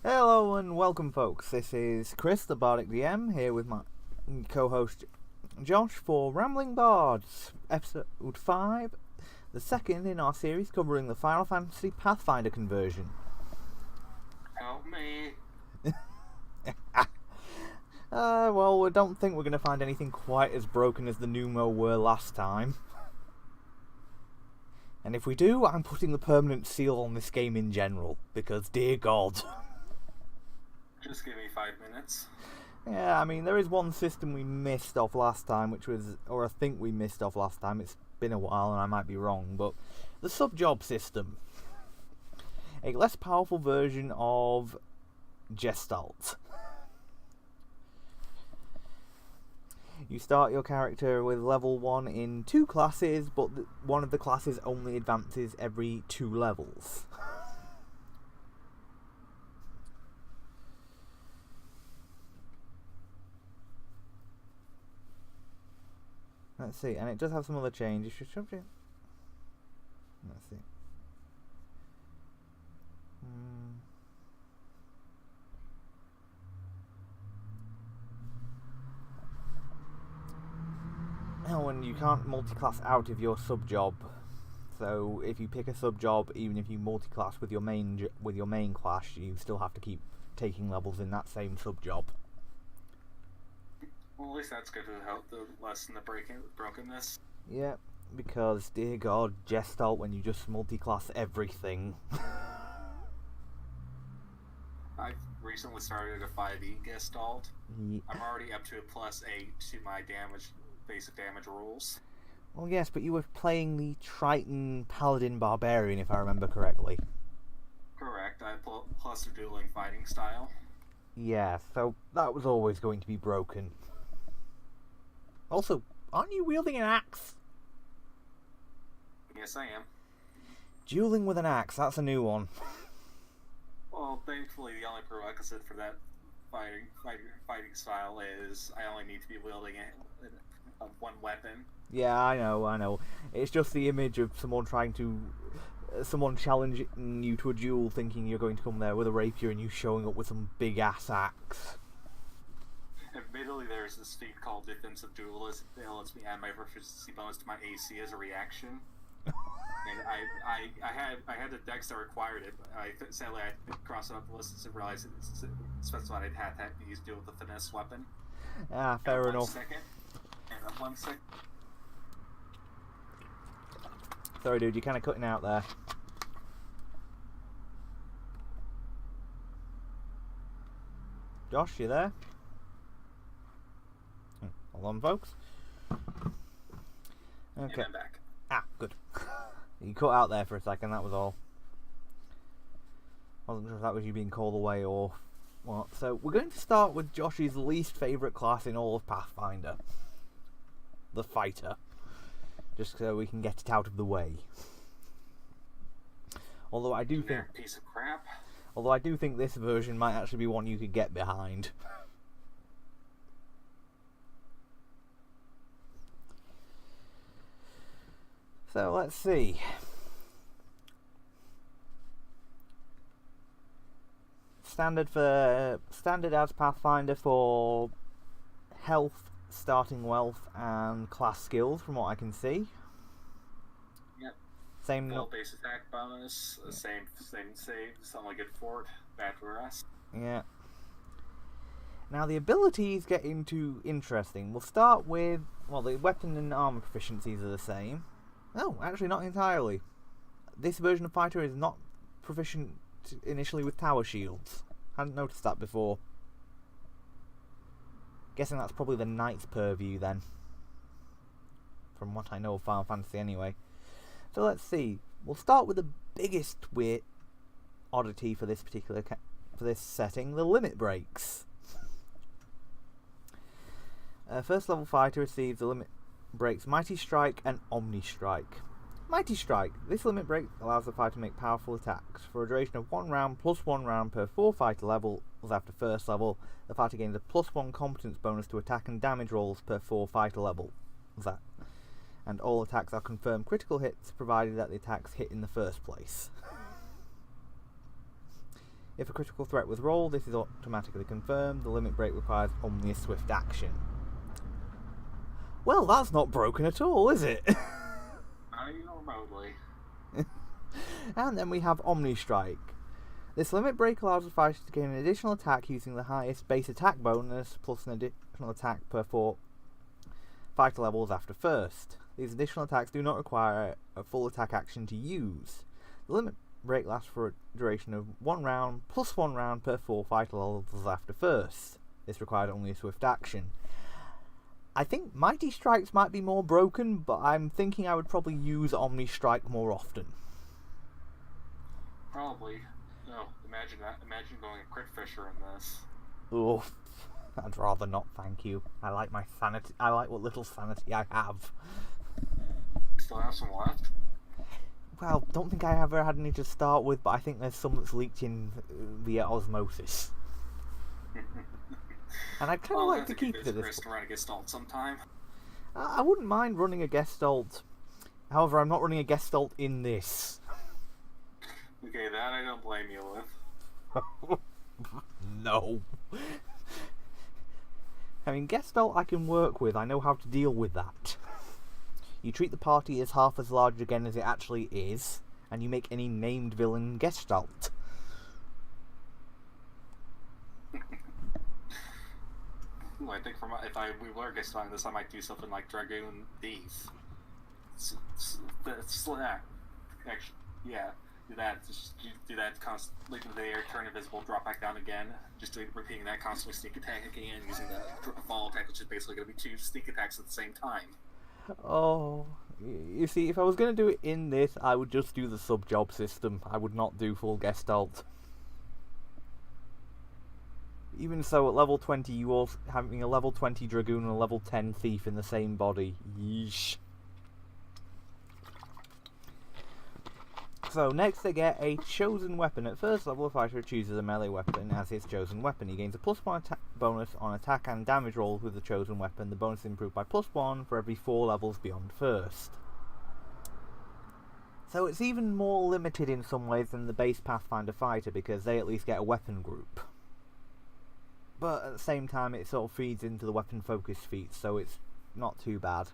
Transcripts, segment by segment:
Hello and welcome, folks. This is Chris, the Bardic DM, here with my co-host Josh for Rambling Bards, episode 5, the second in our series covering the Final Fantasy Pathfinder conversion. Help me. Well, I don't think we're going to find anything quite as broken as the Numo were last time. And if we do, I'm putting the permanent seal on this game in general, because dear God. Just give me 5 minutes. Yeah, I mean, there is one system we missed off last time, which was, or I think we missed off last time, it's been a while and I might be wrong, but the sub-job system. A less powerful version of Gestalt. You start your character with level 1 in 2 classes, but one of the classes only advances every 2 levels. Let's see, and it does have some other changes. Let's see. Oh, and you can't multi-class out of your sub-job. So if you pick a sub-job, even if you multi-class with your main class, you still have to keep taking levels in that same sub-job. Well, at least that's good to help the lessen the brokenness. Yeah, because, dear God, Gestalt when you just multi-class everything. I've recently started a 5e Gestalt. Yeah. I'm already up to a +8 to my basic damage rules. Well, yes, but you were playing the Triton Paladin Barbarian, if I remember correctly. Correct, I plus a dueling fighting style. Yeah, so that was always going to be broken. Also, aren't you wielding an axe? Yes, I am. Dueling with an axe, that's a new one. Well, thankfully, the only prerequisite for that fighting style is I only need to be wielding one weapon. Yeah, I know. It's just the image of someone challenging you to a duel, thinking you're going to come there with a rapier, and you showing up with some big ass axe. Admittedly, there's this feat called Defensive Duelist that lets me add my proficiency bonus to my AC as a reaction. And I had the dex that required it, but sadly I crossed it off the list and realized it specified I'd have to use duel with the finesse weapon. Ah, fair enough. 1 second. And 1 second. Sorry, dude, you're kind of cutting out there. Josh, you there? Hold on, folks. Okay. And I'm back. Ah, good. You cut out there for a second, that was all. Wasn't sure if that was you being called away or what. So, we're going to start with Josh's least favourite class in all of Pathfinder. The Fighter. Just so we can get it out of the way. Although I do think... piece of crap. Although I do think this version might actually be one you could get behind. So let's see. Standard as Pathfinder for health, starting wealth, and class skills, from what I can see. Yep. Same. Full base attack bonus. Yeah. Same save. It's only good for it. Bad for us. Yeah. Now the abilities get into interesting. We'll start with, well, the weapon and armor proficiencies are the same. No, actually not entirely. This version of Fighter is not proficient initially with tower shields. Hadn't noticed that before. Guessing that's probably the Knight's purview then. From what I know of Final Fantasy anyway. So let's see. We'll start with the biggest weird oddity for this particular for this setting, the limit breaks. First level fighter receives the limit breaks Mighty Strike and Omni Strike. Mighty Strike. This limit break allows the fighter to make powerful attacks. For a duration of 1 round plus 1 round per 4 fighter levels after first level, the fighter gains a +1 competence bonus to attack and damage rolls per 4 fighter level. And all attacks are confirmed critical hits, provided that the attacks hit in the first place. If a critical threat was rolled, this is automatically confirmed. The limit break requires only a swift action. Well, that's not broken at all, is it? Not even remotely. And then we have Omni Strike. This limit break allows the fighter to gain an additional attack using the highest base attack bonus plus an additional attack per 4 fighter levels after first. These additional attacks do not require a full attack action to use. The limit break lasts for a duration of 1 round plus 1 round per 4 fighter levels after first. This required only a swift action. I think Mighty Strikes might be more broken, but I'm thinking I would probably use Omni Strike more often. Probably. No, imagine that. Imagine going a crit fisher in this. Oh, I'd rather not, thank you. I like my sanity. I like what little sanity I have. Still have some left? Well, don't think I ever had any to start with, but I think there's some that's leaked in via osmosis. And I'd kind of like to keep it at this. To run a Gestalt sometime. I wouldn't mind running a Gestalt. However, I'm not running a Gestalt in this. Okay, that I don't blame you with. No. I mean, Gestalt I can work with. I know how to deal with that. You treat the party as half as large again as it actually is, and you make any named villain Gestalt. I think if we were Gestalt this, I might do something like Dragoon Thief. Actually, yeah. Do that. Just do that constantly. Leap into the air, turn invisible, drop back down again. Just repeating that constantly. Sneak attack again, using the fall attack, which is basically going to be 2 sneak attacks at the same time. Oh, you see, if I was going to do it in this, I would just do the sub-job system. I would not do full Gestalt. Even so, at level 20, you also having a level 20 Dragoon and a level 10 Thief in the same body. Yeesh. So, next they get a chosen weapon. At first level, a fighter chooses a melee weapon as his chosen weapon. He gains a +1 bonus on attack and damage rolls with the chosen weapon. The bonus is improved by +1 for every 4 levels beyond first. So it's even more limited in some ways than the base Pathfinder fighter, because they at least get a weapon group. But at the same time, it sort of feeds into the weapon focus feats, so it's not too bad.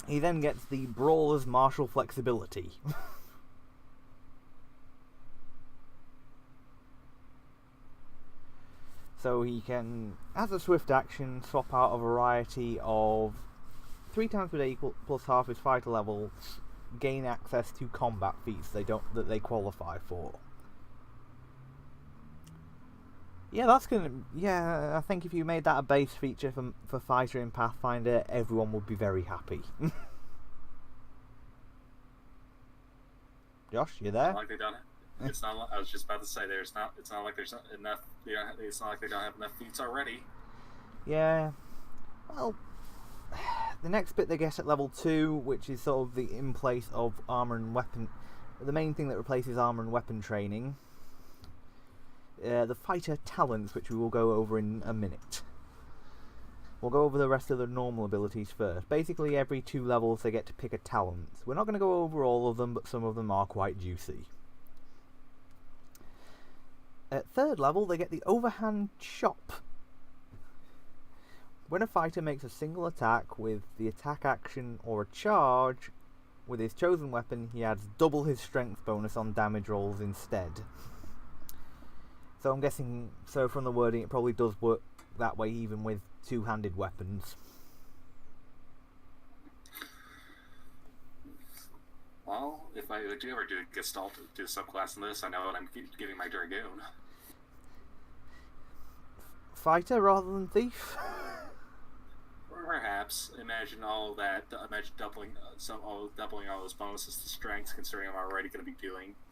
He then gets the Brawler's Martial Flexibility. So he can, as a swift action, swap out a variety of 3 times per day equal plus half his fighter levels, gain access to combat feats that they qualify for. Yeah, that's gonna. Yeah, I think if you made that a base feature for fighter in Pathfinder, everyone would be very happy. Josh, you there? It's not like they don't. It's not. I was just about to say there's not. It's not like there's not enough. It's not like they don't have enough feats already. Yeah. Well, the next bit they get at level 2, which is sort of the in place of armor and weapon. The main thing that replaces armor and weapon training. The fighter talents, which we will go over in a minute. We'll go over the rest of the normal abilities first. Basically, every 2 levels they get to pick a talent. We're not going to go over all of them, but some of them are quite juicy. At 3rd level, they get the Overhand Chop. When a fighter makes a single attack with the attack action or a charge with his chosen weapon, he adds double his strength bonus on damage rolls instead. So I'm guessing, so from the wording, it probably does work that way even with 2-handed weapons. Well, if I do ever do a Gestalt, do a subclass in this, I know what I'm giving my Dragoon. Fighter rather than Thief? Perhaps. Imagine all that. Imagine doubling all those bonuses to strength, considering I'm already going to be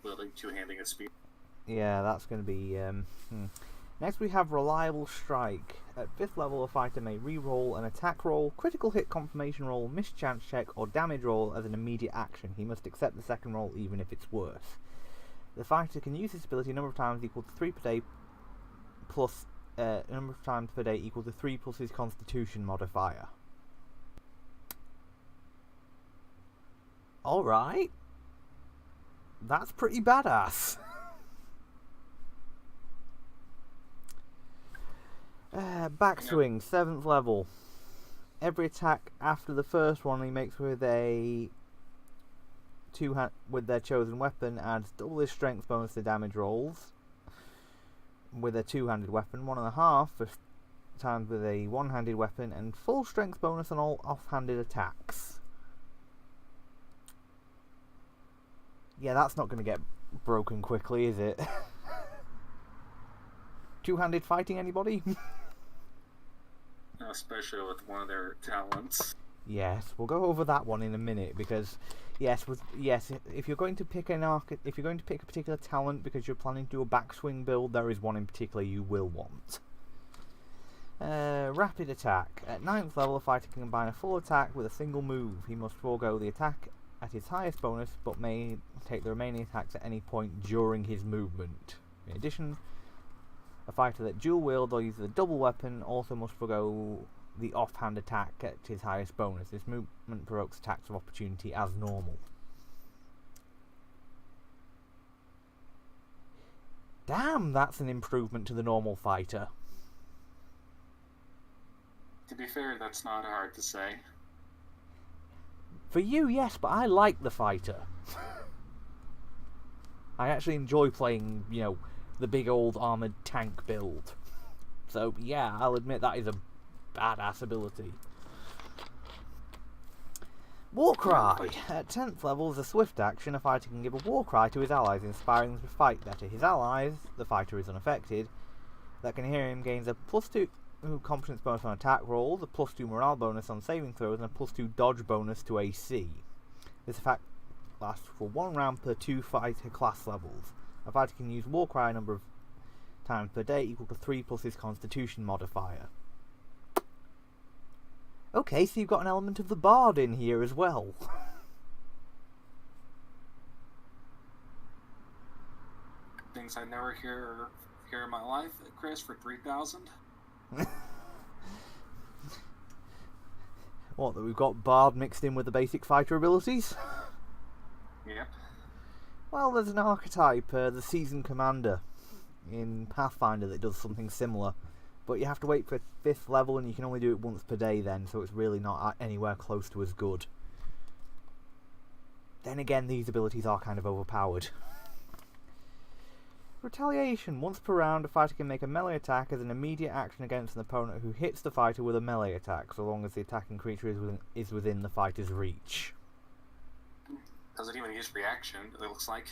building 2-handing at speed. Yeah, that's going to be... Next we have Reliable Strike. At 5th level, a fighter may re-roll an attack roll, critical hit confirmation roll, mischance check, or damage roll as an immediate action. He must accept the second roll even if it's worse. The fighter can use this ability a number of times equal to 3 per day, plus a number of times per day equal to 3 plus his Constitution modifier. Alright. That's pretty badass. Backswing, 7th level. Every attack after the first one he makes with a with their chosen weapon adds double his strength bonus to damage rolls. With a two-handed weapon, 1.5 for times with a one-handed weapon, and full strength bonus on all off-handed attacks. Yeah, that's not going to get broken quickly, is it? Two-handed fighting, anybody? Especially with one of their talents. Yes, we'll go over that one in a minute because, yes, if you're going to pick a particular talent because you're planning to do a backswing build, there is one in particular you will want. Rapid attack. At 9th level, a fighter can combine a full attack with a single move. He must forego the attack at his highest bonus, but may take the remaining attacks at any point during his movement. In addition, a fighter that dual wields or uses a double weapon also must forego the offhand attack at his highest bonus. This movement provokes attacks of opportunity as normal. Damn, that's an improvement to the normal fighter. To be fair, that's not hard to say. For you, yes, but I like the fighter. I actually enjoy playing, the big old armoured tank build. So, yeah, I'll admit that is a badass ability. Warcry. At 10th level, as a swift action, a fighter can give a warcry to his allies, inspiring them to fight better. His allies, the fighter is unaffected, that can hear him gains a +2 competence bonus on attack rolls, a +2 morale bonus on saving throws, and a +2 dodge bonus to AC. This effect lasts for 1 round per 2 fighter class levels. A fighter can use Warcry a number of times per day, equal to 3 plus his Constitution modifier. Okay, so you've got an element of the Bard in here as well. Things I never hear in my life, Chris, for 3,000. What, that we've got Bard mixed in with the basic fighter abilities? Yep. Well, there's an archetype, the Seasoned Commander, in Pathfinder that does something similar. But you have to wait for 5th level and you can only do it once per day then, so it's really not anywhere close to as good. Then again, these abilities are kind of overpowered. Retaliation. Once per round, a fighter can make a melee attack as an immediate action against an opponent who hits the fighter with a melee attack, so long as the attacking creature is within the fighter's reach. Doesn't even use reaction, it looks like.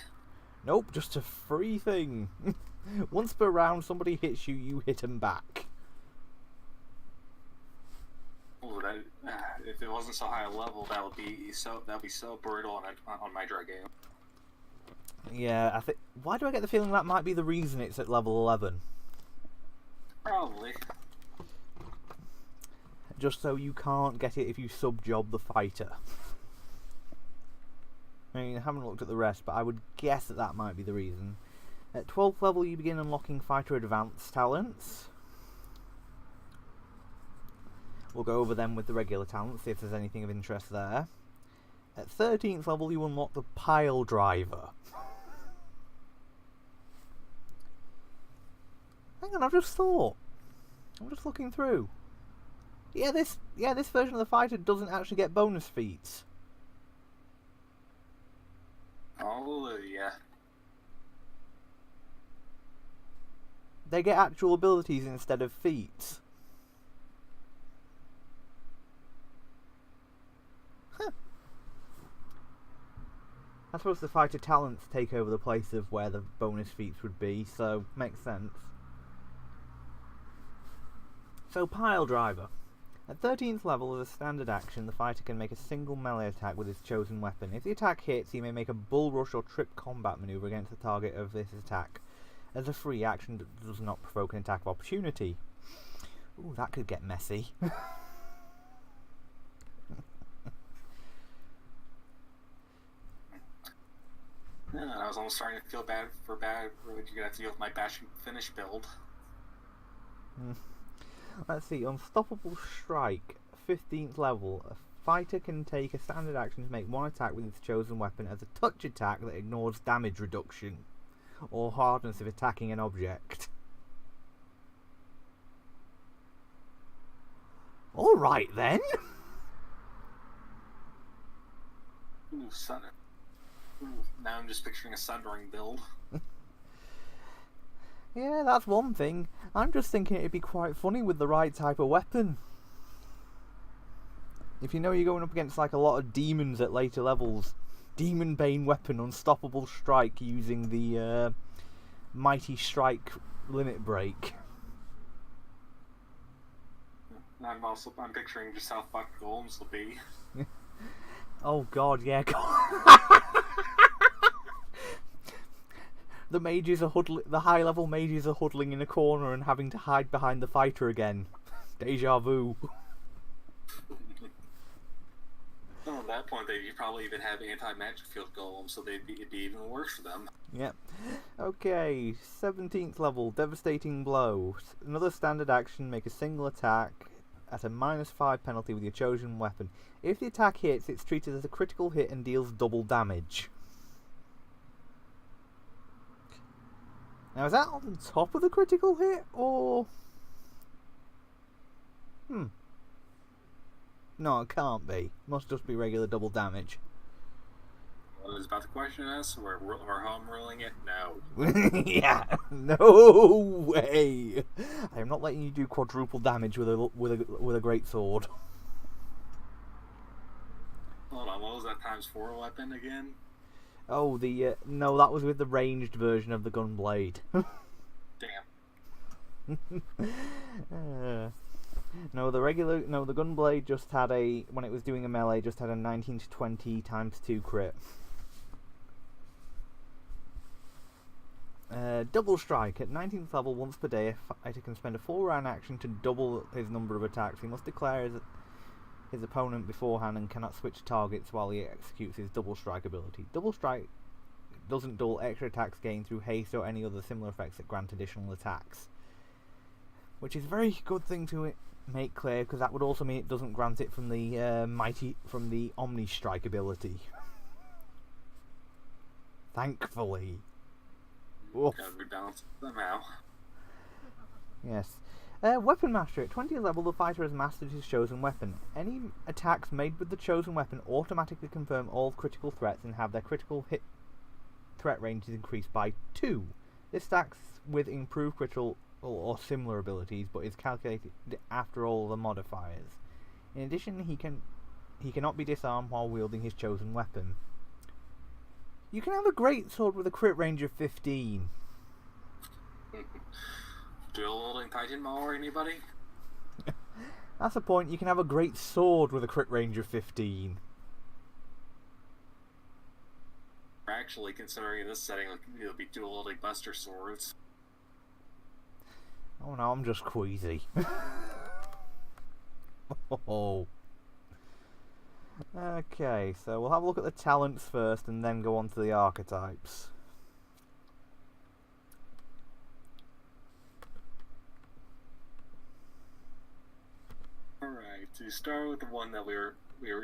Nope, just a free thing. Once per round, somebody hits you, you hit them back. Ooh, if it wasn't so high a level, that would be so brutal on my drug game. Yeah, why do I get the feeling that might be the reason it's at level 11? Probably. Just so you can't get it if you sub-job the fighter. I mean, I haven't looked at the rest, but I would guess that might be the reason. At 12th level, you begin unlocking fighter advanced talents. We'll go over them with the regular talents, see if there's anything of interest there. At 13th level, you unlock the pile driver. Hang on, I've just thought. I'm just looking through. Yeah, this version of the fighter doesn't actually get bonus feats. Oh, yeah. They get actual abilities instead of feats. Huh. I suppose the fighter talents take over the place of where the bonus feats would be, so makes sense. So, Pile Driver. At 13th level, as a standard action, the fighter can make a single melee attack with his chosen weapon. If the attack hits, he may make a bull rush or trip combat maneuver against the target of this attack. As a free action, that does not provoke an attack of opportunity. Ooh, that could get messy. I was almost starting to feel bad for what you're going to have to deal with my bash and finish build. Let's see, Unstoppable Strike, 15th level. A fighter can take a standard action to make one attack with its chosen weapon as a touch attack that ignores damage reduction or hardness if attacking an object. Alright then! Ooh, sun. Ooh, now I'm just picturing a sundering build. Yeah, that's one thing. I'm just thinking it'd be quite funny with the right type of weapon. If you know you're going up against like a lot of demons at later levels, Demon Bane weapon, unstoppable strike using the mighty strike limit break. I'm picturing just how fucked golems will be. Oh god, yeah. The mages are the high level mages are huddling in a corner and having to hide behind the fighter again. Deja vu. Well, at that point, you'd probably even have anti-magic field golems, so it'd be even worse for them. Yep. Okay, 17th level, Devastating Blow. Another standard action, make a single attack at a -5 penalty with your chosen weapon. If the attack hits, it's treated as a critical hit and deals double damage. Now, is that on top of the critical hit, or... No, it can't be. Must just be regular double damage. Well, I was about to question us. We're home ruling it. No. Yeah, no way. I am not letting you do quadruple damage with a great sword. Hold on, what was that ×4 weapon again? Oh, no, that was with the ranged version of the gunblade. Damn. No, the gunblade just had when it was doing a melee, just had a 19 to 20 ×2 crit. Double strike. At 19th level, once per day, a fighter can spend a 4-round action to double his number of attacks. He must declare his opponent beforehand and cannot switch targets while he executes his double strike ability. Double strike doesn't dull extra attacks gained through haste or any other similar effects that grant additional attacks. Which is a very good thing to make clear, because that would also mean it doesn't grant it from the Omni Strike ability. Thankfully. Gotta rebalance somehow. Yes. Weapon Mastery. At 20th level, the fighter has mastered his chosen weapon. Any attacks made with the chosen weapon automatically confirm all critical threats and have their critical hit threat ranges increased by 2. This stacks with improved critical or similar abilities, but is calculated after all the modifiers. In addition, he cannot be disarmed while wielding his chosen weapon. You can have a great sword with a crit range of 15. Dual wielding Titan Maul, anybody? That's the point. You can have a great sword with a crit range of 15. We're actually considering this setting, it'll be dual wielding Buster Swords. Oh no, I'm just queasy. Oh. Okay, so we'll have a look at the talents first and then go on to the archetypes. Alright, to start with the one that we were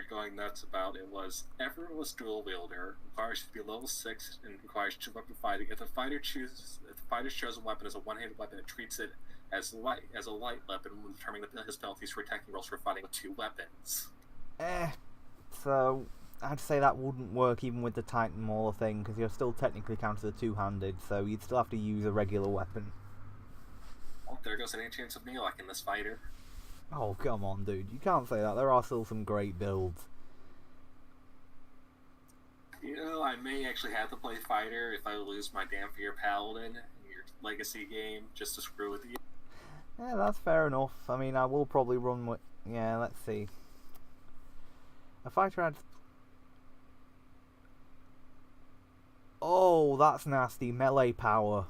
going nuts about, it was effortless dual wielder, requires to be level 6 and requires 2-weapon fighting. If the fighter's chosen weapon is a one-handed weapon, it treats it as a light weapon when determining his penalties for attacking rolls for fighting with 2 weapons. So I'd say that wouldn't work even with the Titan Mauler thing, because you're still technically counted as a two-handed, so you'd still have to use a regular weapon. Well, there goes any chance of me liking this fighter. Oh, come on, dude. You can't say that. There are still some great builds. You know, I may actually have to play fighter if I lose my Dampier Paladin in your Legacy game, just to screw with you. Yeah, that's fair enough. I mean, I will probably run with... Yeah, let's see. A fighter adds... Oh, that's nasty. Melee power.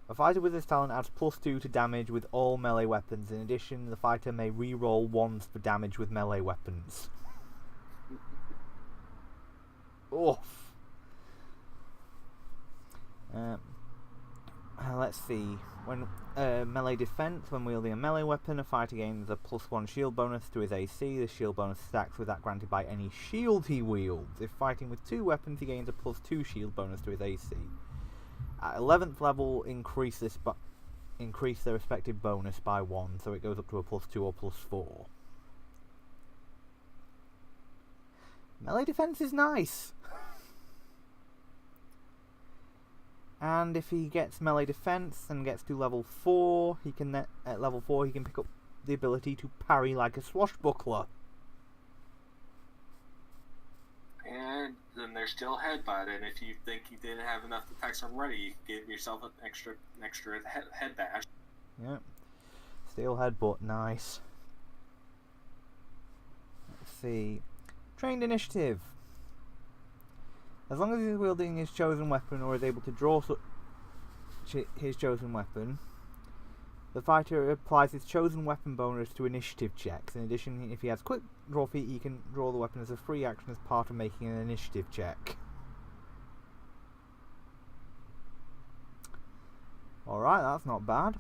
A fighter with this talent adds +2 to damage with all melee weapons. In addition, the fighter may re-roll ones for damage with melee weapons. Oof. let's see. When melee defense, when wielding a melee weapon, a fighter gains a +1 shield bonus to his AC. The shield bonus stacks with that granted by any shield he wields. If fighting with 2 weapons, he gains a +2 shield bonus to his AC. At 11th level, increase their respective bonus by 1, so it goes up to a +2 or +4. Melee defense is nice. And if he gets melee defense and gets to level 4, at level 4 he can pick up the ability to parry like a swashbuckler. And then there's still headbutt, and if you think you didn't have enough attacks already, you can give yourself an extra head bash. Yep. Steel headbutt, nice. Let's see. Trained initiative. As long as he's wielding his chosen weapon or is able to draw his chosen weapon, the fighter applies his chosen weapon bonus to initiative checks. In addition, if he has quick draw feat, he can draw the weapon as a free action as part of making an initiative check. Alright, that's not bad.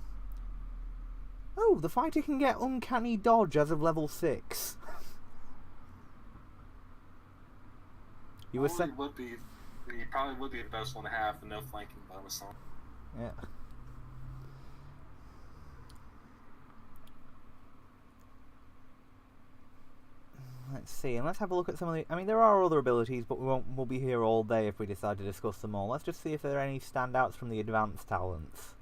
Oh, the fighter can get uncanny dodge as of level 6. He probably would be the best one to have the no flanking bonus on. Yeah. Let's see, and let's have a look at some of the... I mean, there are other abilities, but we'll be here all day if we decide to discuss them all. Let's just see if there are any standouts from the advanced talents.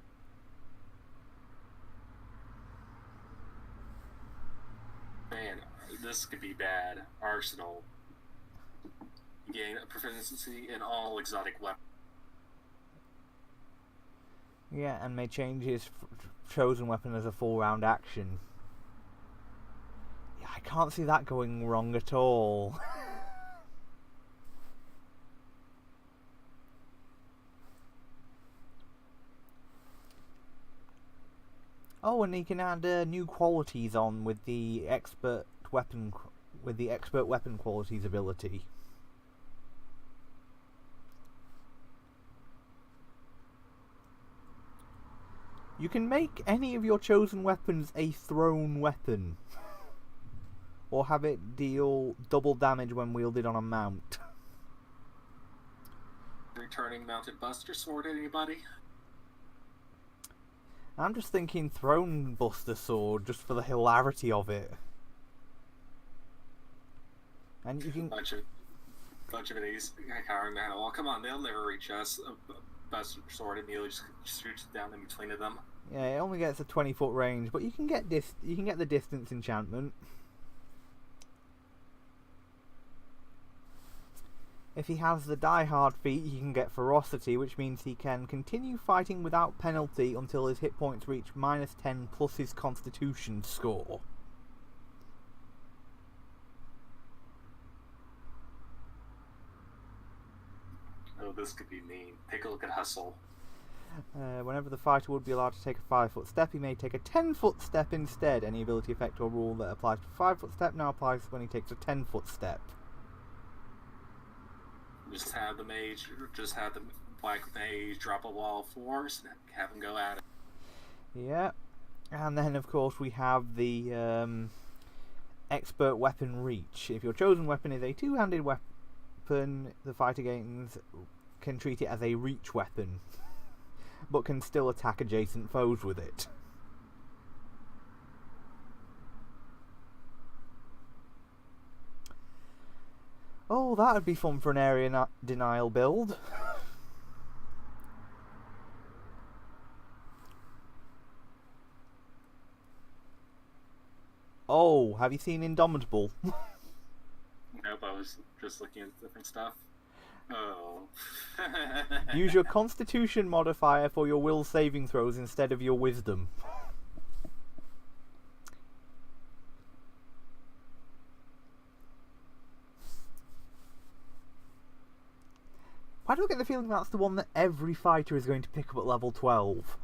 Man, this could be bad. Arsenal. Gain a proficiency in all exotic weapons. Yeah, and may change his chosen weapon as a full round action. Yeah, I can't see that going wrong at all. Oh, and he can add new qualities on with the expert weapon qualities ability. You can make any of your chosen weapons a thrown weapon, or have it deal double damage when wielded on a mount. Returning mounted buster sword, anybody? I'm just thinking thrown buster sword, just for the hilarity of it. And you can bunch of these cowering the hell. Come on, they'll never reach us. Buster sword immediately just shoots down in between of them. Yeah, it only gets a 20-foot range, but you can get the distance enchantment. If he has the Die Hard feat, he can get ferocity, which means he can continue fighting without penalty until his hit points reach -10 plus his Constitution score. Oh, this could be mean. Take a look at Hustle. Whenever the fighter would be allowed to take a 5-foot step, he may take a 10-foot step instead. Any ability, effect, or rule that applies to a 5-foot step now applies when he takes a 10-foot step. Just have the black mage drop a wall of force and have him go at it. Yeah, and then of course we have the expert weapon reach. If your chosen weapon is a two-handed weapon, the fighter can treat it as a reach weapon, but can still attack adjacent foes with it. Oh, that would be fun for an area denial build. Oh, have you seen Indomitable? Nope, I was just looking at different stuff. Oh. Use your Constitution modifier for your will saving throws instead of your Wisdom. Why do I get the feeling that's the one that every fighter is going to pick up at level 12?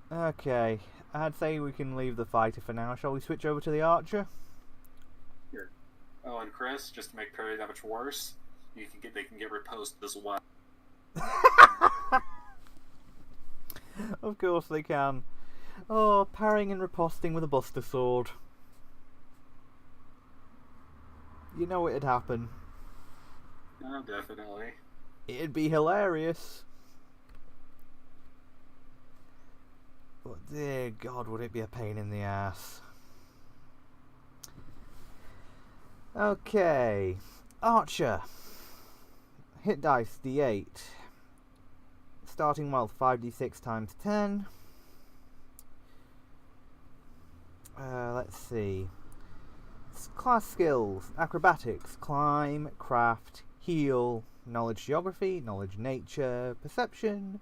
Okay, I'd say we can leave the fighter for now. Shall we switch over to the archer? Sure. Oh, and Chris, just to make parry that much worse, they can get riposted as well. Of course they can. Oh, parrying and riposting with a Buster Sword. You know it'd happen. Oh, definitely. It'd be hilarious. But dear God, would it be a pain in the ass. Okay. Archer. Hit dice D8. Starting wealth 5d6 times 10. Let's see. Class skills: acrobatics, climb, craft, heal, knowledge geography, knowledge nature, perception,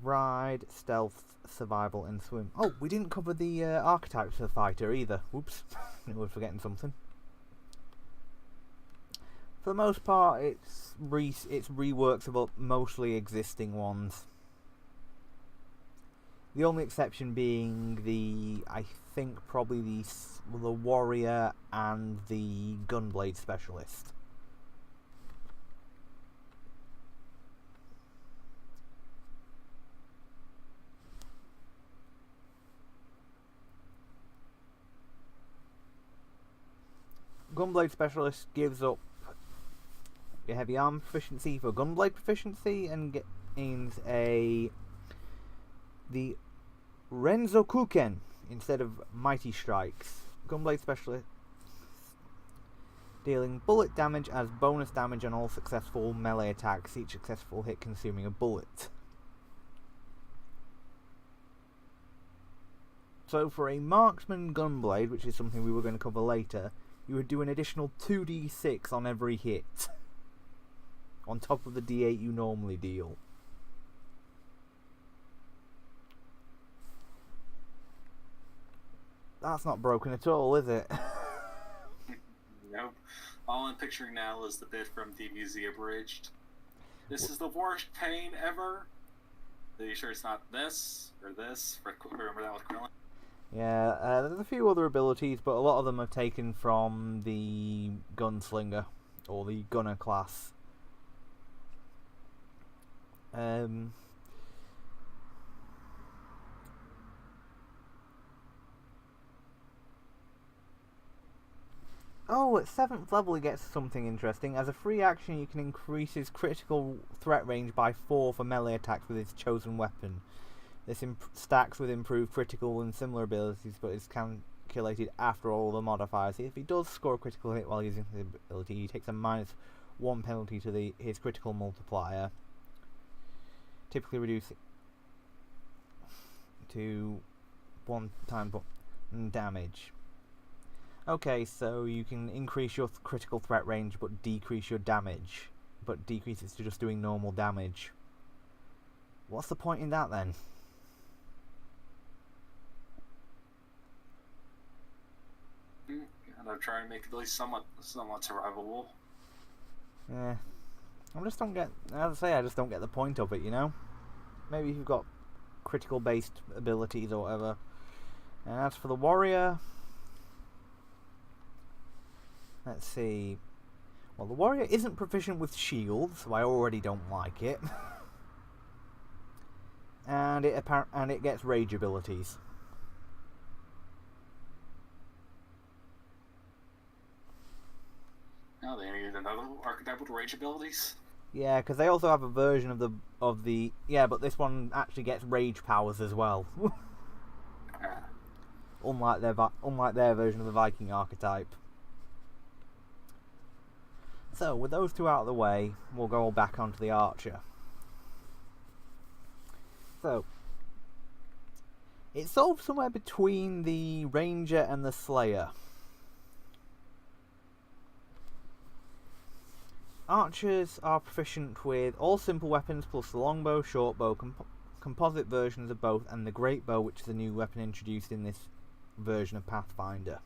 ride, stealth, survival, and swim. Oh, we didn't cover the archetypes of the fighter either. Whoops, we're forgetting something. For the most part, it's reworks of mostly existing ones. The only exception being I think probably the warrior and the gunblade specialist. Gunblade specialist gives up your heavy arm proficiency for gunblade proficiency and gains the Renzokuken instead of mighty strikes. Gunblade specialist dealing bullet damage as bonus damage on all successful melee attacks, each successful hit consuming a bullet. So for a marksman gunblade, which is something we were going to cover later, you would do an additional 2d6 on every hit, on top of the d8 you normally deal. That's not broken at all, is it? Nope. All I'm picturing now is the bit from DBZ Abridged. This is the worst pain ever. Are you sure it's not this or this? Remember that with Krillin? Yeah, there's a few other abilities, but a lot of them are taken from the gunslinger or the gunner class. Oh, at 7th level he gets something interesting. As a free action, you can increase his critical threat range by 4 for melee attacks with his chosen weapon. This stacks with improved critical and similar abilities, but is calculated after all the modifiers. If he does score a critical hit while using his ability, he takes a -1 penalty to his critical multiplier, typically reduced to 1 times damage. Okay, so you can increase your critical threat range but decrease your damage, but decrease it to just doing normal damage. What's the point in that then? And I'm trying to make it at least somewhat survivable. Yeah, I just don't get. As I say, I just don't get the point of it. You know, maybe if you've got critical based abilities or whatever. And as for the warrior, let's see. Well, the warrior isn't proficient with shields, so I already don't like it. and it gets rage abilities. Oh, they need another archetype with rage abilities? Yeah, because they also have a version of the yeah, but this one actually gets rage powers as well. Unlike their version of the Viking archetype. So, with those two out of the way, we'll go back onto the archer. So, it's sort of somewhere between the ranger and the slayer. Archers are proficient with all simple weapons plus the longbow, shortbow, composite versions of both, and the great bow, which is a new weapon introduced in this version of Pathfinder.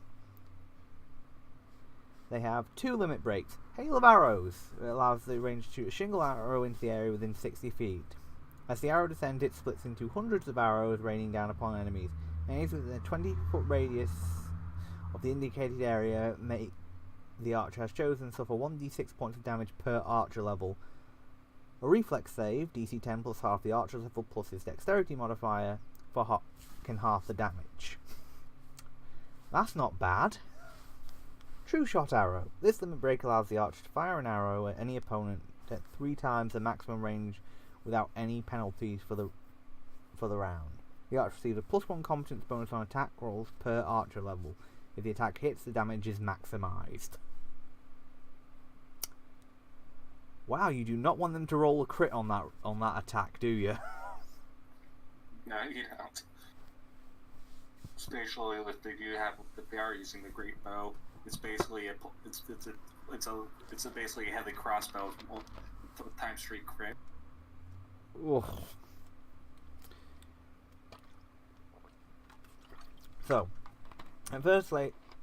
They have 2 limit breaks. Hail of arrows. It allows the ranger to shoot a single arrow into the area within 60 feet. As the arrow descends, it splits into hundreds of arrows raining down upon enemies. Enemies within a 20-foot radius of the indicated area the archer has chosen suffer 1d6 points of damage per archer level. A reflex save, DC 10 plus half the archer's level plus his dexterity modifier, can half the damage. That's not bad. True Shot Arrow. This limit break allows the archer to fire an arrow at any opponent at 3 times the maximum range without any penalties for the round. The archer receives a +1 competence bonus on attack rolls per archer level. If the attack hits, the damage is maximised. Wow, you do not want them to roll a crit on that attack, do you? No, you don't. Especially if they are using the great bow. It's basically basically a heavy crossbow with times 3 crit. Ugh. So, at first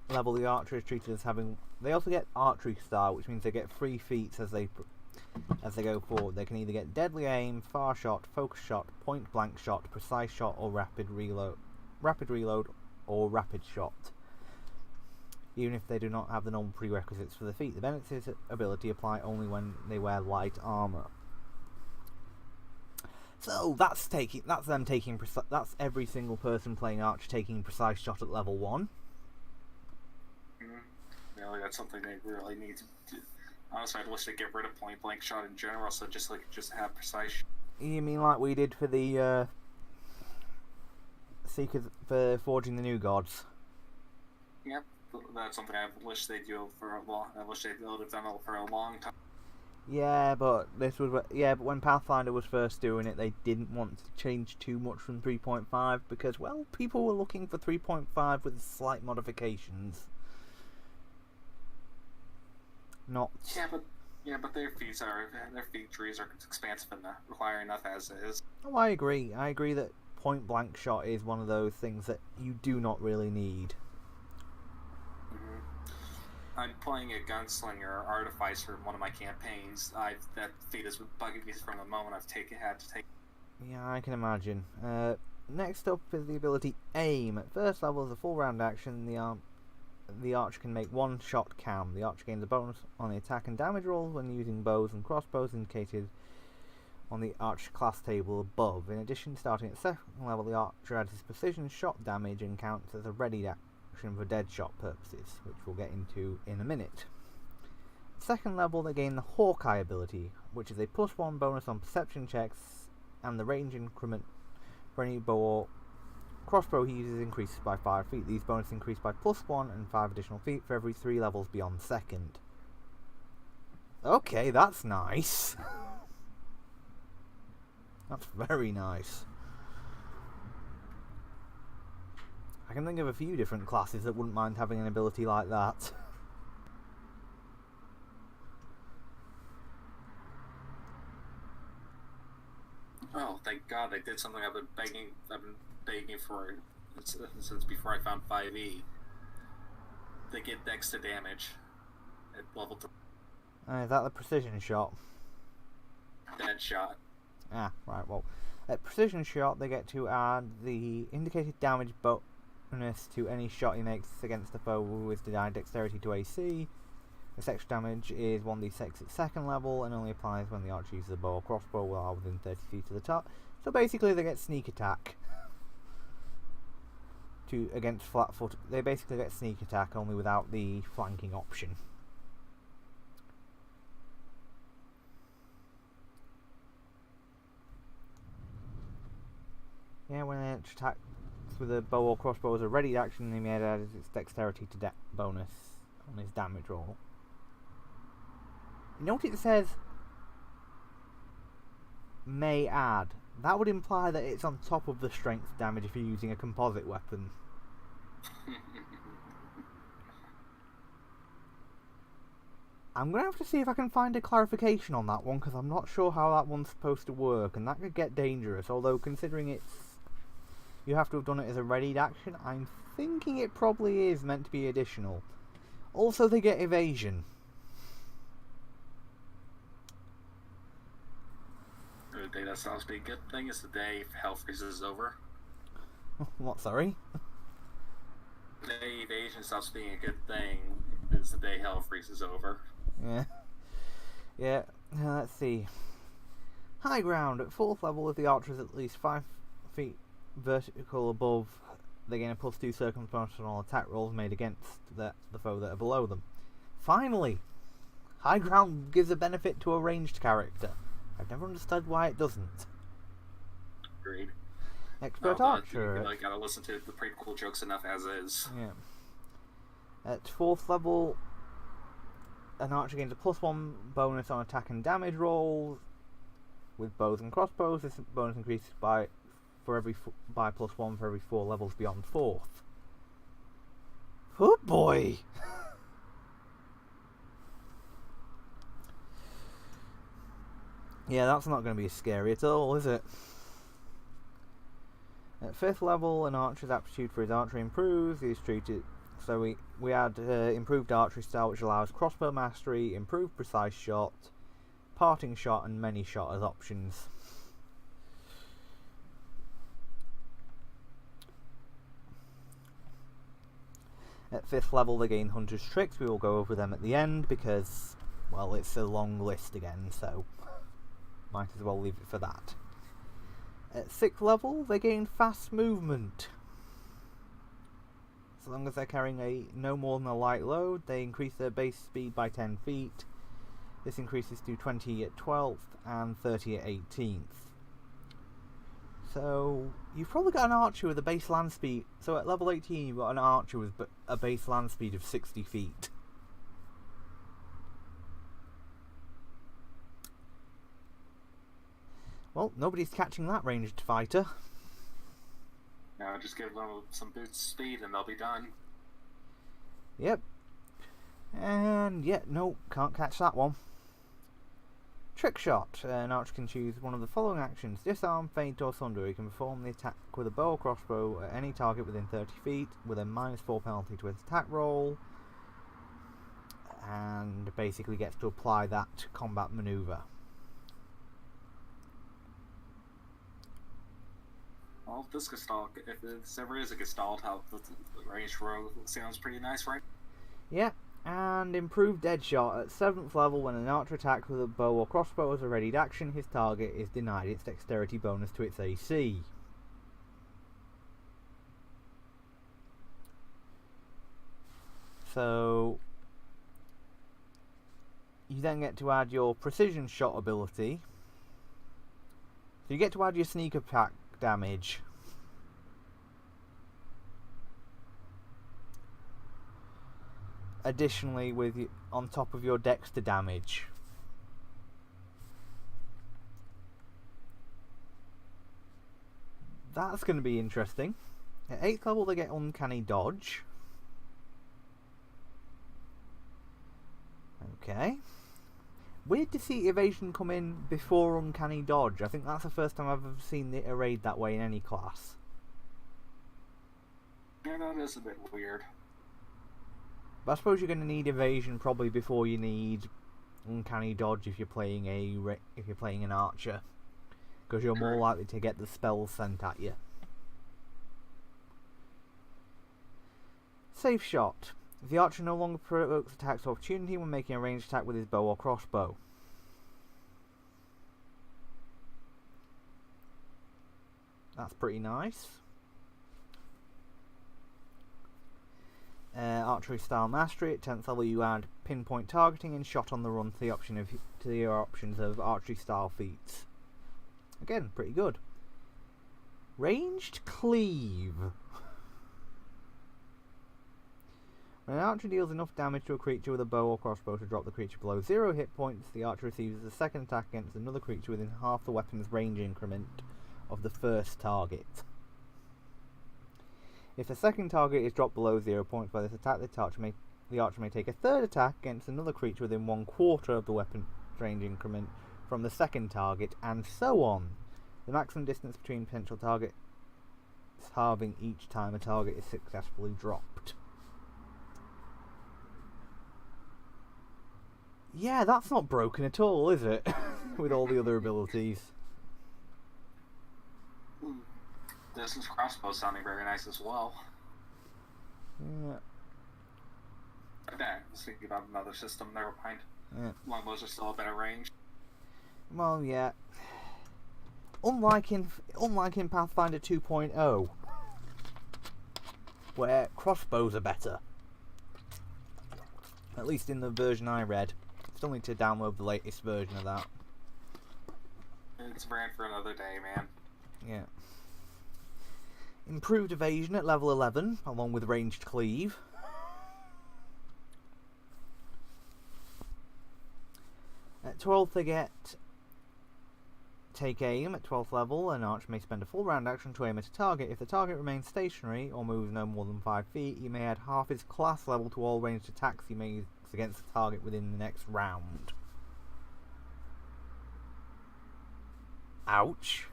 level, the archer is treated as having. They also get archery style, which means they get 3 feats as they go forward. They can either get deadly aim, far shot, focus shot, point blank shot, precise shot, or rapid reload, or rapid shot. Even if they do not have the normal prerequisites for the feat, the benefits of this ability apply only when they wear light armor. So that's every single person playing archer taking precise shot at level 1. Really, that's something they really need to do. Honestly, I'd wish they'd get rid of point blank shot in general, so just have precise. You mean like we did for the Seekers for Forging the New Gods? Yep, that's something I wish they'd do for a long. I wish they'd have done it for a long time. Yeah, but when Pathfinder was first doing it, they didn't want to change too much from 3.5 because, well, people were looking for 3.5 with slight modifications. Not. Yeah, but their feat trees are expansive enough, require enough as is. Oh, I agree. I agree that point blank shot is one of those things that you do not really need. I'm playing a gunslinger artificer in one of my campaigns. That feat has been bugging me from the moment had to take. Yeah, I can imagine. Next up is the ability Aim. At first level is a full round action. The archer can make one shot cam. The archer gains a bonus on the attack and damage roll when using bows and crossbows indicated on the archer class table above. In addition, starting at second level, the archer adds his precision shot damage and counts as a ready action for dead shot purposes, which we'll get into in a minute. Second level, they gain the Hawkeye ability, which is a +1 bonus on perception checks, and the range increment for any bow or crossbow he uses increases by 5 feet. These bonuses increase by +1 and 5 additional feet for every 3 levels beyond second. Okay, that's nice. That's very nice. I can think of a few different classes that wouldn't mind having an ability like that. Oh, thank God they did something I've been begging for since before I found 5e. They get dex to damage at level 3. Is that the precision shot? Dead shot. Ah, right, well. At precision shot, they get to add the indicated damage bonus to any shot he makes against a foe who is denied dexterity to AC. This extra damage is 1d6 at second level and only applies when the archer uses a bow or crossbow while within 30 feet of the top. So basically they get sneak attack. Against flat foot. They basically get sneak attack only without the flanking option. Yeah, when an attack with a bow or crossbow as a ready action, he may add its dexterity to bonus on his damage roll. Note it says may add. That would imply that it's on top of the strength damage if you're using a composite weapon. I'm going to have to see if I can find a clarification on that one, because I'm not sure how that one's supposed to work, and that could get dangerous, although considering you have to have done it as a readied action, I'm thinking it probably is meant to be additional. Also, they get evasion. The day that sounds to be a good thing is the day hell freezes over. What, sorry? The day evasion stops being a good thing is the day hell freezes over. Yeah. Yeah. Let's see. High ground. At 4th level, if the archer is at least 5 feet vertical above, they gain a +2 circumstance on all attack rolls made against the foe that are below them. Finally! High ground gives a benefit to a ranged character. I've never understood why it doesn't. Agreed. Expert archer. I gotta listen to the prequel jokes enough as is. Yeah. At 4th level, an archer gains a +1 bonus on attack and damage rolls. With bows and crossbows, this bonus increases by +1 for every 4 levels beyond 4th. Oh boy! Yeah, that's not going to be scary at all, is it? At 5th level, an archer's aptitude for his archery improves. He is treated. So we add improved archery style, which allows crossbow mastery, improved precise shot, parting shot, and many shot as options. At 5th level, they gain Hunter's Tricks. We will go over them at the end because, well, it's a long list again, so might as well leave it for that. At 6th level, they gain Fast Movement. As long as they're carrying no more than a light load, they increase their base speed by 10 feet. This increases to 20 at 12th and 30 at 18th. So, you've probably got an archer with a base land speed. So at level 18, you've got an archer with a base land speed of 60 feet. Well, nobody's catching that ranged fighter. No, just give them some boost speed and they'll be done. Yep. And yeah, no, can't catch that one. Trick shot. An archer can choose one of the following actions: disarm, feint, or sunder. He can perform the attack with a bow or crossbow at any target within 30 feet with a -4 penalty to his attack roll, and basically gets to apply that combat maneuver. Well, this Gestalt, if this ever is a Gestalt, how the range row sounds pretty nice, right? Yeah, and improved dead shot. At 7th level, when an archer attacks with a bow or crossbow as a readied action, his target is denied its dexterity bonus to its AC. So you then get to add your precision shot ability. So you get to add your sneak attack damage. Additionally, on top of your dexter damage. That's going to be interesting. At 8th level, they get uncanny dodge. Okay. Weird to see evasion come in before uncanny dodge. I think that's the first time I've ever seen it arrayed that way in any class. Yeah, that is a bit weird. But I suppose you're going to need evasion probably before you need uncanny dodge if you're playing an archer, because you're more likely to get the spells sent at you. Safe shot. The archer no longer provokes attacks of opportunity when making a ranged attack with his bow or crossbow. That's pretty nice. Archery style mastery. At 10th level, you add pinpoint targeting and shot on the run to your options of archery style feats. Again, pretty good. Ranged cleave. When an archer deals enough damage to a creature with a bow or crossbow to drop the creature below 0 hit points, the archer receives a second attack against another creature within half the weapon's range increment of the first target. If the second target is dropped below 0 points by this attack, the archer may take a third attack against another creature within 1/4 of the weapon's range increment from the second target, and so on. The maximum distance between potential targets is halving each time a target is successfully dropped. Yeah, that's not broken at all, is it? With all the other abilities. Distance crossbow sounding very nice as well. Yeah. Yeah, let's think about another system. Never mind. Yeah. Longbows are still a better range. Well, yeah. Unlike in Pathfinder 2.0, where crossbows are better. At least in the version I read. Still need to download the latest version of that. It's a rant for another day, man. Yeah. Improved evasion at level 11, along with ranged cleave. At 12th they get take aim. At 12th level, an archer may spend a full round action to aim at a target. If the target remains stationary or moves no more than 5 feet, he may add half his class level to all ranged attacks he makes against the target within the next round. Ouch.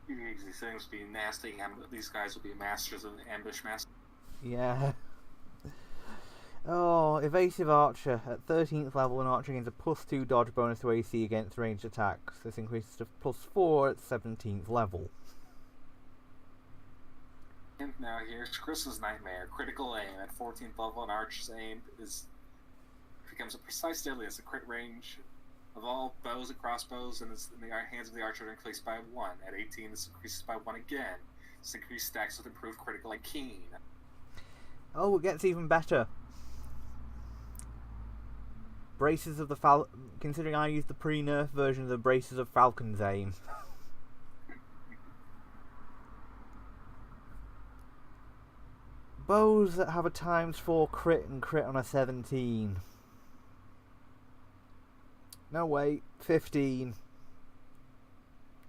These things be nasty. These guys will be masters of ambush master. Yeah. Oh, evasive archer. At 13th level, an archer gains a +2 dodge bonus to AC against ranged attacks. This increases to +4 at 17th level. And now here's Chris's nightmare. Critical aim. At 14th level, an archer's aim becomes a precise deadliest. The crit range of all bows and crossbows in the hands of the archer increased by 1. At 18, this increases by 1 again. This increase stacks with improved critical and keen. Oh, it gets even better. Braces of the considering I used the pre-nerf version of the braces of Falcon's aim. Bows that have a ×4 crit and crit on a 17. No, wait, 15.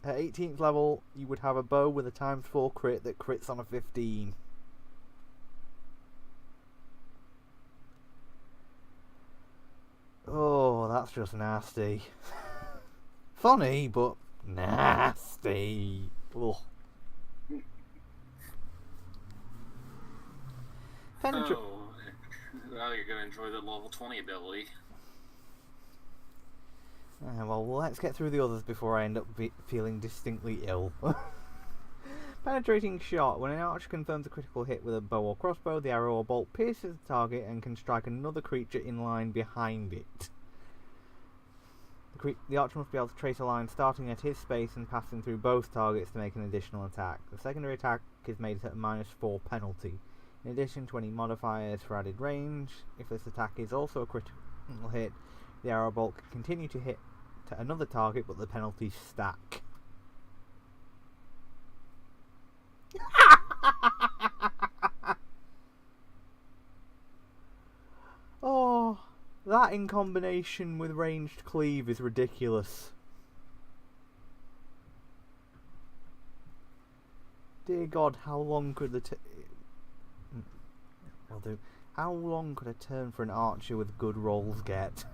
At 18th level, you would have a bow with a ×4 crit that crits on a 15. Oh, that's just nasty. Funny, but nasty. Ugh. Well, you're going to enjoy the level 20 ability. Well, let's get through the others before I end up feeling distinctly ill. Penetrating shot. When an archer confirms a critical hit with a bow or crossbow, the arrow or bolt pierces the target and can strike another creature in line behind it. The archer must be able to trace a line starting at his space and passing through both targets to make an additional attack. The secondary attack is made at a -4 penalty. In addition to any modifiers for added range, if this attack is also a critical hit, the arrow bolt can continue to hit to another target, but the penalties stack. Oh, that in combination with ranged cleave is ridiculous. Dear God, how long could how long could a turn for an archer with good rolls get?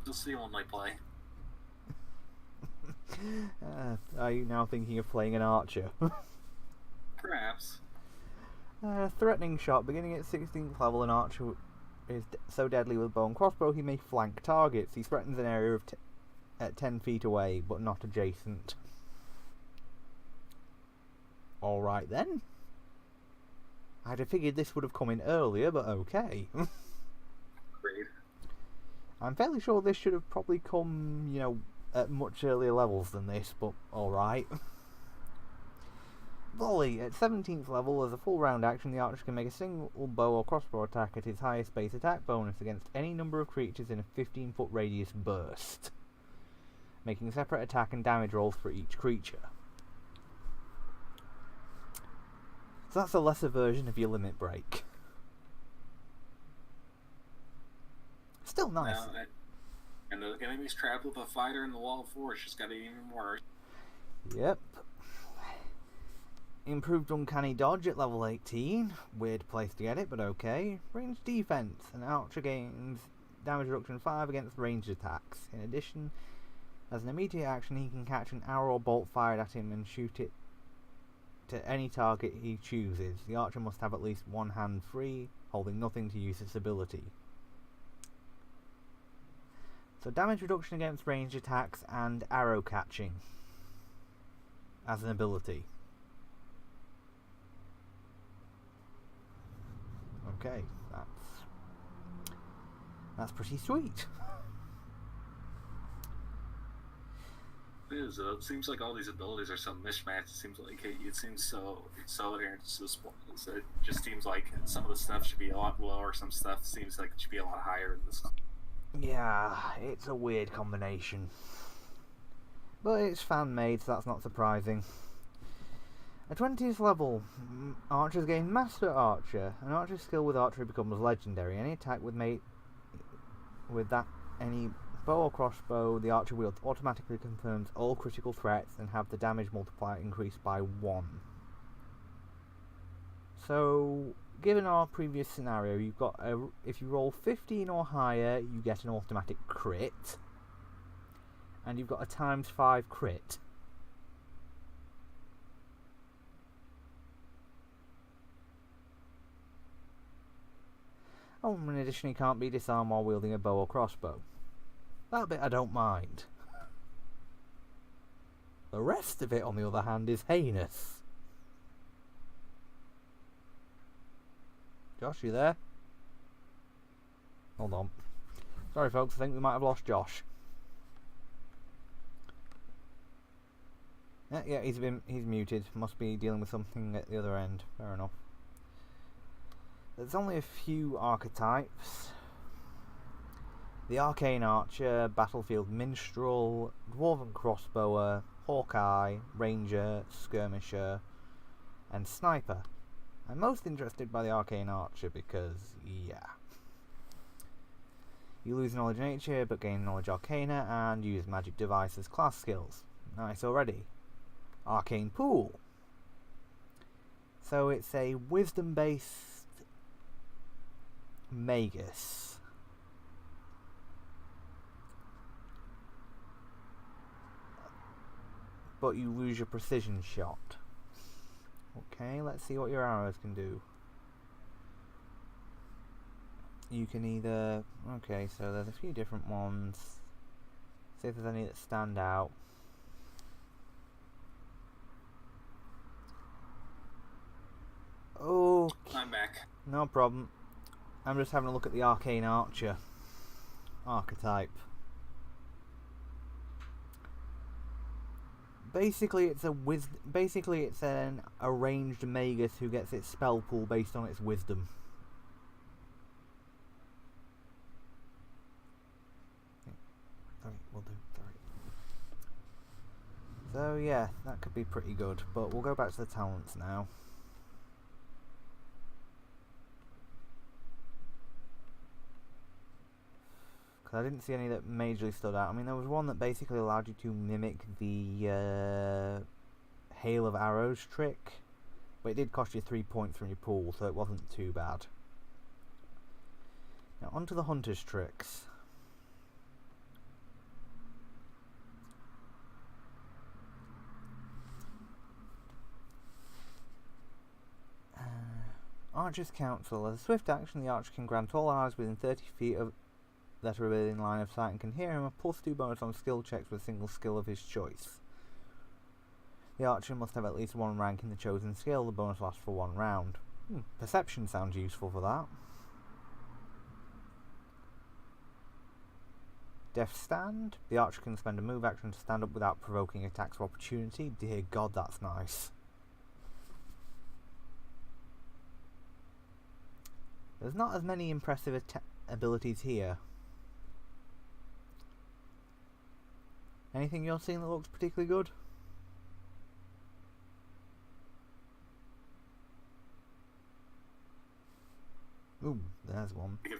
You'll see when they play. Are you now thinking of playing an archer? Perhaps. Threatening shot. Beginning at 16th level, an archer is so deadly with bow and crossbow he may flank targets. He threatens an area of at 10 feet away, but not adjacent. Alright then. I'd have figured this would have come in earlier, but okay. Great. I'm fairly sure this should have probably come, at much earlier levels than this, but alright. Volley. At 17th level, as a full round action, the archer can make a single bow or crossbow attack at his highest base attack bonus against any number of creatures in a 15-foot radius burst, making separate attack and damage rolls for each creature. So that's a lesser version of your limit break. Still nice. And the enemy's trapped with a fighter in the wall of force. Just got even worse. Yep. Improved uncanny dodge at level 18. Weird place to get it, but okay. Ranged defense. An archer gains damage reduction 5 against ranged attacks. In addition, as an immediate action, he can catch an arrow or bolt fired at him and shoot it to any target he chooses. The archer must have at least one hand free, holding nothing to use this ability. So damage reduction against ranged attacks and arrow catching as an ability. Okay, that's pretty sweet. It seems like all these abilities are so mismatched. It seems like it seems so inherent to this one. It just seems like some of the stuff should be a lot lower. Some stuff seems like it should be a lot higher in this. Yeah, it's a weird combination. But it's fan-made, so that's not surprising. At 20th level, archers gain Master Archer. An archer's skill with archery becomes legendary. Any attack any bow or crossbow the archer wields automatically confirms all critical threats and have the damage multiplier increased by 1. So, given our previous scenario, you've got if you roll 15 or higher, you get an automatic crit, and you've got a ×5 crit. Oh, and in addition, he can't be disarmed while wielding a bow or crossbow. That bit I don't mind. The rest of it, on the other hand, is heinous. Josh, you there? Hold on. Sorry folks, I think we might have lost Josh. Yeah, he's muted. Must be dealing with something at the other end. Fair enough. There's only a few archetypes. The Arcane Archer, Battlefield Minstrel, Dwarven Crossbower, Hawkeye, Ranger, Skirmisher, and Sniper. I'm most interested by the Arcane Archer because, yeah. You lose knowledge nature but gain knowledge arcana and use magic devices class skills. Nice already. Arcane Pool. So it's a wisdom based magus. But you lose your precision shot. Okay, let's see what your arrows can do. You can either... Okay, so there's a few different ones. See if there's any that stand out. Oh, I'm back. no problem. I'm just having a look at the Arcane Archer archetype. Basically, it's an arranged magus who gets its spell pool based on its wisdom. Sorry, will do. Sorry. So yeah, that could be pretty good. But we'll go back to the talents now. I didn't see any that majorly stood out. I mean, there was one that basically allowed you to mimic the hail of arrows trick, but it did cost you 3 points from your pool, so it wasn't too bad. Now onto the hunter's tricks. Archer's Council. As a swift action, the archer can grant all allies within 30 feet of that are within line of sight and can hear him a +2 bonus on skill checks with a single skill of his choice. The archer must have at least 1 rank in the chosen skill. The bonus lasts for 1 round. Perception sounds useful for that. Death Stand. The archer can spend a move action to stand up without provoking attacks of opportunity. Dear God, that's nice. There's not as many impressive abilities here. Anything you're seeing that looks particularly good? Ooh, there's one. If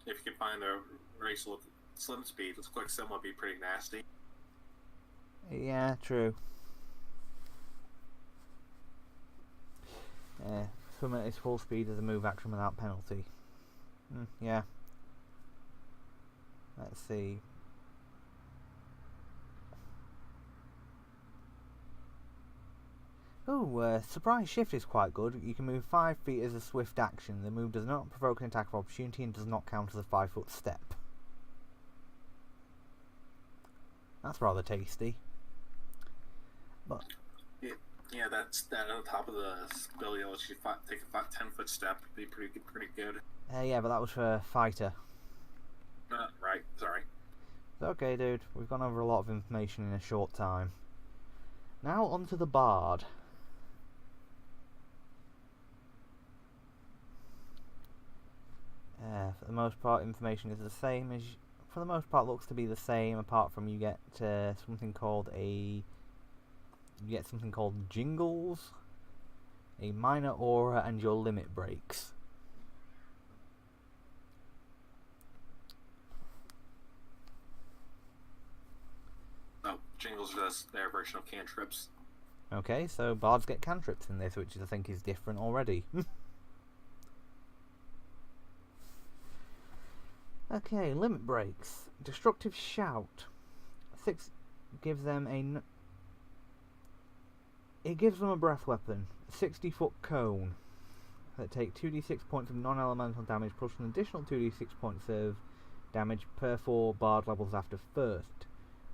you can find a race with slim speed, it's quick sim would be pretty nasty. Yeah, true. Swim at its full speed as a move action without penalty. Yeah. Let's see. Ooh, Surprise Shift is quite good. You can move 5 feet as a swift action. The move does not provoke an attack of opportunity and does not count as a 5-foot step. That's rather tasty. But Yeah, that's that on top of the ability to let you take a 10-foot step. Be pretty good. Yeah, but that was for fighter. Right. Sorry. Okay, dude. We've gone over a lot of information in a short time. Now onto the bard. For the most part, information is the same as. For the most part, looks to be the same, apart from you get something called jingles, a minor aura, and your limit breaks. No, jingles are their version of cantrips. Okay, so bards get cantrips in this, which I think is different already. Okay, limit breaks. Destructive shout. 6 gives them it gives them a breath weapon, a 60-foot cone that take 2d6 points of non-elemental damage plus an additional 2d6 points of damage per 4 bard levels after first.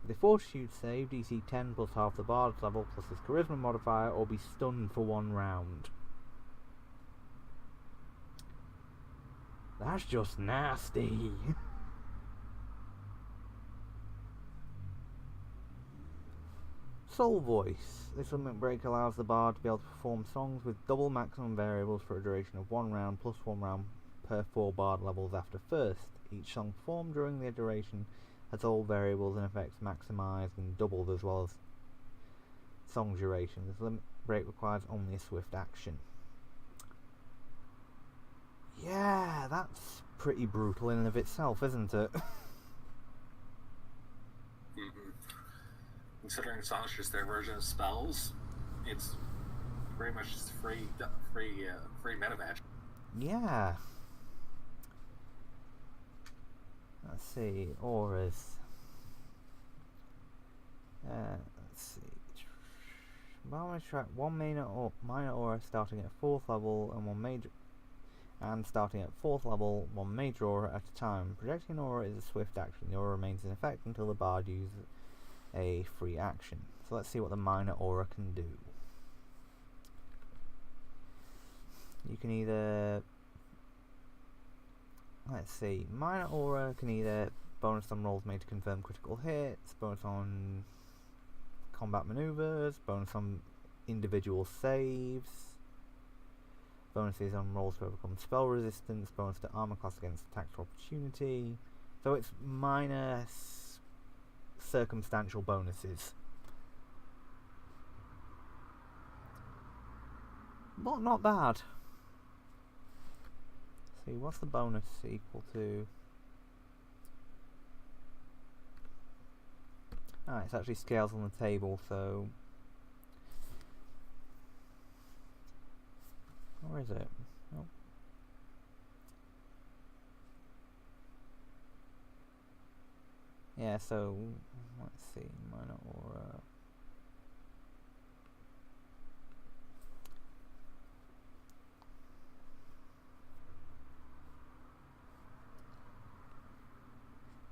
With a fortitude save, DC 10 plus half the bard's level plus his charisma modifier, or be stunned for 1 round. That's just nasty. Soul Voice. This limit break allows the bard to be able to perform songs with double maximum variables for a duration of 1 round plus 1 round per 4 bard levels after first. Each song performed during the duration has all variables and effects maximized and doubled, as well as song duration. This limit break requires only a swift action. Yeah, that's pretty brutal in and of itself, isn't it? Considering songs just their version of spells, it's pretty much just free meta match. Yeah. Let's see, auras. Let's see. One minor aura starting at 4th level and one major. And starting at 4th level, one major aura at a time. Projecting an aura is a swift action. The aura remains in effect until the bard uses a free action. So let's see what the minor aura can do. You can either... Let's see. Minor aura can either bonus on rolls made to confirm critical hits, bonus on combat maneuvers, bonus on individual saves, bonuses on rolls to overcome spell resistance, bonus to armor class against attacks for opportunity. So it's minor circumstantial bonuses. But not bad. See, what's the bonus equal to? It's actually scales on the table, so... Where is it? Oh. Yeah, so... Let's see, minor aura...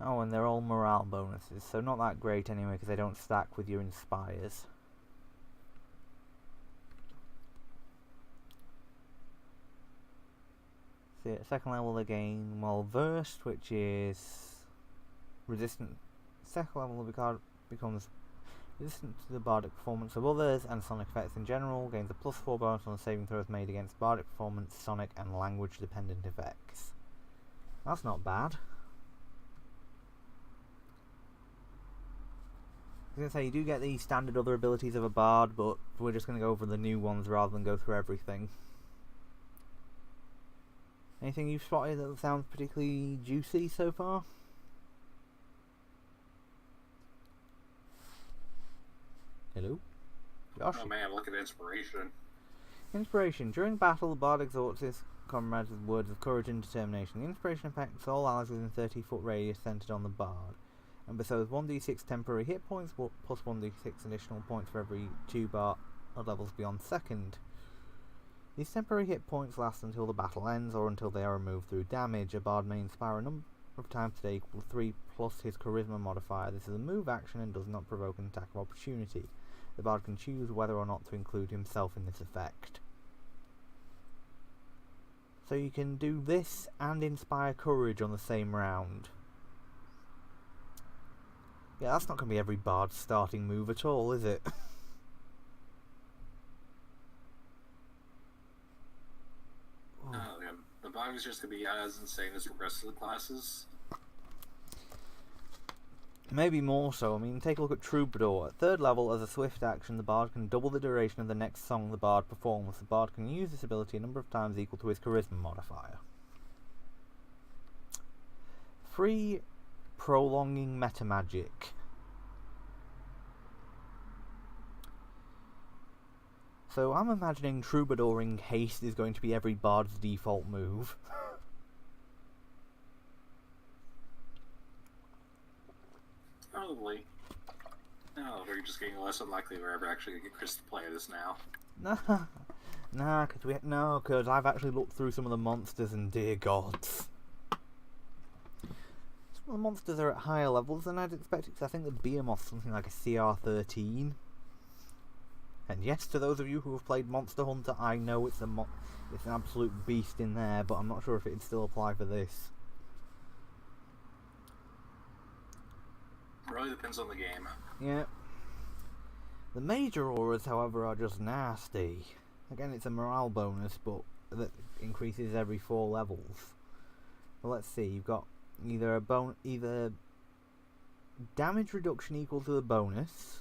Oh, and they're all morale bonuses, so not that great anyway, because they don't stack with your inspires. See, at 2nd level they gain well versed, which is resistant. 2nd level the card becomes resistant to the bardic performance of others and sonic effects in general. Gains a +4 bonus on saving throws made against bardic performance, sonic, and language dependent effects. That's not bad. I was going to say, you do get the standard other abilities of a bard, but we're just going to go over the new ones rather than go through everything. Anything you've spotted that sounds particularly juicy so far? Hello? Josh? Oh man, look at inspiration. Inspiration. During battle, the bard exhorts his comrades with words of courage and determination. The inspiration affects all allies within 30-foot radius centered on the bard, and bestows 1d6 temporary hit points plus 1d6 additional points for every 2 bard levels beyond 2nd. These temporary hit points last until the battle ends or until they are removed through damage. A bard may inspire a number of times today equal to 3 plus his charisma modifier. This is a move action and does not provoke an attack of opportunity. The bard can choose whether or not to include himself in this effect. So you can do this and inspire courage on the same round. Yeah, that's not going to be every bard's starting move at all, is it? Oh, yeah. The bard is just going to be as insane as the rest of the classes. Maybe more so. I mean, take a look at Troubadour. At 3rd level, as a swift action, the bard can double the duration of the next song the bard performs. The bard can use this ability a number of times equal to his charisma modifier. 3. Prolonging metamagic. So I'm imagining Troubadouring haste is going to be every bard's default move. Probably. No, we're just getting less unlikely we're ever actually going to get Chris to play this now. Because I've actually looked through some of the monsters and dear gods. Some of the monsters are at higher levels than I'd expect, because I think the Behemoth's something like a CR13. And yes, to those of you who have played Monster Hunter, I know it's an absolute beast in there, but I'm not sure if it'd still apply for this. Really depends on the game. Yeah. The major auras, however, are just nasty. Again, it's a morale bonus, but that increases every 4 levels. Well, let's see. You've got either damage reduction equal to the bonus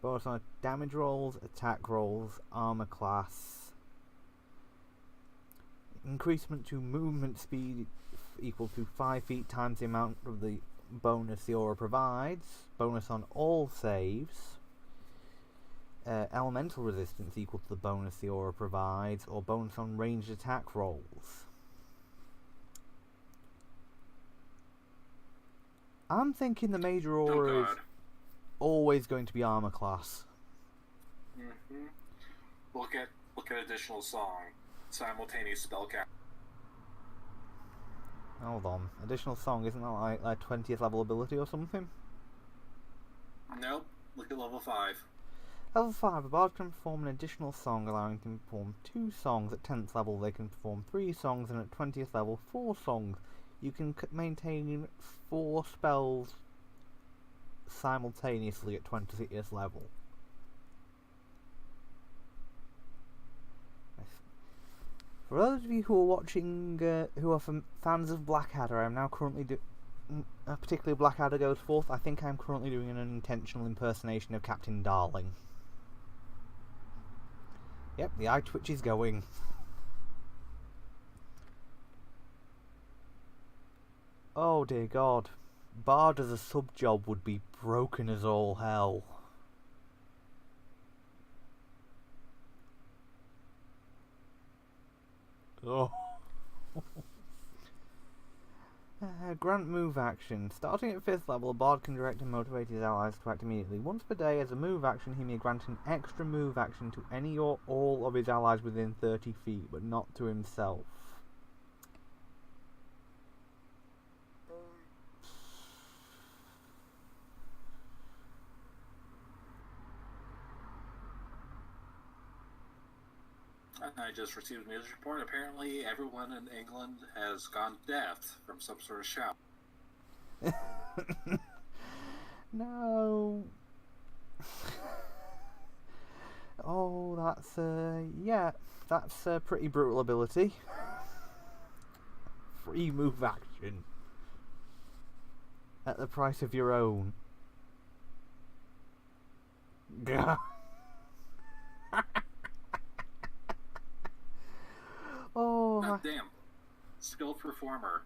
on damage rolls, attack rolls, armor class, increasement to movement speed equal to 5 feet times the amount of the bonus the aura provides, bonus on all saves, elemental resistance equal to the bonus the aura provides, or bonus on ranged attack rolls. I'm thinking the major aura is always going to be armor class. Mm-hmm. Look at additional song, simultaneous spellcast. Hold on, additional song, isn't that like 20th level ability or something? Nope. Look at level 5. Level 5, a bard can perform an additional song, allowing him to perform 2 songs. At 10th level they can perform 3 songs, and at 20th level 4 songs. You can maintain 4 spells simultaneously at 20th level. For those of you who are watching, who are fans of Blackadder, I am now currently particularly Blackadder goes forth. I think I'm currently doing an unintentional impersonation of Captain Darling. Yep, the eye twitch is going. Oh dear God. Bard as a sub-job would be broken as all hell. Oh. Grant move action. Starting at 5th level, a bard can direct and motivate his allies to act immediately. Once per day, as a move action, he may grant an extra move action to any or all of his allies within 30 feet, but not to himself. I just received a news report. Apparently, everyone in England has gone deaf from some sort of shout. No. Oh, that's that's a pretty brutal ability. Free move action at the price of your own. Oh, God damn. Skilled performer.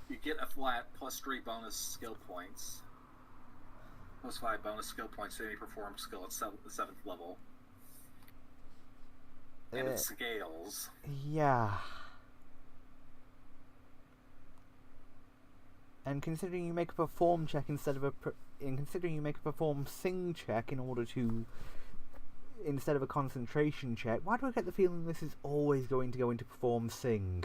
You get a flat +3 bonus skill points. +5 bonus skill points to any performed skill at 7th level. And it scales. Yeah. And considering you make a perform check instead of considering you make a perform sing check in order to instead of a concentration check, why do I get the feeling this is always going to go into perform sing?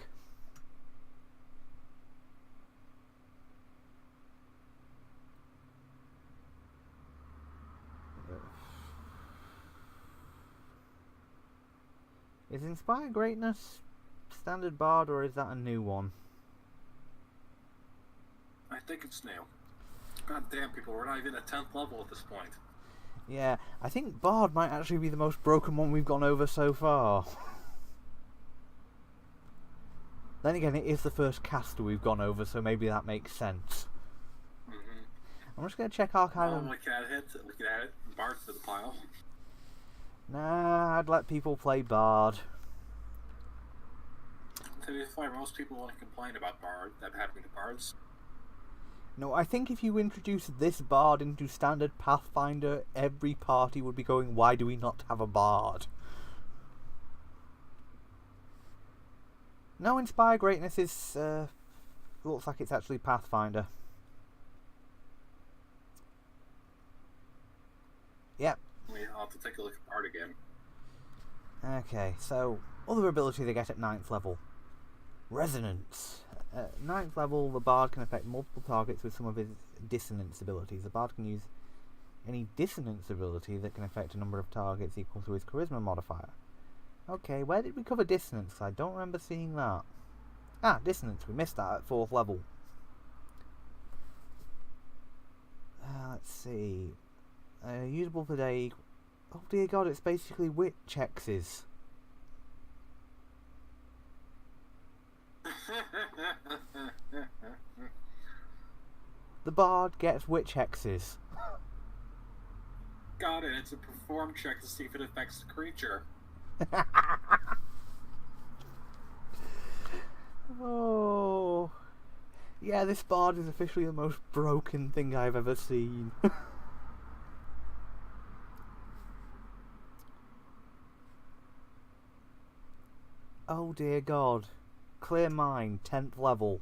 Is Inspire Greatness standard Bard, or is that a new one? I think it's new. God damn, people, we're not even at 10th level at this point. Yeah, I think Bard might actually be the most broken one we've gone over so far. Then again, it is the first caster we've gone over, so maybe that makes sense. I'm just going to check Archive. Well, we can add Bards to the pile. Nah, I'd let people play Bard. To be fair, most people want to complain about that happening to Bards. No, I think if you introduce this Bard into standard Pathfinder, every party would be going, why do we not have a Bard? No, Inspire Greatness is, looks like it's actually Pathfinder. Yep. I'll have to take a look at Bard again. Okay, so, other ability they get at 9th level. Resonance. At 9th level, the Bard can affect multiple targets with some of his dissonance abilities. The Bard can use any dissonance ability that can affect a number of targets equal to his charisma modifier. Okay, where did we cover dissonance? I don't remember seeing that. Ah, dissonance. We missed that at 4th level. Let's see. Usable per day. Oh dear God, it's basically witch hexes. The Bard gets witch hexes. Got it. It's a perform check to see if it affects the creature. Oh. Yeah, this Bard is officially the most broken thing I've ever seen. Oh dear God. Clear Mind, 10th level.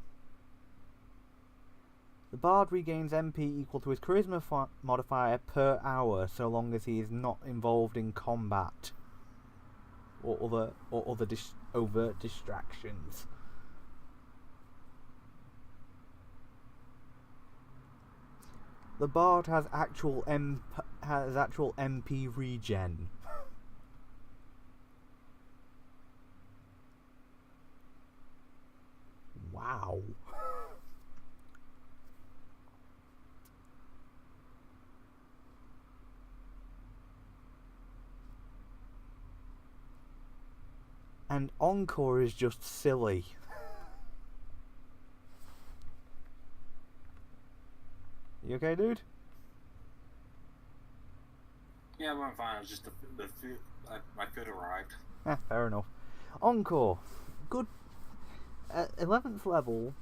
The Bard regains MP equal to his charisma modifier per hour, so long as he is not involved in combat or other overt distractions. The Bard has actual MP regen. Wow. And Encore is just silly. You okay, dude? Yeah, I'm fine. It's just my food arrived. Fair enough. Encore. Good. At 11th level,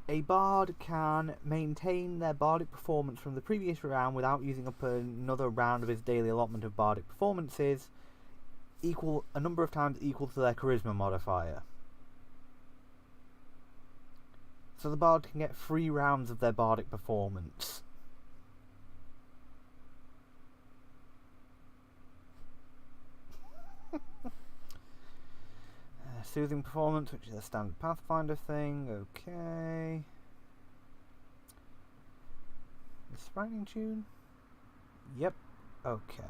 a Bard can maintain their Bardic performance from the previous round without using up another round of his daily allotment of Bardic performances, a number of times equal to their charisma modifier. So the Bard can get 3 rounds of their Bardic performance. Soothing performance, which is a standard Pathfinder thing. Okay. Is writing tune? Yep. Okay.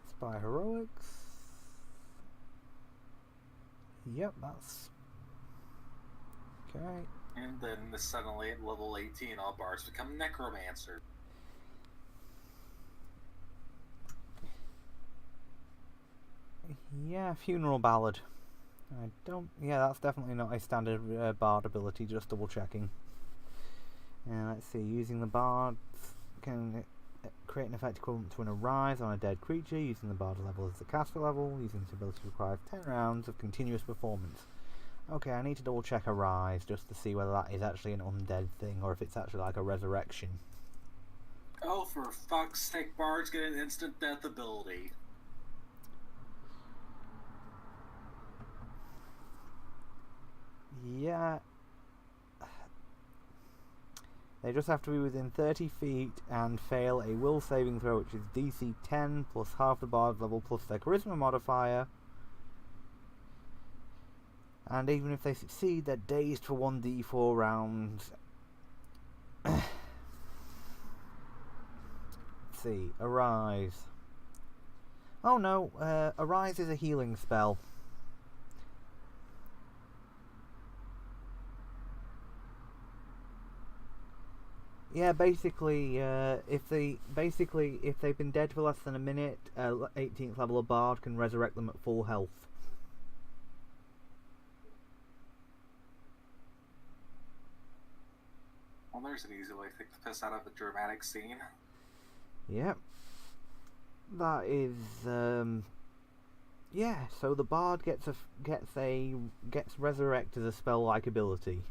Spy Heroics. Yep, that's okay. And then suddenly at level 18, all Bards become Necromancer. Yeah, Funeral Ballad. I don't. Yeah, that's definitely not a standard Bard ability. Just double checking. Let's see. Using the Bard can create an effect equivalent to an arise on a dead creature. Using the Bard level as the caster level. Using this ability requires 10 rounds of continuous performance. Okay, I need to double check arise just to see whether that is actually an undead thing or if it's actually like a resurrection. Oh, for fuck's sake! Bards get an instant death ability. Yeah. They just have to be within 30 feet and fail a will saving throw, which is DC 10 plus half the Bard level plus their charisma modifier. And even if they succeed, they're dazed for 1d4 rounds. Let's see. Arise. Oh no, Arise is a healing spell. Yeah, basically, if they've been dead for less than a minute, 18th level of Bard can resurrect them at full health. Well, there's an easy way to take the piss out of a dramatic scene. Yep. That is, yeah. So the Bard gets resurrect as a spell-like ability.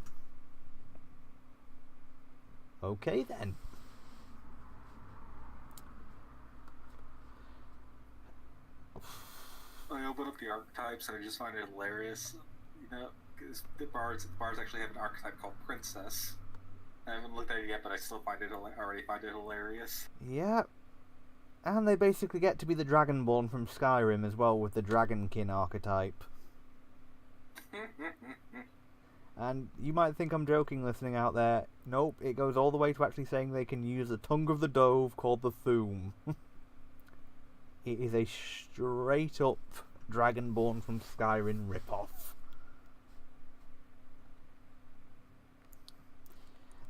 Okay then. I open up the archetypes and I just find it hilarious. You know, because the bards actually have an archetype called Princess. I haven't looked at it yet, but I still already find it hilarious. Yep. And they basically get to be the Dragonborn from Skyrim as well, with the Dragonkin archetype. And you might think I'm joking listening out there. Nope, it goes all the way to actually saying they can use a tongue of the dove called the Thume. It is a straight up Dragonborn from Skyrim ripoff.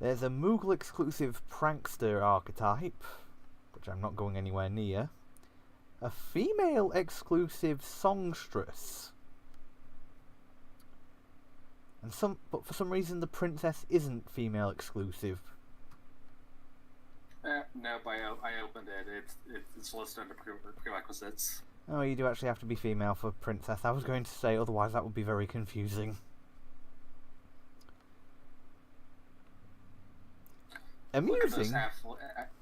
There's a Moogle exclusive Prankster archetype, which I'm not going anywhere near. A female exclusive Songstress. But for some reason the princess isn't female exclusive. No, I opened it. It's listed under prerequisites. Oh, you do actually have to be female for princess. I was going to say, otherwise that would be very confusing. Amusing.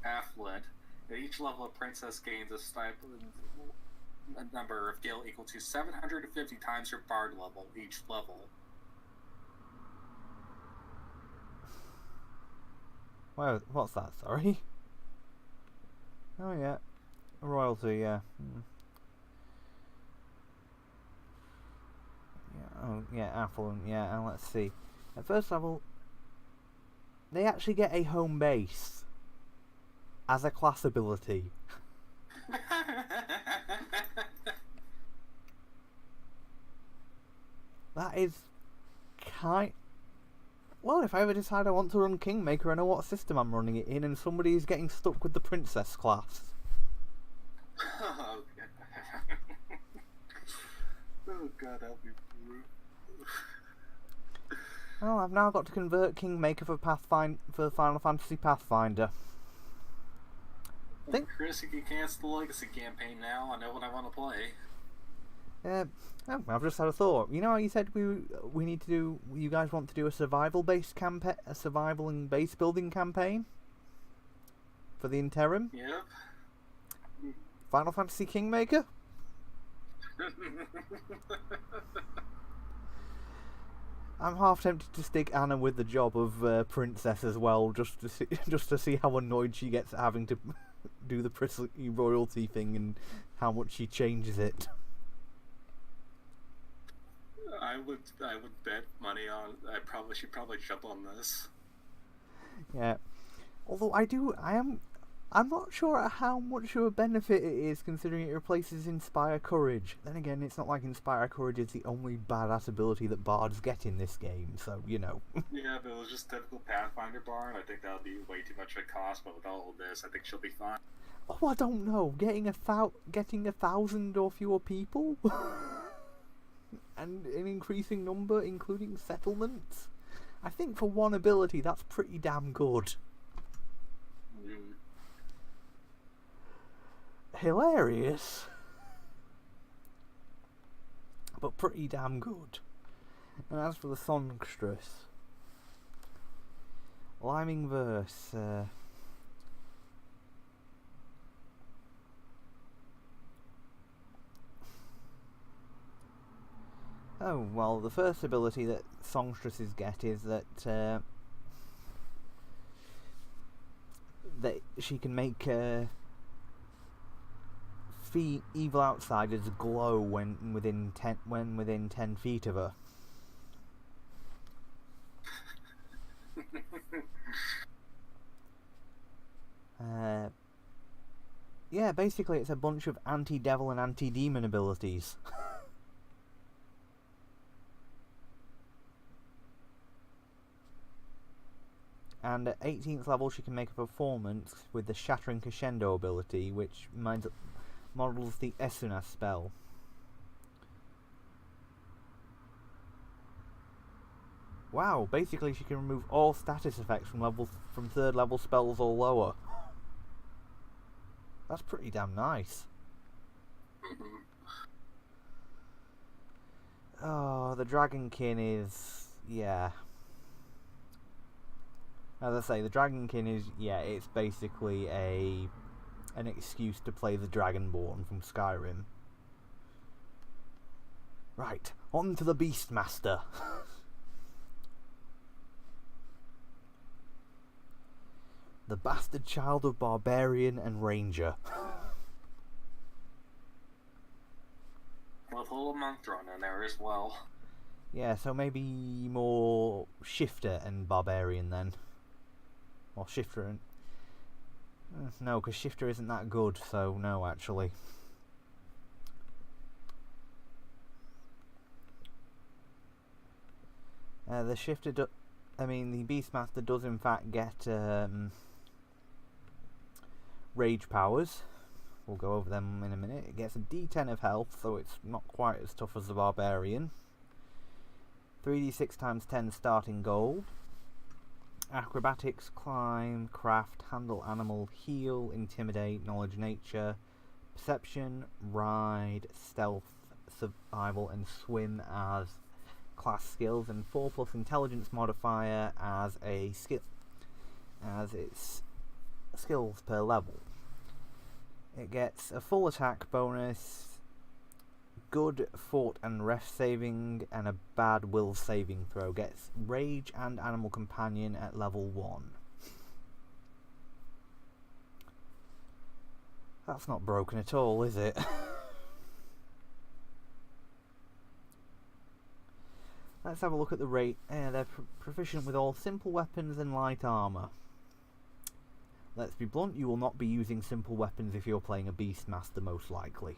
Affluent. At each level, a princess gains a number of gil equal to 750 times your bard level each level. Well, what's that? Sorry. Oh yeah, royalty. Yeah. Yeah. Oh yeah, affluent. Yeah. And let's see. At first level, they actually get a home base as a class ability. That is well, if I ever decide I want to run Kingmaker, I know what system I'm running it in, and somebody is getting stuck with the princess class. Oh god, that'll be brutal. Well, I've now got to convert Kingmaker for Final Fantasy Pathfinder. Chris, you can cancel the Legacy campaign now. I know what I want to play. I've just had a thought. You know how you said we need to do? You guys want to do a survival and base building campaign for the interim? Yep. Final Fantasy Kingmaker. I'm half tempted to stick Anna with the job of princess as well, just to see how annoyed she gets at having to do the royalty thing and how much she changes it. I would bet money on. She'd probably jump on this. Yeah, although I'm not sure how much of a benefit it is, considering it replaces Inspire Courage. Then again, it's not like Inspire Courage is the only badass ability that Bards get in this game, so you know. Yeah, but it was just typical Pathfinder Bard. I think that would be way too much of a cost. But with all of this, I think she'll be fine. Oh, I don't know. Getting 1,000 or fewer people. And an increasing number, including settlements. I think for one ability, that's pretty damn good. Hilarious, but pretty damn good. And as for the songstress, liming verse. Oh, well, the first ability that songstresses get is that she can make evil outsiders glow when within 10 feet of her. Yeah, Yeah, basically it's a bunch of anti-devil and anti-demon abilities. And at 18th level she can make a performance with the Shattering Crescendo ability, which models the Esuna spell. Wow, basically she can remove all status effects from third level spells or lower. That's pretty damn nice. Oh, the Dragonkin is... yeah. As I say, the Dragonkin is... yeah, it's basically an excuse to play the Dragonborn from Skyrim. Right, on to the Beastmaster. The bastard child of Barbarian and Ranger. With a little monk thrown in there as well. Yeah, so maybe more Shifter and Barbarian then. Or Shifter and... no, because Shifter isn't that good, so no, actually. The Shifter the Beastmaster does in fact get rage powers. We'll go over them in a minute. It gets a D10 of health, so it's not quite as tough as the Barbarian. 3d6 times 10 starting gold. Acrobatics, climb, craft, handle animal, heal, intimidate, knowledge nature, perception, ride, stealth, survival, and swim as class skills, and 4+ intelligence modifier as a skill, as its skills per level. It gets a full attack bonus, good fort and ref saving, and a bad will saving throw. Gets rage and animal companion at level 1. That's not broken at all, is it? Let's have a look at the rate. They're proficient with all simple weapons and light armour. Let's be blunt, you will not be using simple weapons if you're playing a Beastmaster, most likely.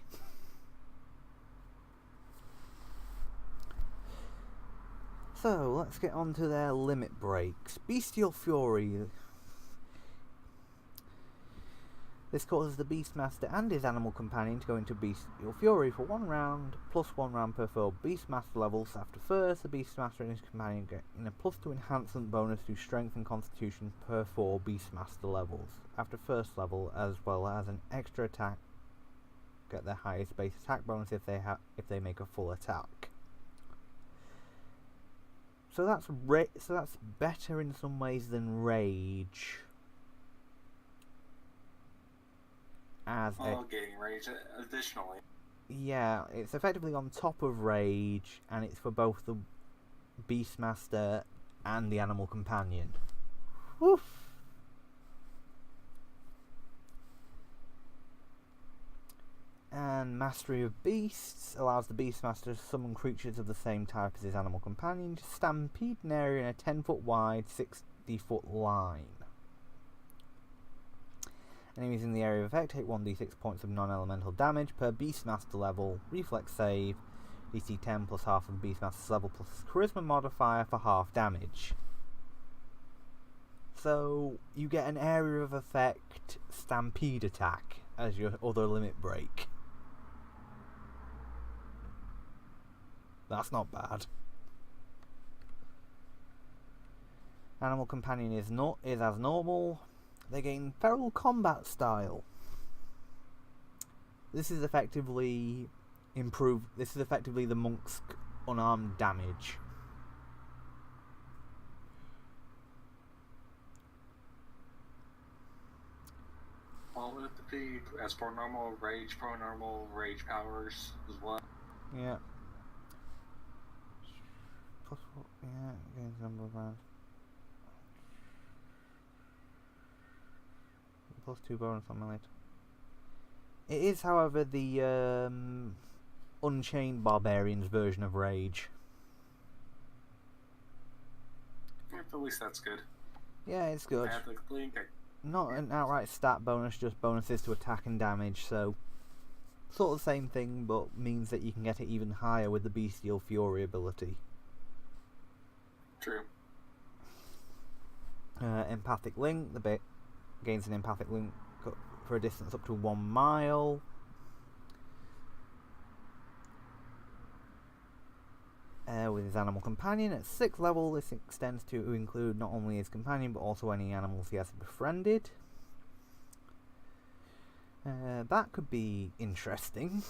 So, let's get on to their limit breaks. Bestial Fury. This causes the Beastmaster and his animal companion to go into Bestial Fury for 1 round, +1 round per 4 Beastmaster levels. After first, the Beastmaster and his companion get a +2 enhancement bonus to Strength and Constitution per 4 Beastmaster levels. After first level, as well as an extra attack, get their highest base attack bonus if they make a full attack. So that's better in some ways than Rage. Getting rage additionally. Yeah, it's effectively on top of rage, and it's for both the Beastmaster and the animal companion. Woof! And Mastery of Beasts allows the Beastmaster to summon creatures of the same type as his animal companion to stampede an area in a 10-foot wide, 60-foot line. Enemies in the area of effect take 1d6 points of non-elemental damage per Beastmaster level, reflex save, DC 10 plus half of the Beastmaster's level plus charisma modifier for half damage. So you get an area of effect stampede attack as your other limit break. That's not bad. Animal companion is as normal. They gain feral combat style. This is effectively the monk's unarmed damage. Well, with the as for normal rage, pro-normal rage powers as well. Yeah. Gains number of rounds. +2 bonus on melee. It is, however, the Unchained Barbarian's version of Rage. At least that's good. Yeah, it's good. not an outright stat bonus, just bonuses to attack and damage, so sort of the same thing, but means that you can get it even higher with the Bestial Fury ability. True. Empathic Link, the bit gains an empathic link for a distance up to 1 mile. With his animal companion at 6th level, this extends to include not only his companion but also any animals he has befriended. That could be interesting.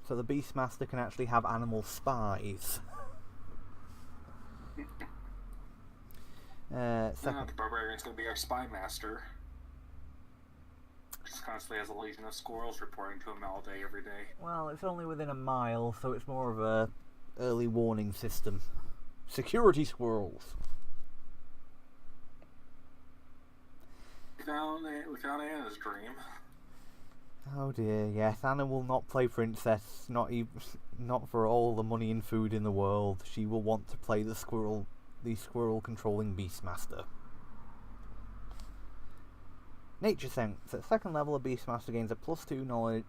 So the Beastmaster can actually have animal spies. The Barbarian's going to be our spy master. Just constantly has a legion of squirrels reporting to him all day, every day. Well, it's only within a mile, so it's more of a early warning system. Security squirrels. We found Anna's dream. Oh dear, yes, Anna will not play princess, not for all the money and food in the world. She will want to play the squirrel controlling Beastmaster. Nature Sense. At 2nd level, a Beastmaster gains a +2 knowledge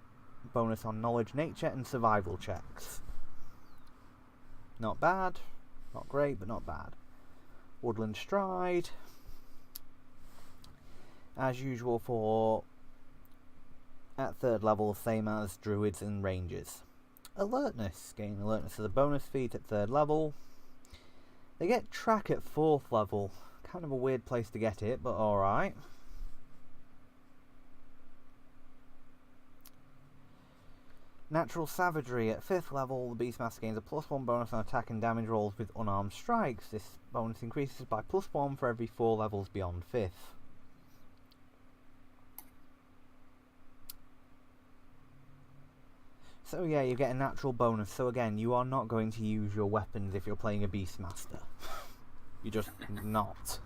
bonus on knowledge, nature, and survival checks. Not bad. Not great, but not bad. Woodland Stride. As usual for at 3rd level, same as Druids and Rangers. Alertness. Gain alertness as a bonus feat at 3rd level. They get track at 4th level. Kind of a weird place to get it, but alright. Natural Savagery. At 5th level, the Beastmaster gains a +1 bonus on attack and damage rolls with unarmed strikes. This bonus increases by +1 for every 4 levels beyond 5th. So yeah, you get a natural bonus. So again, you are not going to use your weapons if you're playing a Beastmaster. You're just not.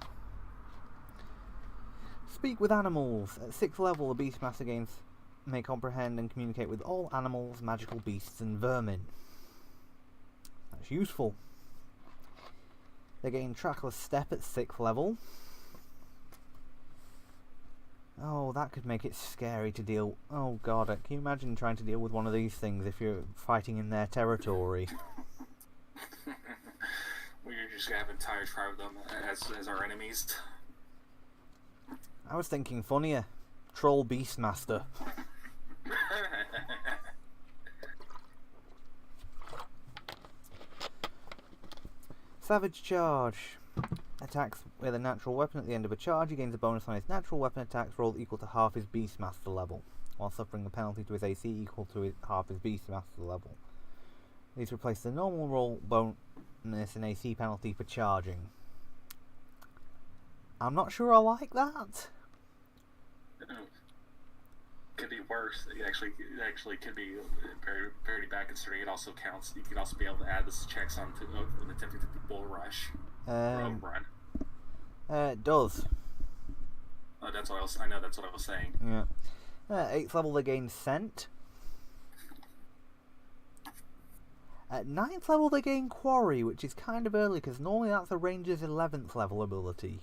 Speak with animals. At 6th level, the Beastmaster gains may comprehend and communicate with all animals, magical beasts, and vermin. That's useful. They gain Trackless Step at 6th level. Oh, that could make it scary to deal. Oh god, can you imagine trying to deal with one of these things if you're fighting in their territory? We're just gonna have an entire tribe of them as our enemies. I was thinking funnier. Troll Beastmaster. Savage Charge. Attacks with a natural weapon at the end of a charge. He gains a bonus on his natural weapon attacks rolled equal to half his Beastmaster level, while suffering a penalty to his AC equal to half his Beastmaster level. These replace the normal roll bonus and AC penalty for charging. I'm not sure I like that. Could be worse. It actually could be very, very bad considering it also counts. You could also be able to add this checks onto an attempting to bull rush. Run. It does. That's what I know. That's what I was saying. Yeah. 8th level, they gain Scent. At 9th level, they gain Quarry, which is kind of early because normally that's a Ranger's 11th level ability.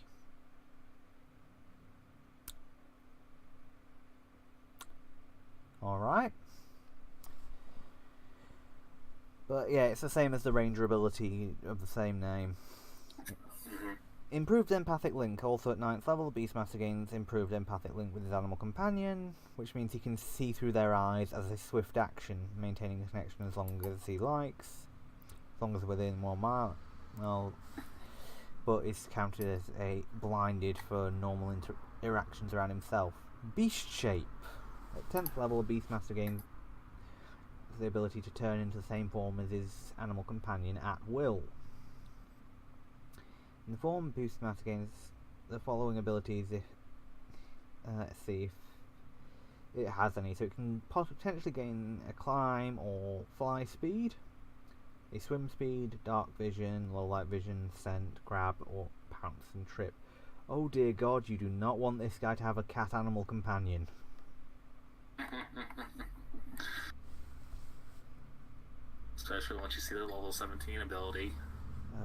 Alright. But yeah, it's the same as the Ranger ability of the same name. Improved Empathic Link. Also at 9th level, the Beastmaster gains Improved Empathic Link with his animal companion, which means he can see through their eyes as a swift action, maintaining a connection as long as he likes. As long as they're within 1 mile. Well, but is counted as a blinded for normal interactions around himself. Beast Shape. At 10th level, the Beastmaster gains the ability to turn into the same form as his animal companion at will. In the form, Beastmaster gains the following abilities if let's see if it has any. So it can potentially gain a climb or fly speed, a swim speed, dark vision, low light vision, scent, grab, or pounce and trip. Oh dear god, you do not want this guy to have a cat animal companion. Especially once you see the level 17 ability.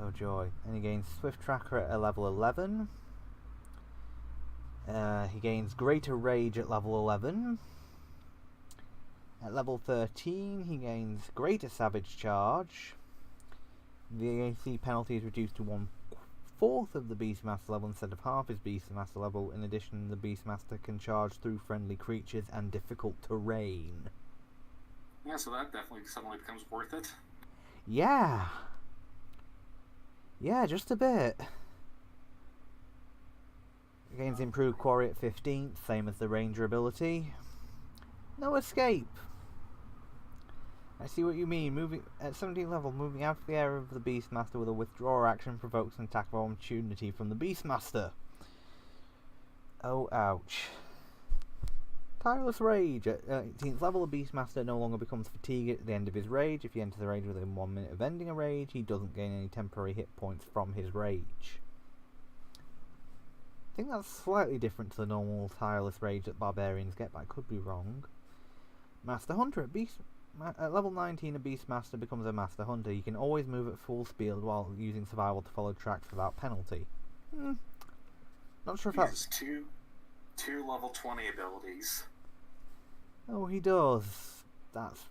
Oh joy. And he gains Swift Tracker at a level 11. He gains Greater Rage at level 11. At level 13, he gains Greater Savage Charge. The AC penalty is reduced to 1/4 of the Beastmaster level instead of half his Beastmaster level. In addition, the Beastmaster can charge through friendly creatures and difficult terrain. Yeah, so that definitely suddenly becomes worth it. Yeah. Yeah, just a bit. Gains improved quarry at 15th, same as the Ranger ability. No escape. I see what you mean. Moving at 17th level, moving out of the area of the Beastmaster with a withdraw action provokes an attack of opportunity from the Beastmaster. Oh, ouch. Tireless Rage. At 18th level, the Beastmaster no longer becomes fatigued at the end of his rage. If he enters the rage within 1 minute of ending a rage, he doesn't gain any temporary hit points from his rage. I think that's slightly different to the normal Tireless Rage that Barbarians get, but I could be wrong. Master Hunter. At level 19, a Beastmaster becomes a Master Hunter. You can always move at full speed while using survival to follow tracks without penalty. Not sure if that's... two level 20 abilities. Oh, he does. That's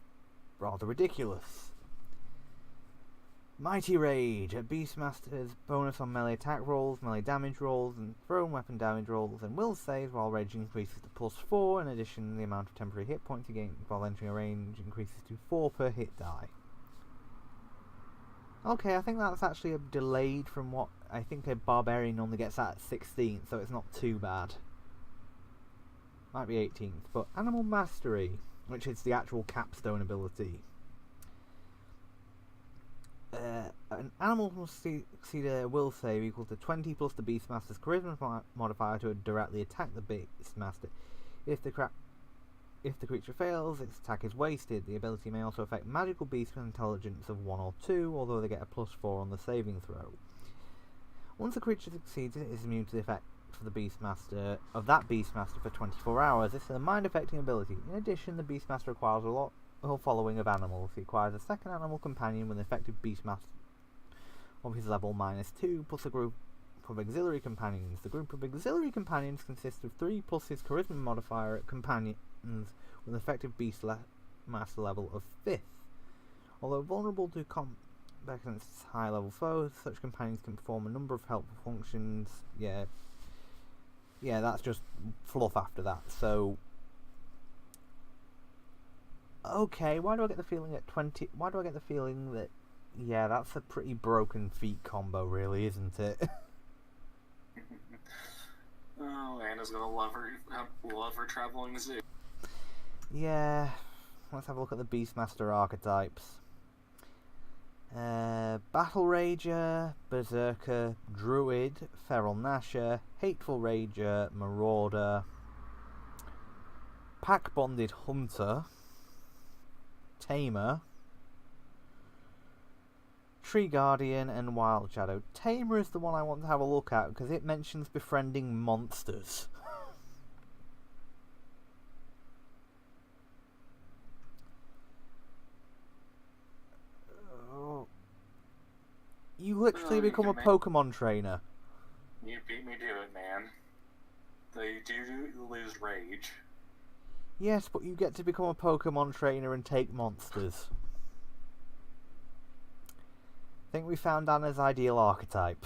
rather ridiculous. Mighty Rage. At Beastmaster's bonus on melee attack rolls, melee damage rolls, and thrown weapon damage rolls, and will saves while rage increases to +4. In addition, the amount of temporary hit points you gain while entering a range increases to 4 per hit die. Okay, I think that's actually delayed from what I think a Barbarian normally gets at 16th, so it's not too bad. Might be 18th, but Animal Mastery, which is the actual capstone ability. An animal must succeed a will save equal to 20 plus the Beastmaster's Charisma modifier to directly attack the Beastmaster. If the creature fails, its attack is wasted. The ability may also affect magical beasts with intelligence of 1 or 2, although they get a +4 on the saving throw. Once the creature succeeds, it is immune to the effect for the Beastmaster of that Beastmaster for 24 hours. This is a mind-affecting ability. In addition, the Beastmaster requires a lot following of animals. He acquires a second animal companion with an effective Beastmaster of his level -2 plus a group of auxiliary companions. The group of auxiliary companions consists of 3 plus his charisma modifier companions with an effective Beastmaster level of 5th. Although vulnerable to combat against high level foes, such companions can perform a number of helpful functions. Yeah, that's just fluff after that. So okay, why do I get the feeling at 20... Why do I get the feeling that... Yeah, that's a pretty broken feat combo, really, isn't it? Oh, Anna's gonna love her traveling zoo. Yeah, let's have a look at the Beastmaster archetypes. Battle Rager, Berserker, Druid, Feral Gnasher, Hateful Rager, Marauder, Pack-Bonded Hunter, Tamer, Tree Guardian, and Wild Shadow. Tamer is the one I want to have a look at because it mentions befriending monsters. You literally become a Pokemon trainer. You beat me to it, man. They do lose rage. Yes, but you get to become a Pokemon trainer and take monsters. I think we found Anna's ideal archetype.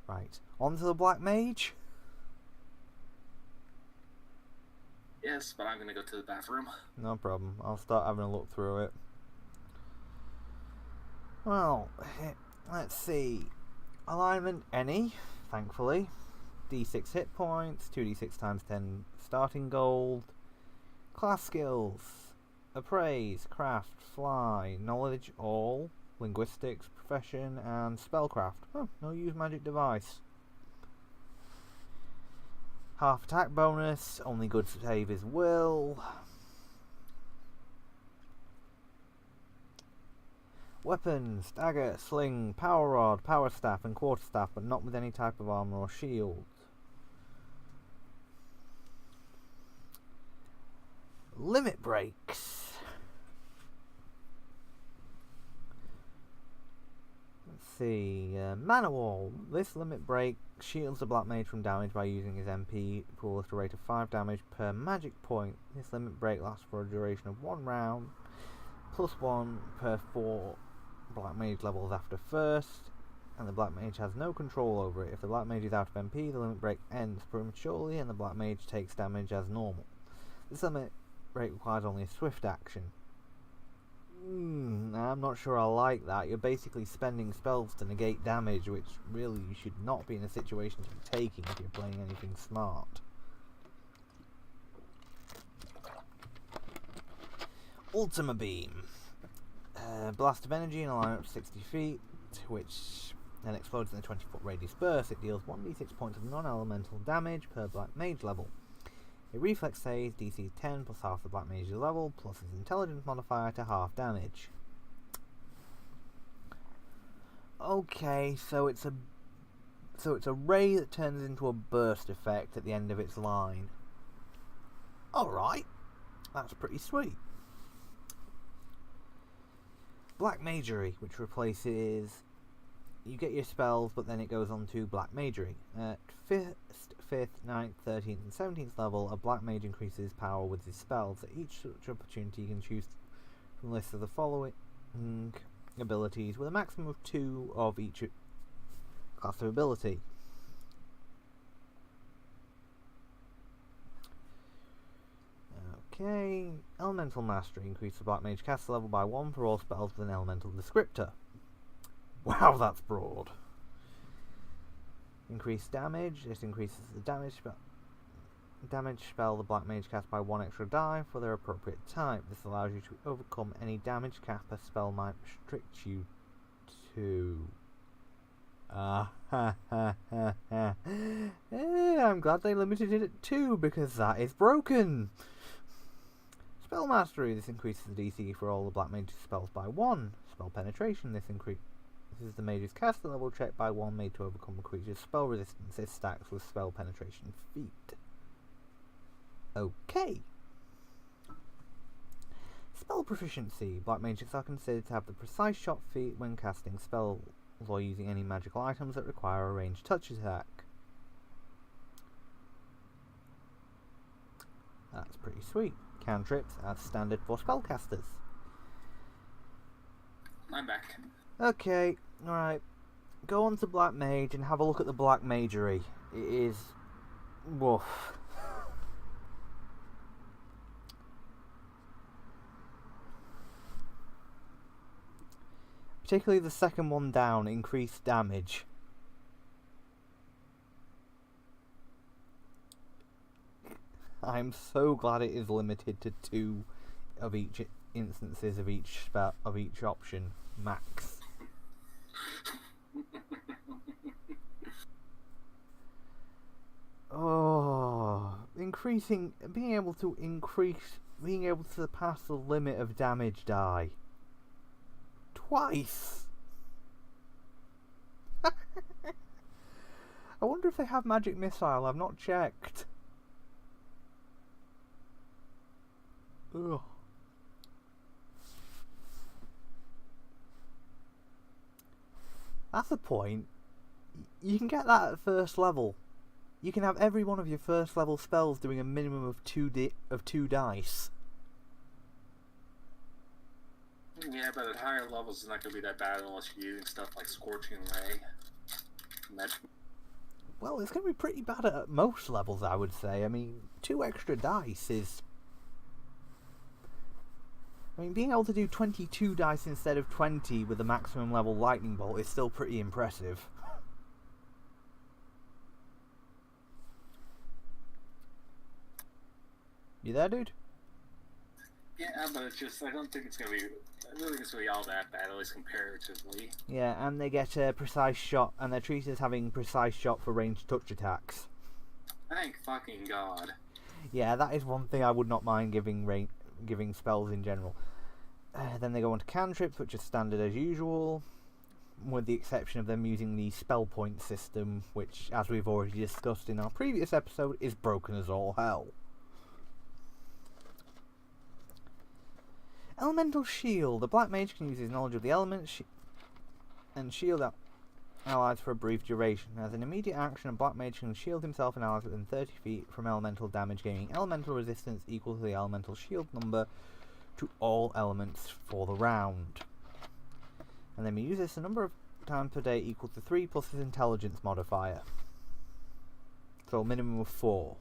Right, on to the Black Mage. Yes, but I'm gonna go to the bathroom. No problem, I'll start having a look through it. Well, let's see. Alignment, any, thankfully. D6 hit points, 2d6 times 10 starting gold. Class skills: Appraise, Craft, Fly, Knowledge, All, Linguistics, Profession, and Spellcraft. Oh, no use magic device. Half attack bonus, only good save is Will. Weapons: Dagger, Sling, Power Rod, Power Staff, and Quarterstaff, but not with any type of armor or shield. Limit breaks. Let's see. Mana Wall. This limit break shields the Black Mage from damage by using his MP pool at a rate of 5 damage per magic point. This limit break lasts for a duration of 1 round, +1 per 4 Black Mage levels after first, and the Black Mage has no control over it. If the Black Mage is out of MP, the limit break ends prematurely and the Black Mage takes damage as normal. This limit break requires only a swift action. I'm not sure I like that. You're basically spending spells to negate damage, which really you should not be in a situation to be taking if you're playing anything smart. Ultima Beam. Blast of energy in a line up to 60 feet, which then explodes in a 20-foot radius burst. It deals 1d6 points of non-elemental damage per Black Mage level. A reflex saves DC 10 plus half the Black Mage's level plus his intelligence modifier to half damage. Okay, so it's a ray that turns into a burst effect at the end of its line. Alright, that's pretty sweet. Black Magery, which replaces... You get your spells, but then it goes on to Black Magery. At 5th, 9th, 13th and 17th level, a Black Mage increases power with his spells. At each such opportunity, you can choose from a list of the following abilities, with a maximum of 2 of each class of ability. Okay, Elemental Mastery increases the Black Mage cast level by 1 for all spells with an elemental descriptor. Wow, that's broad. Increased damage. This increases the damage spell the Black Mage casts by 1 extra die for their appropriate type. This allows you to overcome any damage cap a spell might restrict you to. I'm glad they limited it at 2 because that is broken. Spell Mastery. This increases the DC for all the Black Mage's spells by 1. Spell Penetration. This is the Mage's caster level check by 1 made to overcome a creature's spell resistance. It stacks with Spell Penetration feat. Okay. Spell Proficiency. Black Mages are considered to have the Precise Shot feat when casting spells or using any magical items that require a ranged touch attack. That's pretty sweet. Cantrips as standard for spellcasters. I'm back. Okay, alright. Go on to Black Mage and have a look at the Black Magery. It is... woof. Particularly the second one down, increased damage. I'm so glad it is limited to 2 of each instances of each spell of each option max. Oh, being able to surpass the limit of damage die twice. I wonder if they have magic missile. I've not checked. Ugh. That's the point. You can get that at first level. You can have every one of your first level spells doing a minimum of 2 dice. Yeah, but at higher levels it's not going to be that bad unless you're using stuff like Scorching Ray. Well, it's going to be pretty bad at most levels, I would say. I mean, 2 extra dice is... I mean, being able to do 22 dice instead of 20 with a maximum level lightning bolt is still pretty impressive. You there, dude? Yeah, but it's just, I don't think it's going to be, I don't think it's going to be all that bad, at least comparatively. Yeah, and they get a precise shot, and they're treated as having precise shot for ranged touch attacks. Thank fucking God. Yeah, that is one thing I would not mind giving spells in general. Then they go on to cantrips, which are standard as usual, with the exception of them using the spell point system, which, as we've already discussed in our previous episode, is broken as all hell. Elemental Shield. The Black Mage can use his knowledge of the elements and shield allies for a brief duration. As an immediate action, a black mage can shield himself and allies within 30 feet from elemental damage, gaining elemental resistance equal to the elemental shield number to all elements for the round. And then we use this a number of times per day equal to 3 plus his intelligence modifier. So a minimum of 4.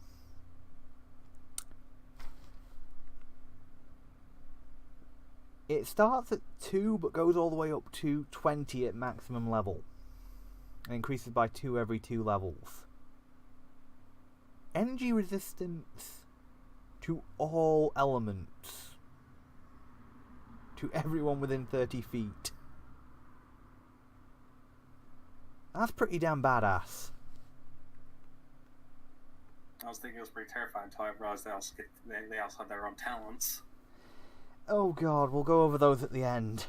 It starts at 2 but goes all the way up to 20 at maximum level. And increases by 2 every 2 levels. Energy resistance to all elements. To everyone within 30 feet. That's pretty damn badass. I was thinking it was pretty terrifying until I realized they also have their own talents. Oh god, we'll go over those at the end.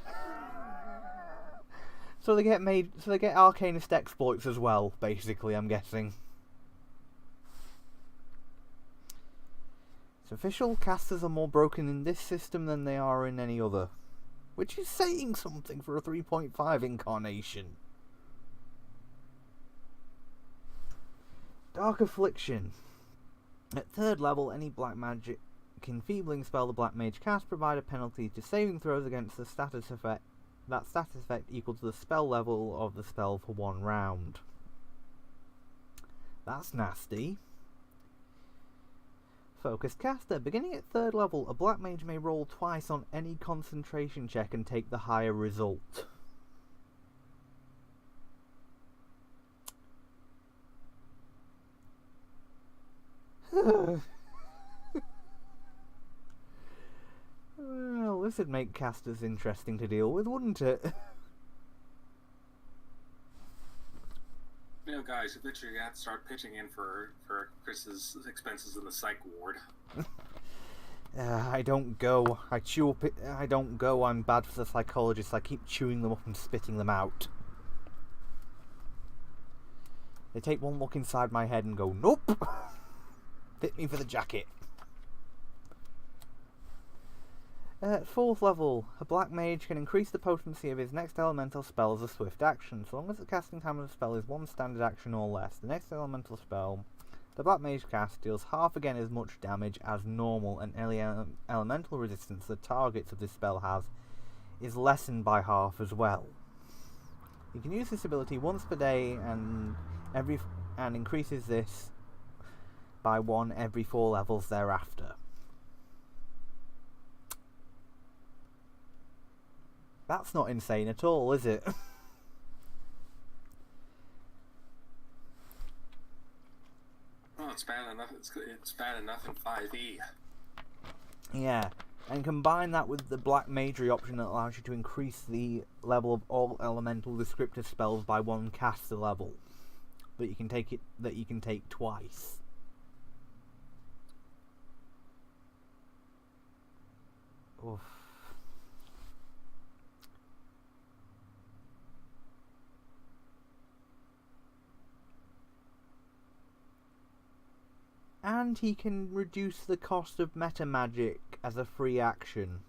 So they get arcanist exploits as well, basically, I'm guessing. It's official, casters are more broken in this system than they are in any other. Which is saying something for a 3.5 incarnation. Dark Affliction. At 3rd level, any black magic enfeebling spell the black mage casts provide a penalty to saving throws against the status effect. That status effect equal to the spell level of the spell for 1 round. That's nasty. Focused caster. Beginning at 3rd level, a black mage may roll twice on any concentration check and take the higher result. Well, this would make casters interesting to deal with, wouldn't it? You know, guys, eventually you have to start pitching in for Chris's expenses in the psych ward. I don't go. I chew up. I don't go. I'm bad for the psychologist. I keep chewing them up and spitting them out. They take one look inside my head and go, nope. Fit me for the jacket. At 4th level, a black mage can increase the potency of his next elemental spell as a swift action, so long as the casting time of the spell is 1 standard action or less. The next elemental spell the black mage cast deals half again as much damage as normal, and any elemental resistance the targets of this spell has is lessened by half as well. You can use this ability once per day and increases this by 1 every 4 levels thereafter. That's not insane at all, is it? Oh, it's bad enough. It's bad enough in 5e. Yeah, and combine that with the black magery option that allows you to increase the level of all elemental descriptive spells by 1 caster level. That you can take twice. Oof. And he can reduce the cost of meta magic as a free action.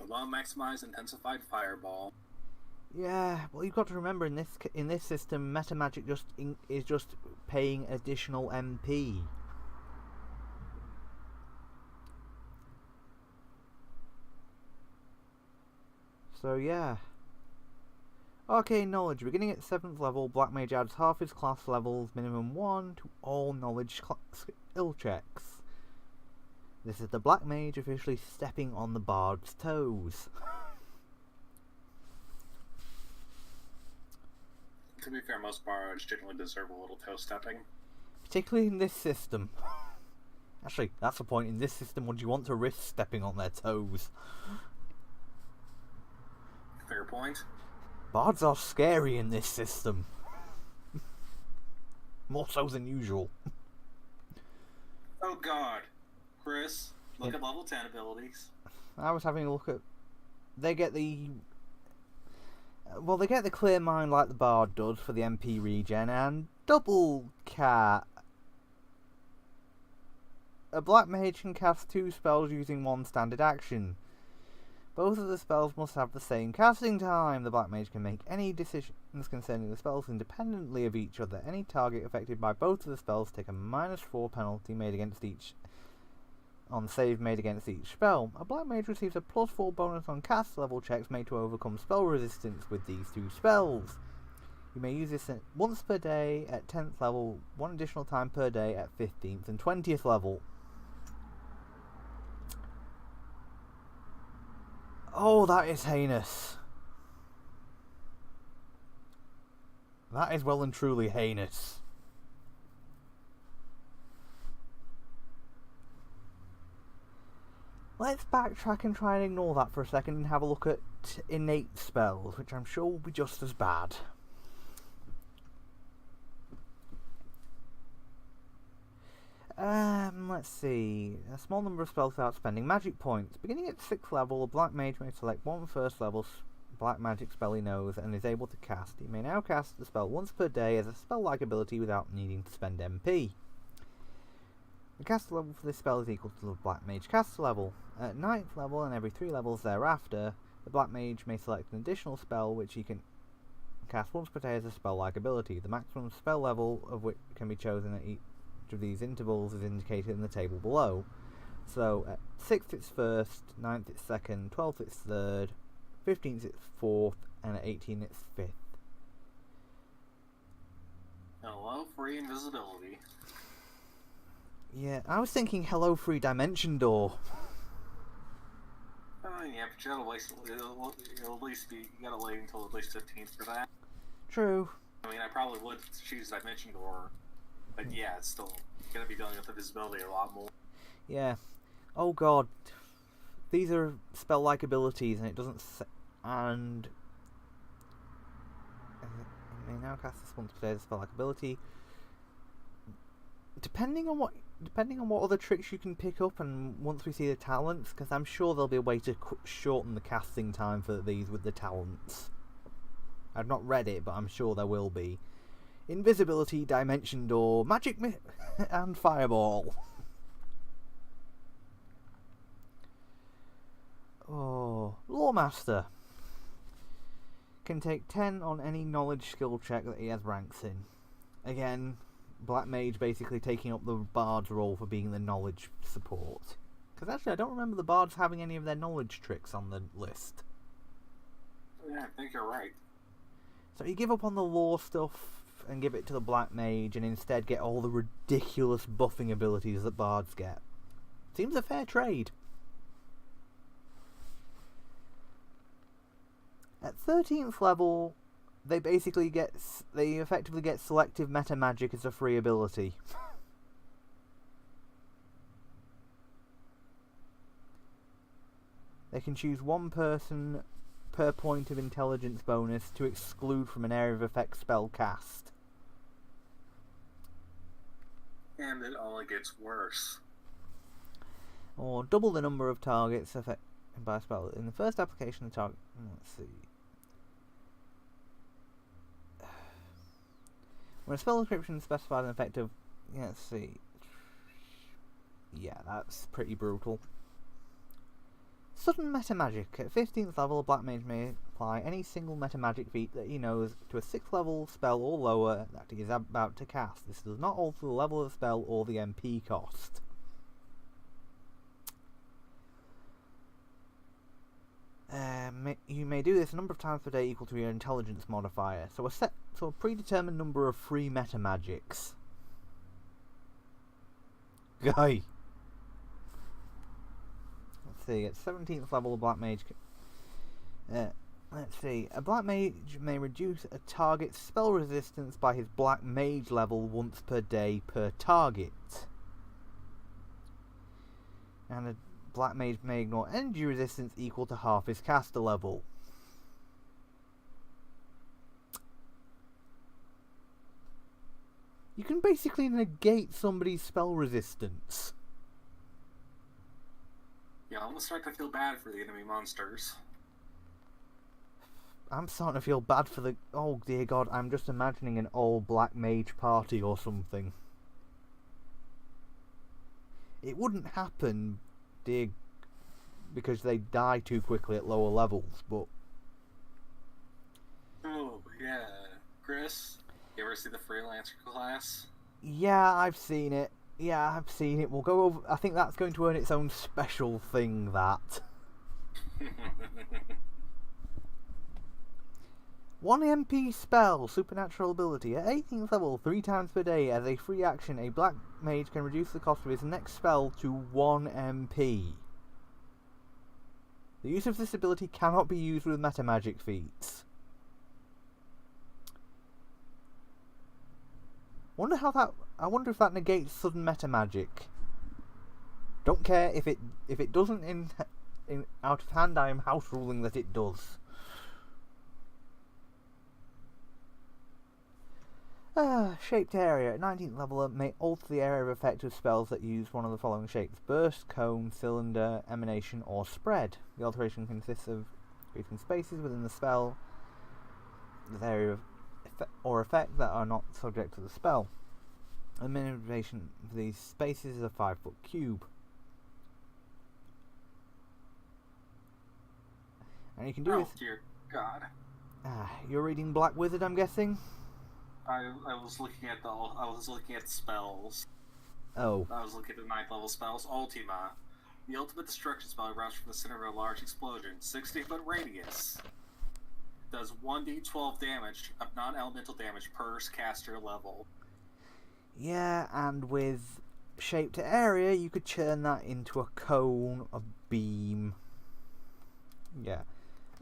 Well, maximize intensified fireball. Yeah, well, you've got to remember in this system, meta magic is just paying additional MP. So yeah. Arcane Knowledge. Beginning at 7th level, Black Mage adds half his class levels, minimum 1, to all knowledge skill checks. This is the Black Mage officially stepping on the Bard's toes. To be fair, most Bards generally deserve a little toe stepping. Particularly in this system. Actually, that's the point. In this system, would you want to risk stepping on their toes? Fair point. Bards are scary in this system. More so than usual. Oh god. Chris, look at level 10 abilities. I was having a look at... They get the Clear Mind like the Bard does for the MP regen, and Double Cat A black mage can cast 2 spells using 1 standard action. Both of the spells must have the same casting time. The black mage can make any decisions concerning the spells independently of each other. Any target affected by both of the spells take a -4 penalty made against each on save made against each spell. A black mage receives a +4 bonus on cast level checks made to overcome spell resistance with these 2 spells. You may use this once per day at 10th level, 1 additional time per day at 15th and 20th level. Oh, that is heinous. That is well and truly heinous. Let's backtrack and try and ignore that for a second and have a look at innate spells, which I'm sure will be just as bad. Let's see. A small number of spells without spending magic points. Beginning at 6th level, a black mage may select 1 first level black magic spell he knows and is able to cast. He may now cast the spell once per day as a spell-like ability without needing to spend MP. The caster level for this spell is equal to the black mage caster level. At 9th level and every 3 levels thereafter, the black mage may select an additional spell which he can cast once per day as a spell-like ability. The maximum spell level of which can be chosen at each of these intervals is indicated in the table below. So at 6th it's 1st, 9th it's 2nd, 12th it's 3rd, 15th it's 4th, and at 18th it's 5th. Hello, free invisibility. Yeah, I was thinking hello free dimension door. Yeah, but you gotta wait, it'll at least be, you gotta wait until at least 15th for that. True. I mean, I probably would choose Dimension Door, but yeah, it's still gonna be dealing with the visibility a lot more. Yeah. Oh god. These are spell-like abilities, and it doesn't. And it may now cast this once per day as a spell-like ability. Depending on what other tricks you can pick up, and once we see the talents, because I'm sure there'll be a way to shorten the casting time for these with the talents. I've not read it, but I'm sure there will be. Invisibility, Dimension Door, Magic and Fireball. Oh, Lawmaster. Can take 10 on any knowledge skill check that he has ranks in. Again, Black Mage basically taking up the Bard's role for being the knowledge support. Because actually, I don't remember the Bards having any of their knowledge tricks on the list. Yeah, I think you're right. So you give up on the law stuff and give it to the Black Mage and instead get all the ridiculous buffing abilities that Bards get. Seems a fair trade. At 13th level, they effectively get selective meta magic as a free ability. They can choose one person per point of intelligence bonus to exclude from an area of effect spell cast. And it only gets worse. Or double the number of targets affected by a spell. In the first application, the target. Let's see. When a spell description specifies an effect of. Let's see. Yeah, that's pretty brutal. Sudden meta magic. At 15th level, a Black Mage may apply any single meta magic feat that he knows to a 6th level spell or lower that he is about to cast. This does not alter the level of the spell or the MP cost. You may do this a number of times per day equal to your intelligence modifier. So a predetermined number of free meta magics. Guy. Let's see, at 17th level, a Black Mage. Let's see, a Black Mage may reduce a target's spell resistance by his Black Mage level once per day per target. And a Black Mage may ignore energy resistance equal to half his caster level. You can basically negate somebody's spell resistance. Yeah, I'm starting to feel bad for the enemy monsters. I'm starting to feel bad for the... Oh dear god, I'm just imagining an all Black Mage party or something. It wouldn't happen, dear, because they die too quickly at lower levels, but... Oh, yeah. Chris, you ever see the Freelancer class? Yeah, I've seen it. We'll go over... I think that's going to earn its own special thing, that. 1 MP spell, supernatural ability. At 18th level, 3 times per day, as a free action, a black mage can reduce the cost of his next spell to 1 MP. The use of this ability cannot be used with meta magic feats. I wonder if that negates sudden meta magic. Don't care if it doesn't in out of hand. I am house ruling that it does. Shaped area. At 19th level, may alter the area of effect of spells that use one of the following shapes: burst, cone, cylinder, emanation, or spread. The alteration consists of creating spaces within the spell, the area of or effect that are not subject to the spell. The minimization for these spaces is a 5-foot cube. And you can do this. Oh dear God! You're reading Black Wizard, I'm guessing. I was looking at spells. Oh. I was looking at the 9th level spells. Ultima, the ultimate destruction spell erupts from the center of a large explosion, 60-foot radius. Does 1d12 damage of non-elemental damage per caster level. Yeah, and with shaped area, you could turn that into a cone, a beam. Yeah.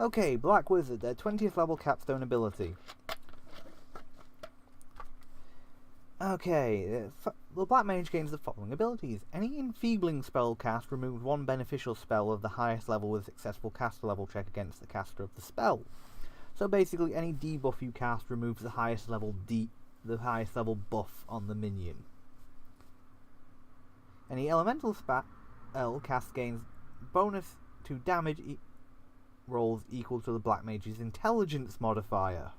Okay, Black Wizard, their 20th level capstone ability. Okay, the Black Mage gains the following abilities. Any enfeebling spell cast removes 1 beneficial spell of the highest level with a successful caster level check against the caster of the spell. So basically, any debuff you cast removes the highest level buff on the minion. Any elemental spell cast gains bonus to damage rolls equal to the Black Mage's intelligence modifier.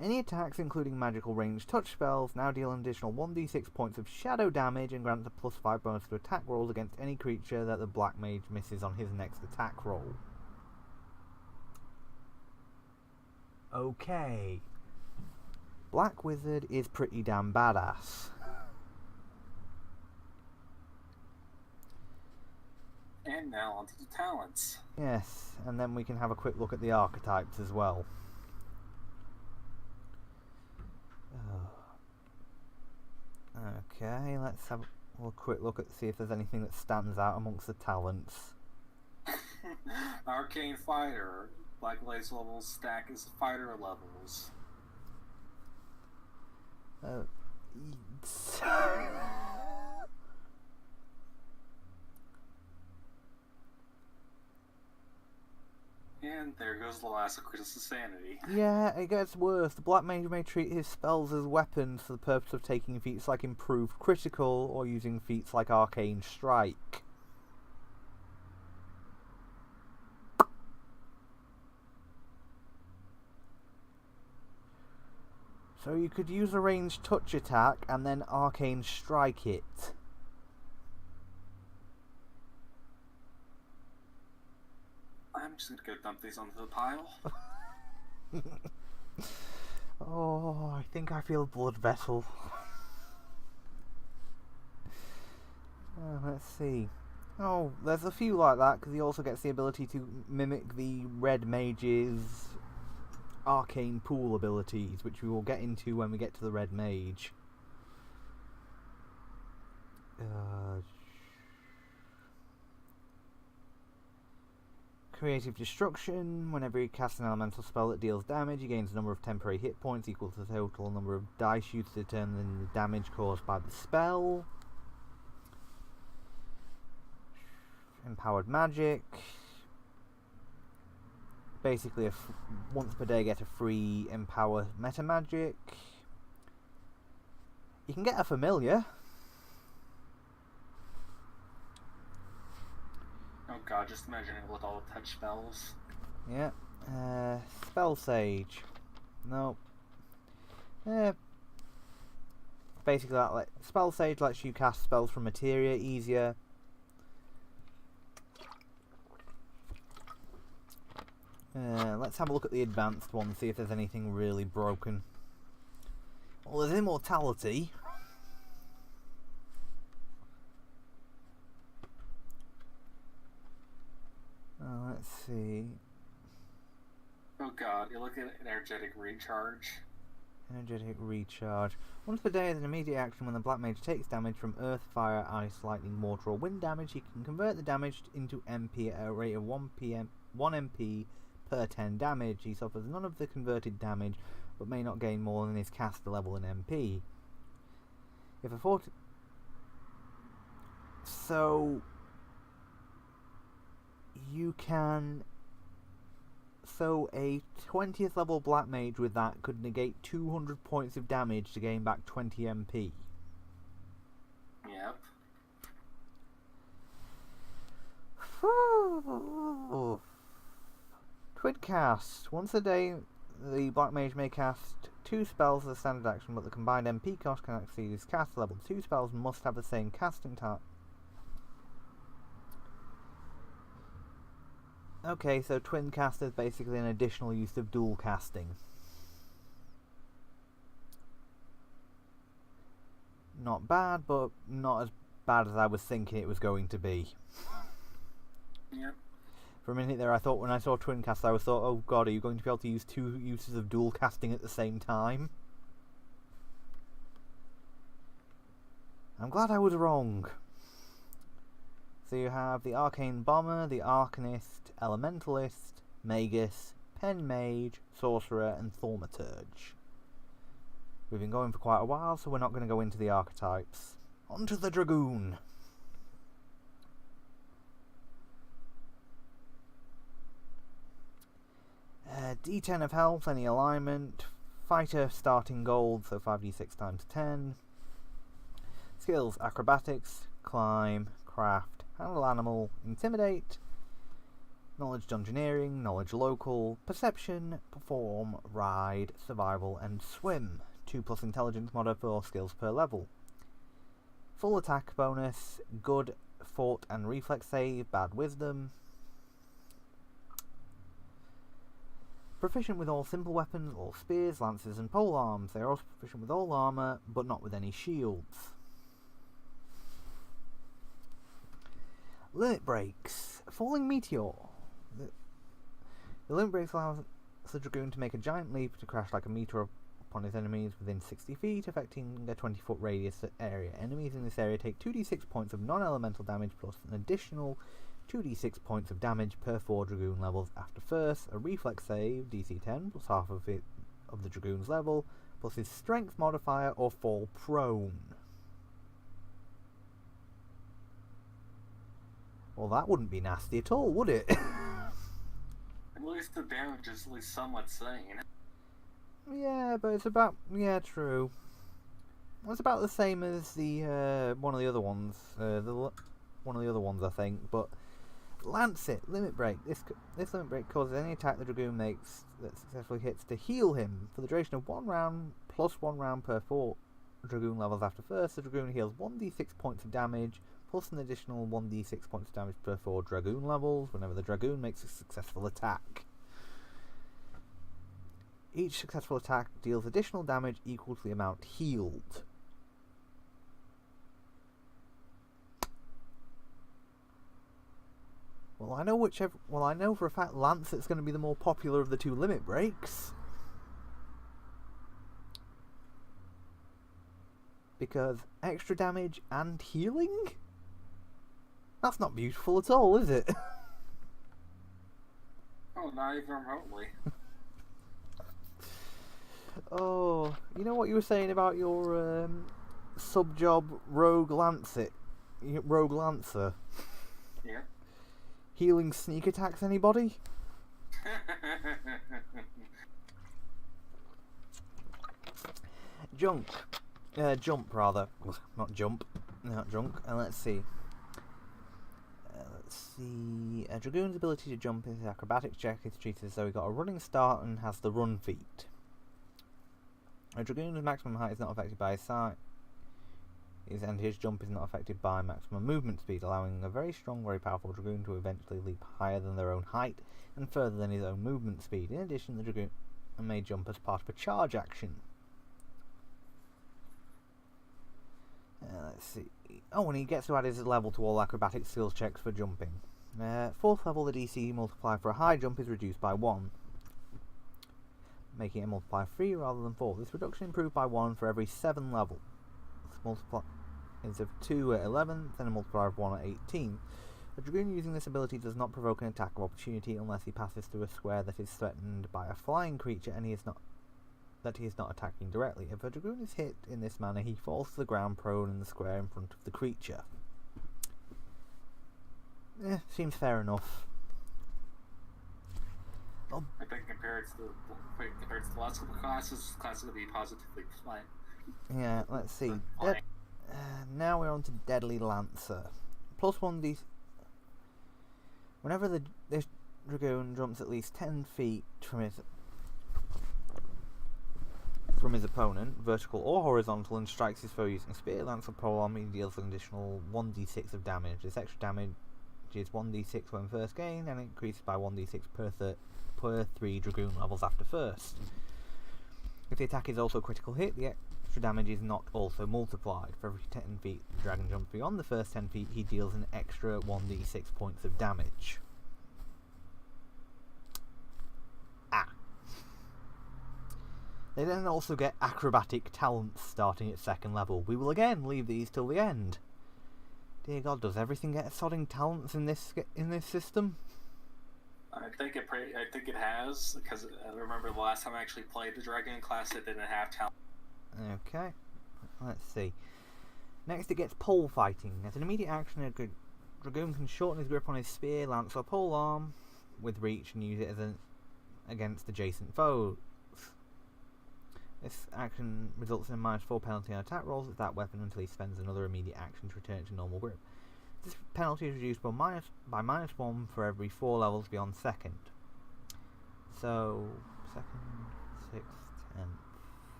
Any attacks, including magical range touch spells, now deal an additional 1d6 points of shadow damage and grant a +5 bonus to attack rolls against any creature that the Black Mage misses on his next attack roll. Okay. Black Wizard is pretty damn badass. And now onto the talents. Yes, and then we can have a quick look at the archetypes as well. Okay, let's have a quick look at see if there's anything that stands out amongst the talents. Arcane Fighter. Black Lace levels stack as fighter levels. And there goes the last of Chris's sanity. Yeah, it gets worse. The Black Mage may treat his spells as weapons for the purpose of taking feats like Improved Critical or using feats like Arcane Strike. So you could use a ranged touch attack and then Arcane Strike it. I'm just gonna go dump these onto the pile. Oh, I think I feel a blood vessel. Let's see. Oh, there's a few like that, because he also gets the ability to mimic the Red Mage's arcane pool abilities, which we will get into when we get to the Red Mage. Creative Destruction. Whenever he casts an elemental spell that deals damage, he gains a number of temporary hit points equal to the total number of dice used to determine the damage caused by the spell. Empowered Magic. Basically, once per day get a free Empower Meta Magic. You can get a Familiar. Oh god, just imagining it with all the touch spells. Yeah. Spell Sage. No. Basically, that Spell Sage lets you cast spells from materia easier. Let's have a look at the advanced one, see if there's anything really broken. Well, there's immortality. Let's see. Oh god, you look at energetic recharge. Energetic recharge. Once per day as an immediate action, when the Black Mage takes damage from earth, fire, ice, lightning, mortar, or wind damage, he can convert the damage into MP at a rate of 1 MP per 10 damage. He suffers none of the converted damage, but may not gain more than his caster level in MP. If a 40... So... You can... So a 20th level Black Mage with that could negate 200 points of damage to gain back 20 MP. Yep. Twin cast. Once a day, the Black Mage may cast 2 spells as a standard action, but the combined MP cost can exceed his cast level. 2 spells must have the same casting type. Okay, so twin cast is basically an additional use of dual casting. Not bad, but not as bad as I was thinking it was going to be. Yep. For a minute there, I thought when I saw twin cast, I thought, oh god, are you going to be able to use 2 uses of dual casting at the same time? I'm glad I was wrong. So you have the Arcane Bomber, the Arcanist, Elementalist, Magus, Pen Mage, Sorcerer, and Thaumaturge. We've been going for quite a while, so we're not going to go into the archetypes. Onto the Dragoon! D10 of health, any alignment. Fighter starting gold, so 5d6 times 10. Skills, acrobatics, climb, craft, handle animal, intimidate, knowledge dungeoneering, knowledge local, perception, perform, ride, survival, and swim. 2+ intelligence mod for skills per level. Full attack bonus, good, fort and reflex save, bad wisdom. Proficient with all simple weapons, all spears, lances, and polearms. They are also proficient with all armour, but not with any shields. Limit breaks. Falling meteor. The limit breaks allows the Dragoon to make a giant leap to crash like a meteor upon his enemies within 60 feet, affecting a 20-foot radius area. Enemies in this area take 2d6 points of non-elemental damage plus an additional 2d6 points of damage per 4 Dragoon levels after first. A reflex save, DC 10, plus half of the Dragoon's level, plus his strength modifier or fall prone. Well, that wouldn't be nasty at all, would it? At least the damage is at least somewhat sane. Yeah, but it's about... Yeah, true. It's about the same as the one of the other ones. One of the other ones, I think. But Lancet, Limit Break. This Limit Break causes any attack the Dragoon makes that successfully hits to heal him for the duration of 1 round, plus 1 round per 4 Dragoon levels after first. The Dragoon heals 1d6 points of damage, plus an additional 1d6 points of damage per 4 Dragoon levels whenever the Dragoon makes a successful attack. Each successful attack deals additional damage equal to the amount healed. Well, I know for a fact Lancet's going to be the more popular of the 2 limit breaks. Because extra damage and healing? That's not beautiful at all, is it? Oh, not even remotely. Oh, you know what you were saying about your sub-job Rogue Lancer? Yeah. Healing sneak attacks, anybody? Jump rather. Not jump. Not junk. And let's see. A Dragoon's ability to jump is an acrobatics check. It's treated as though he got a running start and has the run feat. A Dragoon's maximum height is not affected by his size. His jump is not affected by maximum movement speed, allowing a very strong, very powerful Dragoon to eventually leap higher than their own height and further than his own movement speed. In addition, the Dragoon may jump as part of a charge action. Let's see. Oh, and he gets to add his level to all acrobatic skills checks for jumping. 4th level, the DC multiplier for a high jump is reduced by 1, making it a multiplier 3 rather than 4. This reduction improved by 1 for every 7 levels. Multiplier is of 2 at 11th and a multiplier of 1 at 18th. A Dragoon using this ability does not provoke an attack of opportunity unless he passes through a square that is threatened by a flying creature and he is not attacking directly. If a Dragoon is hit in this manner, he falls to the ground prone in the square in front of the creature. Seems fair enough. I think compared to the last couple classes, class will be positively flat. Yeah, let's see. Now we're on to Deadly Lancer. +1 whenever this Dragoon jumps at least 10 feet from his opponent, vertical or horizontal, and strikes his foe using spear, lance, or polearm, he deals an additional 1d6 of damage. This extra damage is 1d6 when first gained, and it increases by 1d6 per 3 Dragoon levels after first. If the attack is also a critical hit, the extra damage is not also multiplied. For every 10 feet the dragon jumps beyond the first 10 feet, he deals an extra 1d6 points of damage. They then also get acrobatic talents starting at 2nd level. We will again leave these till the end. Dear God, does everything get sodding talents in this system? I think it has, because I remember the last time I actually played the Dragon class, it didn't have talent. Okay, let's see. Next, it gets pole fighting. As an immediate action, a Dragoon can shorten his grip on his spear, lance, or polearm with reach and use it against adjacent foes. This action results in a -4 penalty on attack rolls with that weapon until he spends another immediate action to return it to normal grip. This penalty is reduced by -1 for every 4 levels beyond 2nd. So, 2nd, 6th, 10th,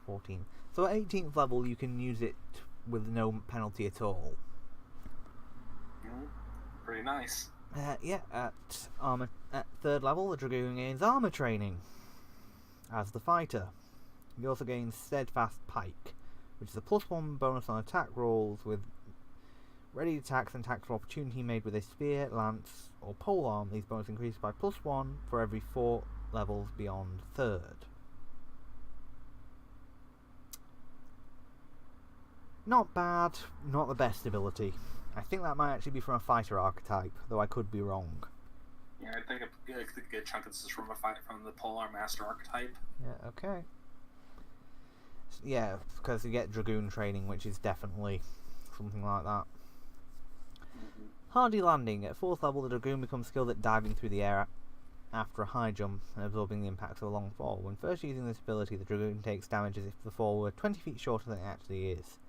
14th. So at 18th level you can use it with no penalty at all. Pretty nice. Yeah, at 3rd level the Dragoon gains armor training as the fighter. He also gains Steadfast Pike, which is a +1 bonus on attack rolls with ready attacks and attacks of opportunity made with a spear, lance, or polearm. These bonus increase by +1 for every 4 levels beyond 3rd. Not bad, not the best ability. I think that might actually be from a fighter archetype, though I could be wrong. Yeah, I think a good chunk of this is from the Polearm Master archetype. Yeah, okay. Yeah, because you get Dragoon training, which is definitely something like that. Hardy Landing. At 4th level, the Dragoon becomes skilled at diving through the air after a high jump and absorbing the impacts of a long fall. When first using this ability, the Dragoon takes damage as if the fall were 20 feet shorter than it actually is.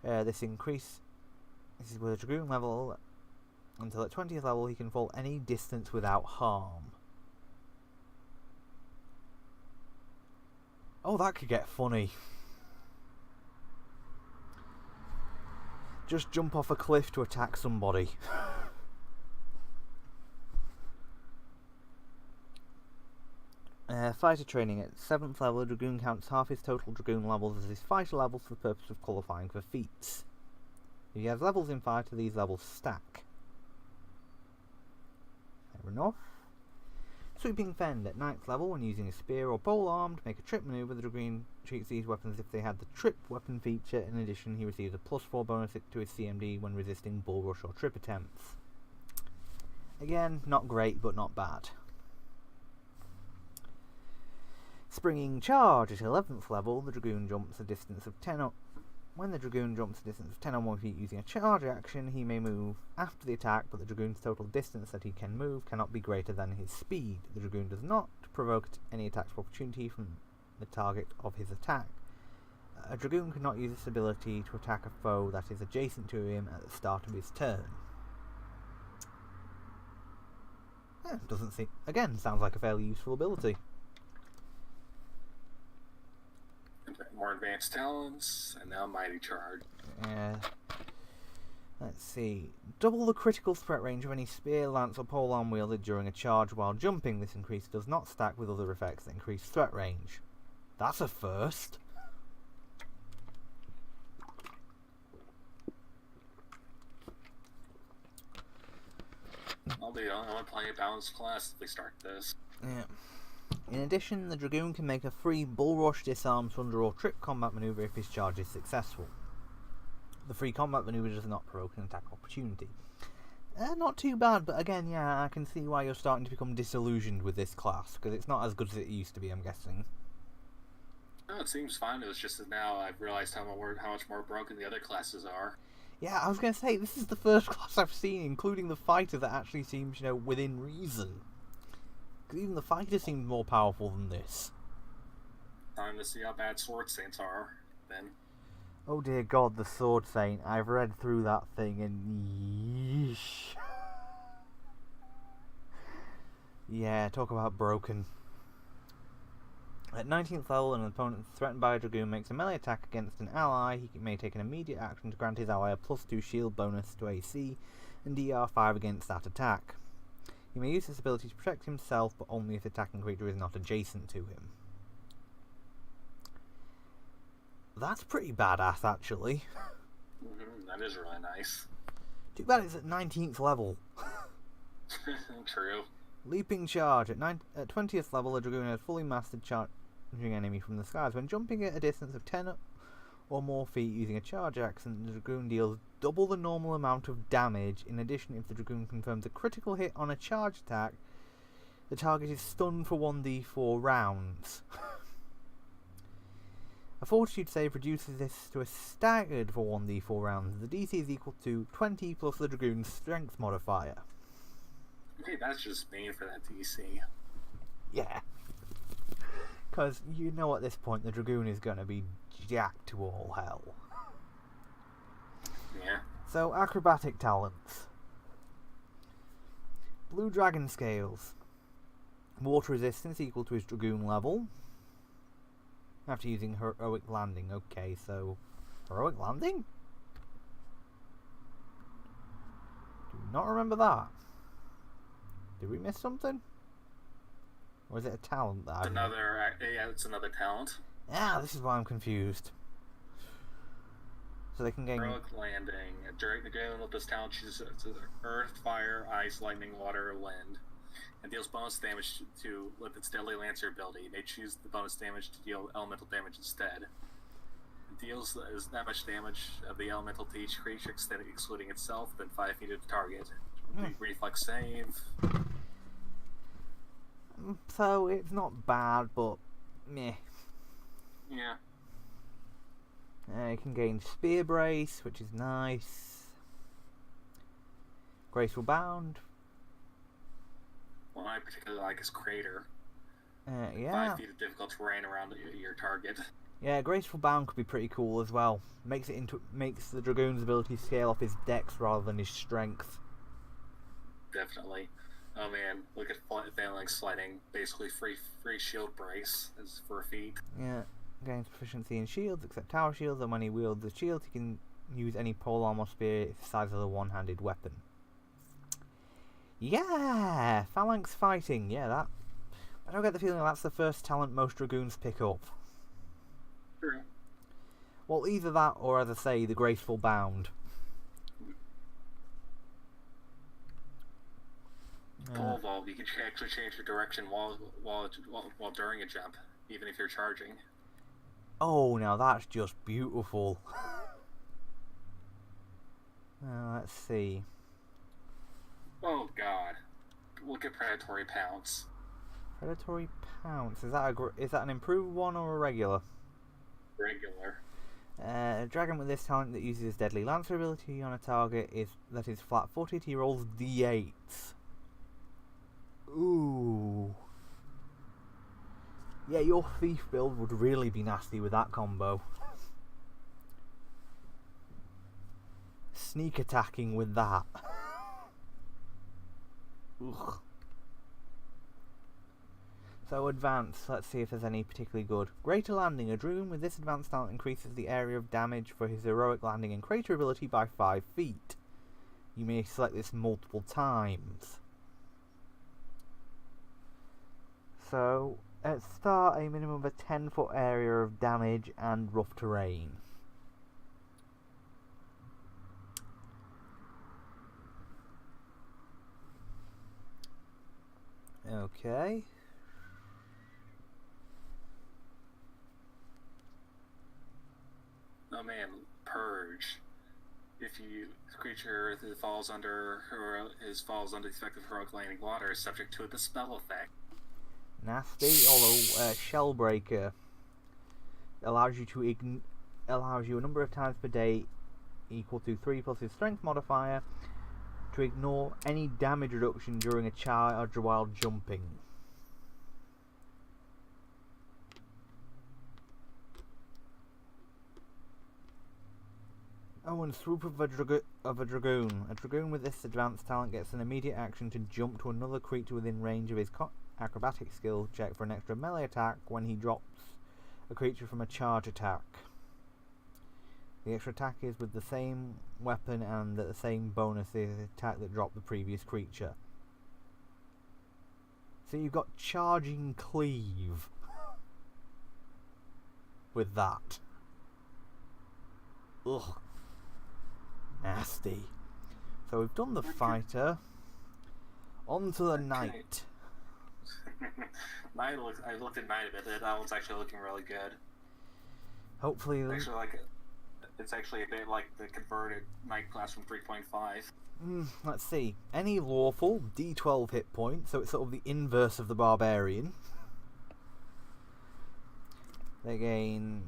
This is with a Dragoon level until at 20th level he can fall any distance without harm. Oh, that could get funny. Just jump off a cliff to attack somebody. Fighter training. At 7th level, a Dragoon counts half his total Dragoon levels as his fighter levels for the purpose of qualifying for feats. If he has levels in fighter, these levels stack. Fair enough. Sweeping Fend. At 9th level, when using a spear or polearm to make a trip maneuver, the Dragoon treats these weapons as if they had the trip weapon feature. In addition, he receives a +4 bonus to his CMD when resisting bull rush or trip attempts. Again, not great, but not bad. Springing Charge. At 11th level, the Dragoon jumps a distance of 10 When the Dragoon jumps a distance of 10 or more feet using a charge action, he may move after the attack, but the Dragoon's total distance that he can move cannot be greater than his speed. The Dragoon does not provoke any attacks of opportunity from the target of his attack. A Dragoon cannot use this ability to attack a foe that is adjacent to him at the start of his turn. Doesn't seem... Again, sounds like a fairly useful ability. more advanced talents, and now Mighty Charge. Yeah. Let's see. Double the critical threat range of any spear, lance, or polearm wielded during a charge while jumping. This increase does not stack with other effects that increase threat range. That's a first. I'll be the only one playing a balanced class if we start this. Yeah. In addition, the Dragoon can make a free bull rush, disarm, plunder, or trip combat maneuver if his charge is successful. The free combat maneuver does not provoke an attack opportunity. Not too bad, but again, yeah, I can see why you're starting to become disillusioned with this class, because it's not as good as it used to be, I'm guessing. No, it seems fine. It was just that now I've realized how much more broken the other classes are. Yeah, I was going to say, this is the first class I've seen, including the fighter, that actually seems, within reason. Because even the fighter seemed more powerful than this. Time to see how bad Sword Saints are, then. Oh dear God, the Sword Saint. I've read through that thing and yeesh. Yeah, talk about broken. At 19th level, an opponent threatened by a Dragoon makes a melee attack against an ally. He may take an immediate action to grant his ally a +2 shield bonus to AC and DR5 against that attack. He may use this ability to protect himself, but only if the attacking creature is not adjacent to him. That's pretty badass, actually. That is really nice. Too bad it's at 19th level. True. Leaping charge. At 20th level, a Dragoon has fully mastered charging enemy from the skies. When jumping at a distance of 10 or more feet using a charge action, the Dragoon deals double the normal amount of damage. In addition, if the Dragoon confirms a critical hit on a charge attack, the target is stunned for 1d4 rounds. A fortitude save reduces this to a staggered for 1d4 rounds. The DC is equal to 20 plus the Dragoon's strength modifier. Hey, that's just mean for that DC. Yeah. Because you know at this point the Dragoon is going to be jacked to all hell. Yeah. So, acrobatic talents. Blue Dragon Scales. Water resistance equal to his Dragoon level. After using Heroic Landing. Okay, so... Heroic Landing? Do not remember that. Did we miss something? Or is it a talent that I've missed? It's another talent. Ah, this is why I'm confused. So they can gain... Heroic Landing. During the game of this talent, chooses Earth, Fire, Ice, Lightning, Water, or Wind. And deals bonus damage with its Deadly Lancer ability. You may choose the bonus damage to deal elemental damage instead. It deals that much damage of the elemental to each creature, excluding itself, within 5 feet of the target. Reflex save. So it's not bad, but meh. Yeah. You can gain Spear Brace, which is nice. Graceful Bound. One I particularly like is Crater. Yeah. 5 feet of difficult terrain around your target. Yeah, Graceful Bound could be pretty cool as well. Makes the Dragoon's ability scale off his dex rather than his strength. Definitely. Oh man, look at Phalanx Sliding. Basically free shield brace is for a feat. Yeah. Gains proficiency in shields, except tower shields, and when he wields the shield, he can use any polearm or spear the size of a one-handed weapon. Yeah! Phalanx Fighting, yeah, that... I don't get the feeling that's the first talent most Dragoons pick up. True. Well, either that, or as I say, the Graceful Bound. Pole Vault, you can actually change your direction while during a jump, even if you're charging. Oh, now that's just beautiful. Let's see. Oh god. Look at Predatory Pounce. Predatory Pounce. Is that an improved one or a regular? Regular. A dragon with this talent that uses Deadly Lancer ability on a target that is flat-footed. He rolls d8s. Ooh. Yeah, your thief build would really be nasty with that combo. Sneak attacking with that. Ugh. So advanced, let's see if there's any particularly good. Greater Landing. A Dragoon with this advanced talent increases the area of damage for his heroic landing and crater ability by 5 feet. You may select this multiple times. So, at start, a minimum of a 10-foot area of damage and rough terrain. Okay. Oh man, Purge. If you creature that falls under the effect of heroic landing water is subject to the spell effect. Nasty, although Shellbreaker allows you a number of times per day equal to 3 plus his strength modifier to ignore any damage reduction during a charge while jumping. Oh, and Swoop of a Dragoon. A Dragoon with this advanced talent gets an immediate action to jump to another creature within range of his acrobatic skill check for an extra melee attack when he drops a creature from a charge attack. The extra attack is with the same weapon and at the same bonus as the attack that dropped the previous creature. So you've got Charging Cleave with that. Ugh. Nasty. So we've done the fighter. On to the knight. I looked at Knight a bit. That one's actually looking really good. Hopefully, it's actually a bit like the converted Knight class from 3.5. Let's see. Any lawful D12 hit point, so it's sort of the inverse of the barbarian. They gain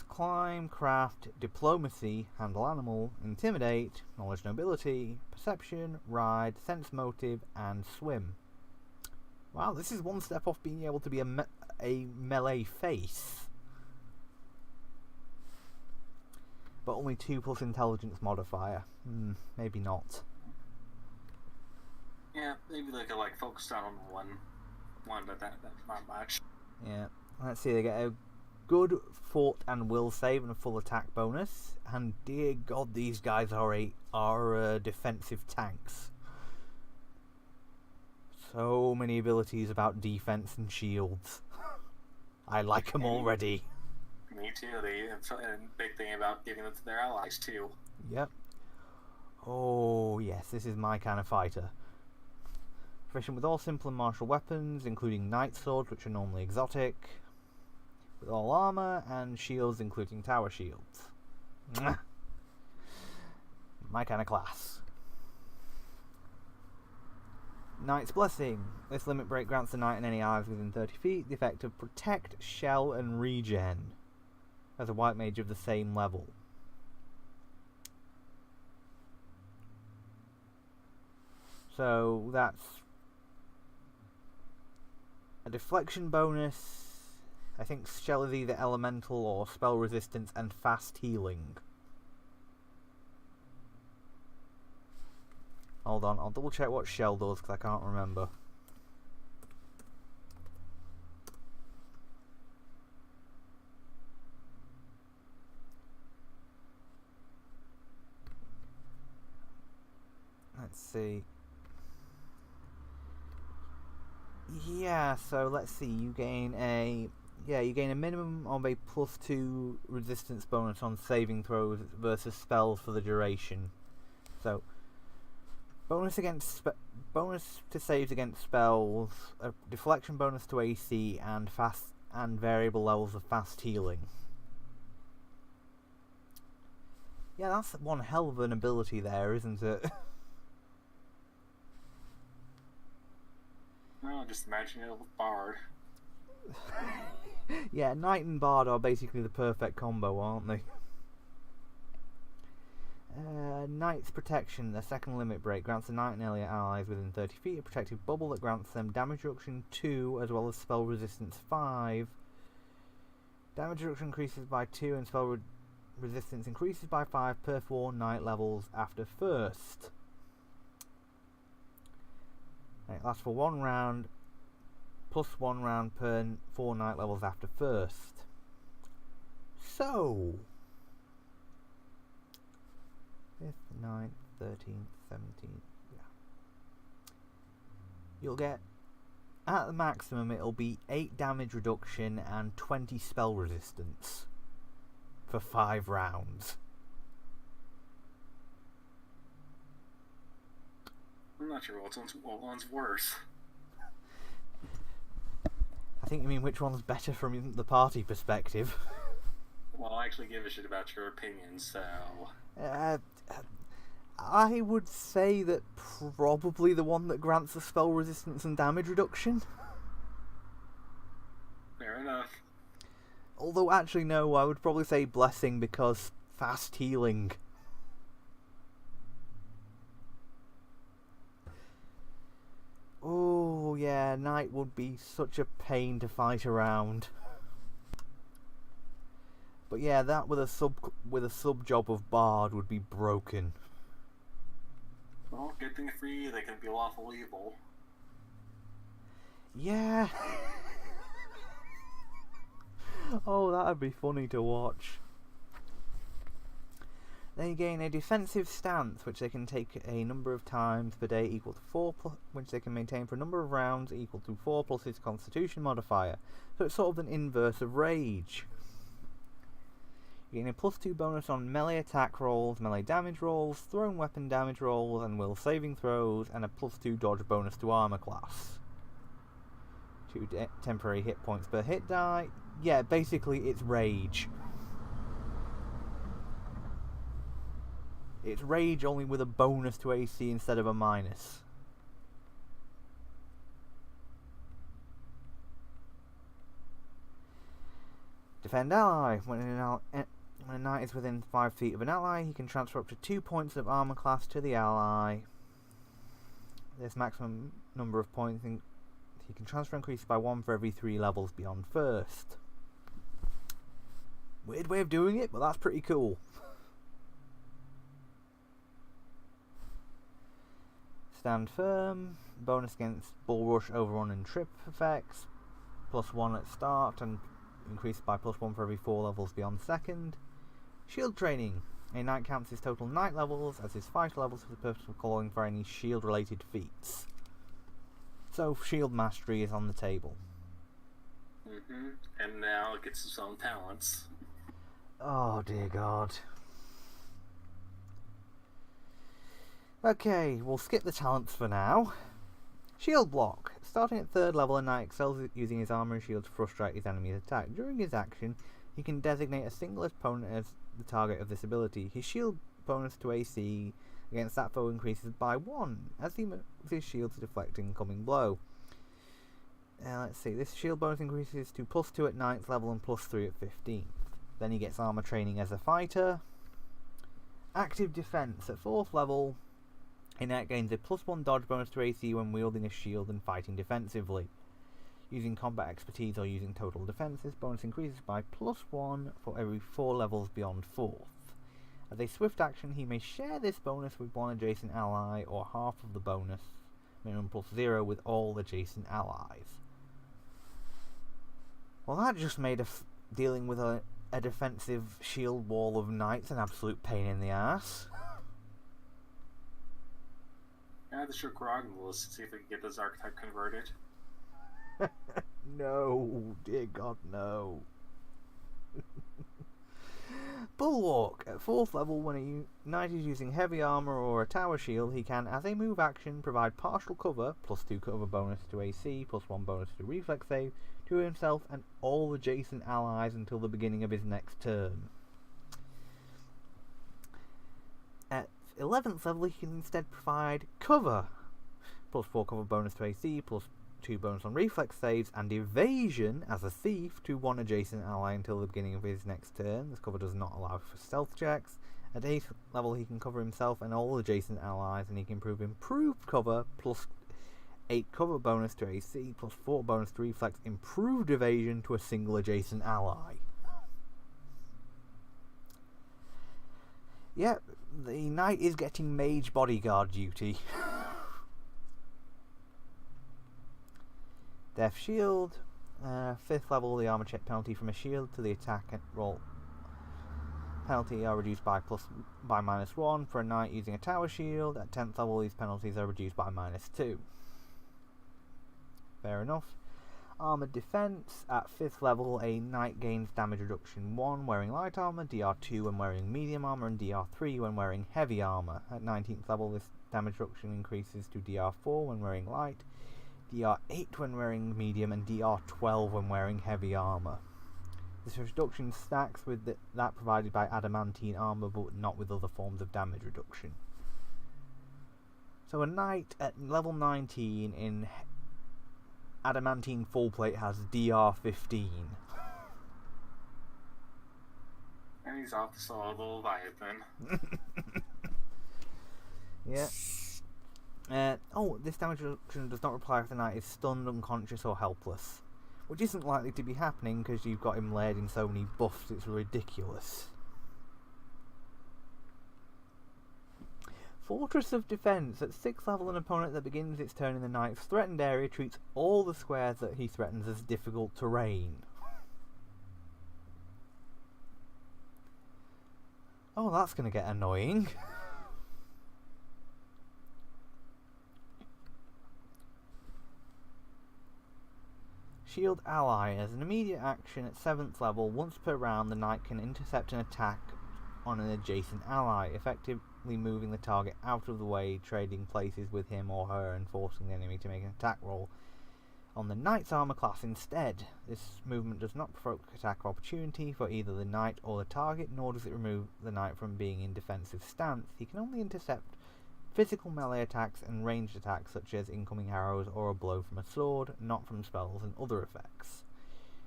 climb, craft, diplomacy, handle animal, intimidate, knowledge nobility, perception, ride, sense motive, and swim. Wow, this is one step off being able to be a melee face. But only 2 plus intelligence modifier. Maybe not. Yeah, maybe they could focus on one, but that's not much. Yeah, let's see. They get a good fort and will save and a full attack bonus. And dear God, these guys are defensive tanks. So many abilities about defense and shields. I like them already. Me too. And big thing about giving them to their allies too. Yep. Oh yes, this is my kind of fighter. Proficient with all simple and martial weapons, including knight swords, which are normally exotic. With all armor and shields, including tower shields. My kind of class. Knight's Blessing. This limit break grants the knight and any allies within 30 feet the effect of Protect, Shell, and Regen as a white mage of the same level. So that's a deflection bonus. I think Shell is either elemental or spell resistance and fast healing. Hold on, I'll double check what Shell does because I can't remember. Let's see. Yeah, so let's see. You gain a minimum of a +2 resistance bonus on saving throws versus spells for the duration. So bonus to saves against spells, a deflection bonus to AC, and variable levels of fast healing. Yeah, that's one hell of an ability there, isn't it? No, just imagine it with Bard. Yeah, Knight and Bard are basically the perfect combo, aren't they? Knight's Protection, the second limit break, grants the knight and allied allies within 30 feet a protective bubble that grants them damage reduction 2 as well as spell resistance 5. Damage reduction increases by 2 and spell resistance increases by 5 per 4 knight levels after first. It lasts for 1 round plus 1 round per 4 knight levels after first. So 5th, 9th, 13th, 17th, yeah. You'll get, at the maximum, it'll be 8 damage reduction and 20 spell resistance for 5 rounds. I'm not sure what one's worse. I think you mean which one's better from the party perspective. Well, I actually give a shit about your opinion, so... I would say that probably the one that grants the spell resistance and damage reduction. Fair enough. Although, actually, no, I would probably say Blessing because fast healing. Oh, yeah, Knight would be such a pain to fight around. But yeah, that with a sub job of Bard would be broken. Well, good thing for you, they can be lawful evil. Yeah. Oh, that'd be funny to watch. They gain a defensive stance, which they can take a number of times per day equal to 4, which they can maintain for a number of rounds equal to 4 plus its Constitution modifier. So it's sort of an inverse of Rage. You gain a +2 bonus on melee attack rolls, melee damage rolls, thrown weapon damage rolls, and will saving throws, and a +2 dodge bonus to armor class. 2 temporary hit points per hit die. Yeah, basically it's Rage. It's Rage only with a bonus to AC instead of a minus. Defend ally. When a knight is within 5 feet of an ally, he can transfer up to 2 points of armor class to the ally. This maximum number of points he can transfer increases by 1 for every 3 levels beyond first. Weird way of doing it, but that's pretty cool. Stand firm. Bonus against bull rush, overrun, and trip effects. +1 at start and increased by +1 for every 4 levels beyond second. Shield training. A knight counts his total knight levels as his fighter levels for the purpose of calling for any shield related feats. So shield mastery is on the table. And now it gets its own talents. Oh dear God. Okay, we'll skip the talents for now. Shield block. Starting at 3rd level, a knight excels at using his armor and shield to frustrate his enemy's attack. During his action, he can designate a single opponent as the target of this ability. His shield bonus to AC against that foe increases by 1 as he moves his shield to deflect incoming blow. Let's see, this shield bonus increases to +2 at 9th level and +3 at 15th. Then he gets armor training as a fighter. Active defense. At 4th level, a knight gains a +1 dodge bonus to AC when wielding a shield and fighting defensively. Using combat expertise or using total defense, this bonus increases by +1 for every 4 levels beyond 4th. As a swift action, he may share this bonus with one adjacent ally or half of the bonus, minimum +0, with all adjacent allies. Well, that just made dealing with a defensive shield wall of knights an absolute pain in the ass. Add the Shurkrog on the list to see if we can get this archetype converted. No, dear God, no. Bulwark. At 4th level, when a knight is using heavy armor or a tower shield, he can, as a move action, provide partial cover, +2 cover bonus to AC, +1 bonus to reflex save, to himself and all adjacent allies until the beginning of his next turn. At 11th level, he can instead provide cover, +4 cover bonus to AC, +2 bonus on reflex saves, and evasion as a thief to one adjacent ally until the beginning of his next turn. This cover does not allow for stealth checks. At 8th level, he can cover himself and all adjacent allies, and he can prove improved cover, +8 cover bonus to AC, +4 bonus to reflex, improved evasion to a single adjacent ally. Yep, the knight is getting mage bodyguard duty. Death Shield. 5th level, the armor check penalty from a shield to the attack and roll penalty are reduced by -1 for a knight using a tower shield. At 10th level, these penalties are reduced by -2. Fair enough. Armored defense. At 5th level, a knight gains damage reduction 1 wearing light armor, DR2 when wearing medium armor, and DR3 when wearing heavy armor. At 19th level, this damage reduction increases to DR4 when wearing light, DR8 when wearing medium, and DR12 when wearing heavy armor. This reduction stacks with that provided by adamantine armor, but not with other forms of damage reduction. So a knight at level 19 in adamantine full plate has DR15. And he's off the solo Leviathan. Yeah. This damage reduction does not apply if the knight is stunned, unconscious, or helpless. Which isn't likely to be happening because you've got him layered in so many buffs, it's ridiculous. Fortress of Defense. At 6th level, an opponent that begins its turn in the knight's threatened area treats all the squares that he threatens as difficult terrain. Oh, that's going to get annoying. Shield Ally. As an immediate action at 7th level, once per round the knight can intercept an attack on an adjacent ally, effectively moving the target out of the way, trading places with him or her, and forcing the enemy to make an attack roll on the knight's armor class instead. This movement does not provoke attack of opportunity for either the knight or the target, nor does it remove the knight from being in defensive stance. He can only intercept physical melee attacks and ranged attacks such as incoming arrows or a blow from a sword, not from spells and other effects.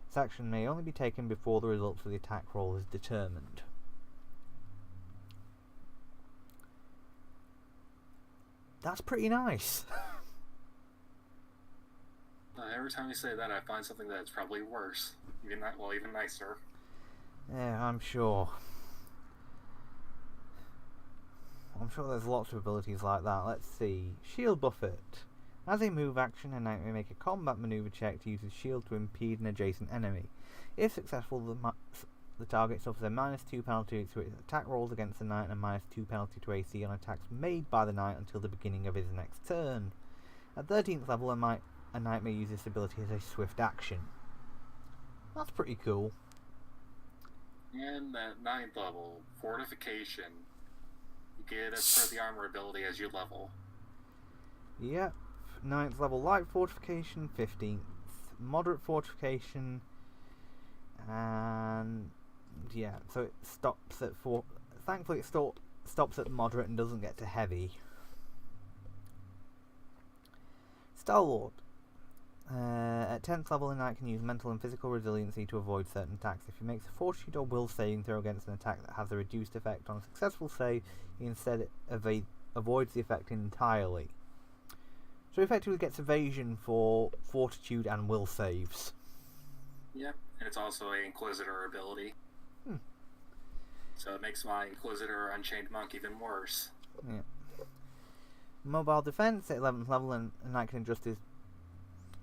This action may only be taken before the results of the attack roll is determined. That's pretty nice. Every time you say that, I find something that's probably worse. Even nicer. Yeah, I'm sure. I'm sure there's lots of abilities like that. Let's see. Shield Buffet. As a move action, a knight may make a combat maneuver check to use his shield to impede an adjacent enemy. If successful, the target suffers a -2 penalty to its attack rolls against the knight and a -2 penalty to AC on attacks made by the knight until the beginning of his next turn. At 13th level, a knight may use this ability as a swift action. That's pretty cool. And at 9th level, Fortification. You get as per the armor ability as you level. Yep. 9th level light fortification, 15th moderate fortification, and yeah, so it stops at 4. Thankfully, it stops at moderate and doesn't get to heavy. Stalwart. At 10th level, a knight can use mental and physical resiliency to avoid certain attacks. If he makes a fortitude or will saving throw against an attack that has a reduced effect on a successful save, he instead avoids the effect entirely. So he effectively gets evasion for fortitude and will saves. Yep, and it's also an Inquisitor ability. So it makes my Inquisitor Unchained Monk even worse. Yeah. Mobile defense. At 11th level, a knight can adjust his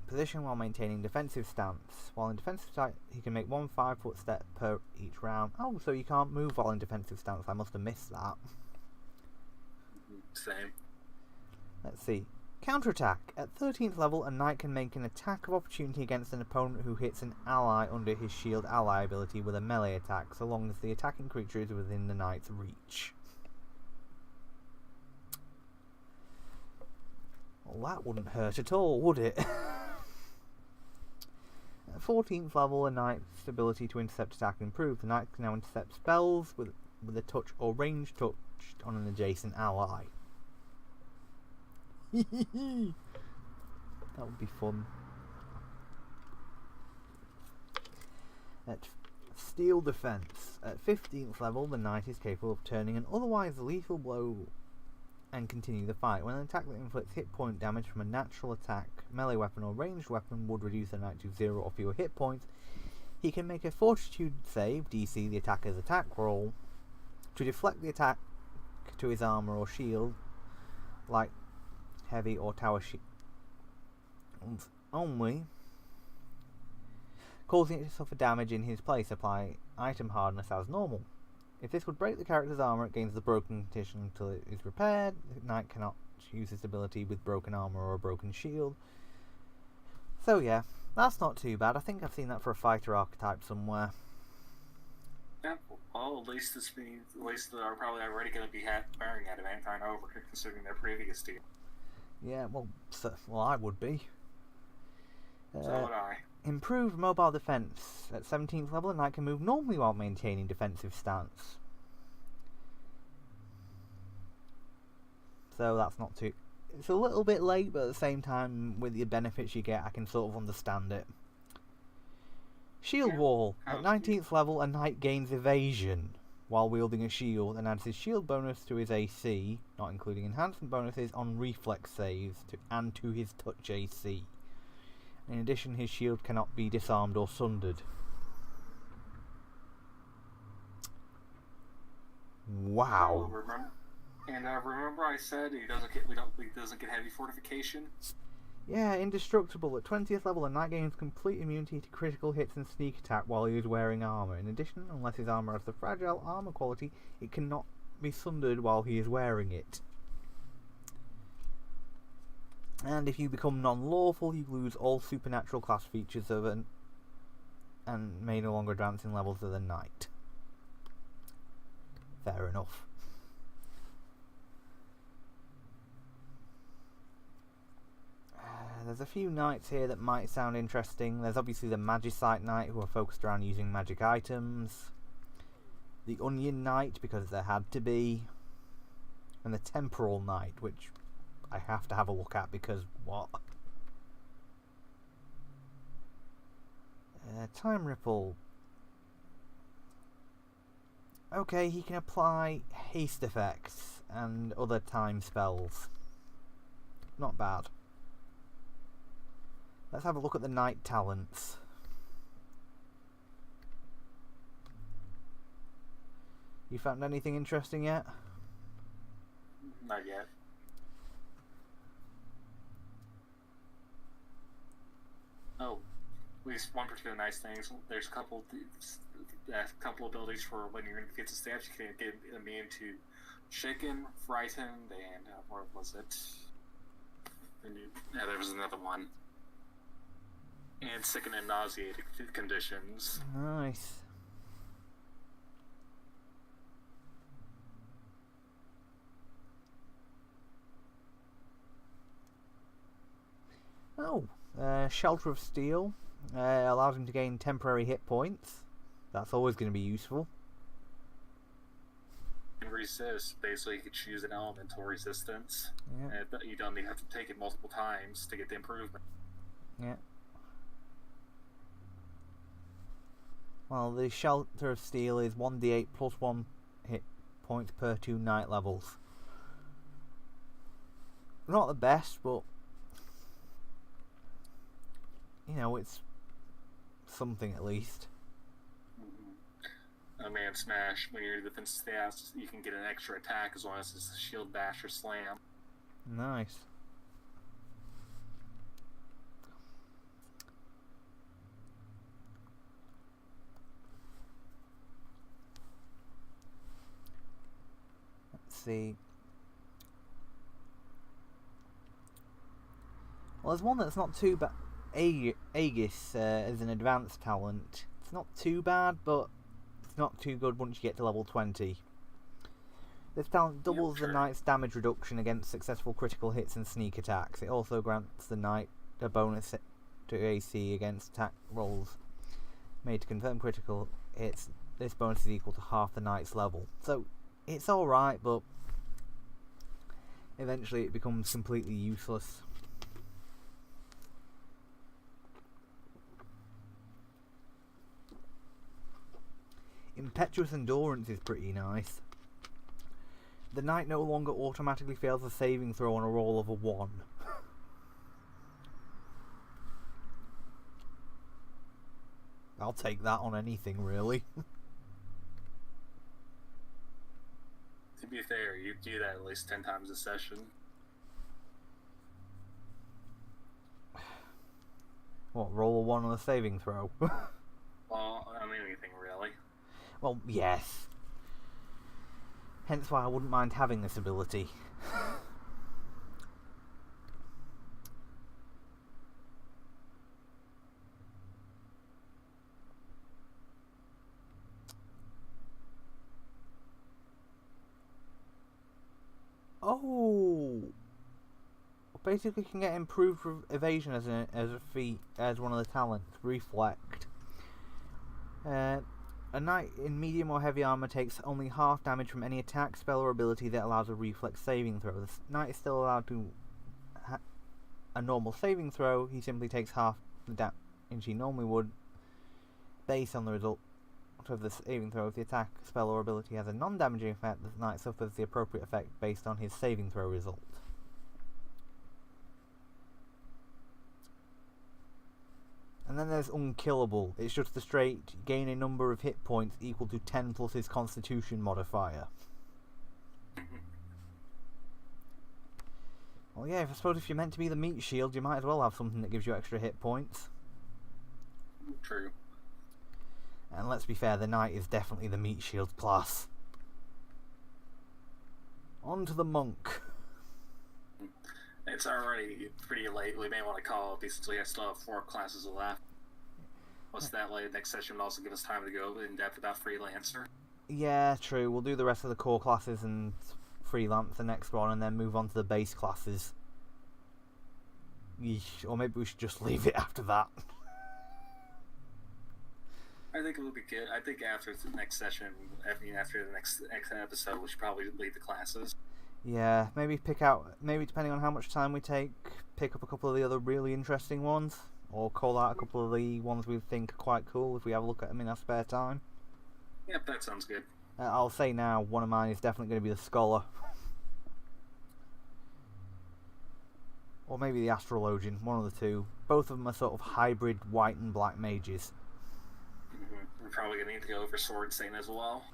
position while maintaining defensive stance. While in defensive stance, he can make 1 5-foot step per each round. Oh, so you can't move while in defensive stance. I must have missed that. Same. Let's see. Counterattack. At 13th level, a knight can make an attack of opportunity against an opponent who hits an ally under his shield ally ability with a melee attack, so long as the attacking creature is within the knight's reach. Well, that wouldn't hurt at all, would it? At 14th level, a knight's ability to intercept attack improved. The knight can now intercept spells with a touch or range touch on an adjacent ally. That would be fun. At Steel Defense. At 15th level, the knight is capable of turning an otherwise lethal blow and continue the fight. When an attack that inflicts hit point damage from a natural attack, melee weapon, or ranged weapon would reduce the knight to 0 or fewer hit points, he can make a fortitude save, DC the attacker's attack roll, to deflect the attack to his armor or shield, like heavy or tower shield only. Causing it to suffer damage in his place, apply item hardness as normal. If this would break the character's armor, it gains the broken condition until it is repaired. The knight cannot use this ability with broken armor or a broken shield. So yeah, that's not too bad. I think I've seen that for a fighter archetype somewhere. Yeah, well, at least they're probably already going to be wearing adamantine over, considering their previous deal. Yeah, well, I would be. So would I. Improved mobile defense. At 17th level, a knight can move normally while maintaining defensive stance. So that's not too... It's a little bit late, but at the same time, with the benefits you get, I can sort of understand it. Shield Wall. At 19th level, a knight gains evasion while wielding a shield and adds his shield bonus to his AC, not including enhancement bonuses, on reflex saves and to his touch AC. In addition, his shield cannot be disarmed or sundered. Wow. Remember I said he doesn't get heavy fortification? Yeah, indestructible. At 20th level, a knight gains complete immunity to critical hits and sneak attack while he is wearing armor. In addition, unless his armor has the fragile armor quality, it cannot be sundered while he is wearing it. And if you become non-lawful, you lose all supernatural class features of and may no longer advance in levels of the knight. Fair enough. There's a few knights here that might sound interesting. There's obviously the Magicite Knight, who are focused around using magic items. The Onion Knight, because there had to be. And the Temporal Knight, which I have to have a look at because what? Time Ripple. Okay, he can apply haste effects and other time spells. Not bad. Let's have a look at the knight talents. You found anything interesting yet? Not yet. Oh, at least one particular nice thing is there's a couple abilities for when you're in the kids' stats. You can get immune to Shaken, Frightened, and what was it? Yeah, there was another one. And sicken and nauseated conditions. Nice. Oh, Shelter of Steel allows him to gain temporary hit points. That's always going to be useful. And resist, basically you could choose an elemental resistance. Yeah. And you don't even have to take it multiple times to get the improvement. Yeah. Well, the Shelter of Steel is 1d8 plus 1 hit points per 2 knight levels. Not the best, but you know, it's something at least. A man smash, when you're defense stats, you can get an extra attack as long as it's a shield bash or slam. Nice. See. Well, there's one that's not too bad. Aegis is an advanced talent. It's not too bad, but it's not too good once you get to level 20. This talent doubles the knight's damage reduction against successful critical hits and sneak attacks. It also grants the knight a bonus to AC against attack rolls made to confirm critical hits. This bonus is equal to half the knight's level. So it's alright, but eventually it becomes completely useless. Impetuous Endurance is pretty nice. The knight no longer automatically fails a saving throw on a roll of a 1. I'll take that on anything, really. To be fair, you do that at least 10 times a session. What, roll a 1 on a saving throw? Well, I mean, anything really. Well, yes. Hence why I wouldn't mind having this ability. Oh! Basically, can get improved evasion as a feat, as one of the talents. Reflect. A knight in medium or heavy armor takes only half damage from any attack, spell, or ability that allows a reflex saving throw. The knight is still allowed to a normal saving throw. He simply takes half the damage he normally would, based on the result of the saving throw. If the attack, spell, or ability has a non-damaging effect, the knight suffers the appropriate effect based on his saving throw result. And then there's unkillable. It's just the straight gain a number of hit points equal to 10 plus his constitution modifier. Well, yeah, I suppose if you're meant to be the meat shield, you might as well have something that gives you extra hit points. True. And let's be fair, the knight is definitely the meat shield class. On to the monk. It's already pretty late. We may want to call it because I still have 4 classes left. What's that late? Next session will also give us time to go in depth about Freelancer. Yeah, true. We'll do the rest of the core classes and freelance the next one, and then move on to the base classes. Yeesh. Or maybe we should just leave it after that. I think it will be good. I think after the next session, after the next episode, we should probably leave the classes. Yeah, maybe depending on how much time we take, pick up a couple of the other really interesting ones, or call out a couple of the ones we think are quite cool if we have a look at them in our spare time. Yep, that sounds good. I'll say now, one of mine is definitely going to be the Scholar. Or maybe the Astrologian, one of the two. Both of them are sort of hybrid white and black mages. We're probably going to need to go over Sword Saint as well.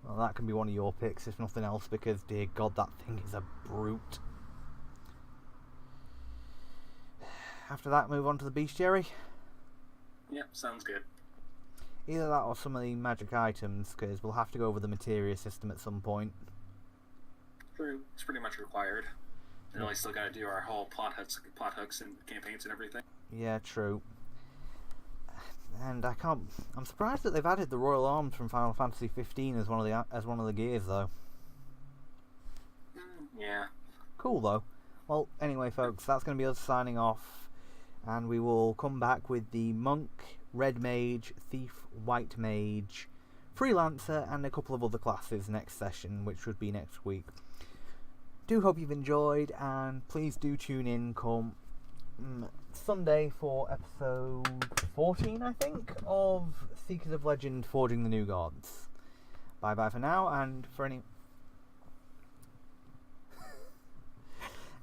Well, that can be one of your picks, if nothing else, because, dear God, that thing is a brute. After that, move on to the Bestiary. Yep, sounds good. Either that or some of the magic items, because we'll have to go over the materia system at some point. True. It's pretty much required. And we still got to do our whole plot hooks and campaigns and everything. Yeah, true. And I'm surprised that they've added the Royal Arms from Final Fantasy 15 as one of the gears, though. Yeah. Cool, though. Well, anyway, folks, that's going to be us signing off, and we will come back with the Monk, Red Mage, Thief, White Mage, Freelancer, and a couple of other classes next session, which should be next week. Do hope you've enjoyed, and please do tune in come Sunday for episode 14, I think, of Seekers of Legend Forging the New Gods. Bye bye for now, and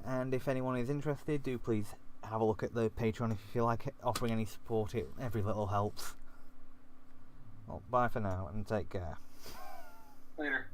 and if anyone is interested, do please have a look at the Patreon if you feel like offering any support. Every little helps. Well, bye for now, and take care. Later.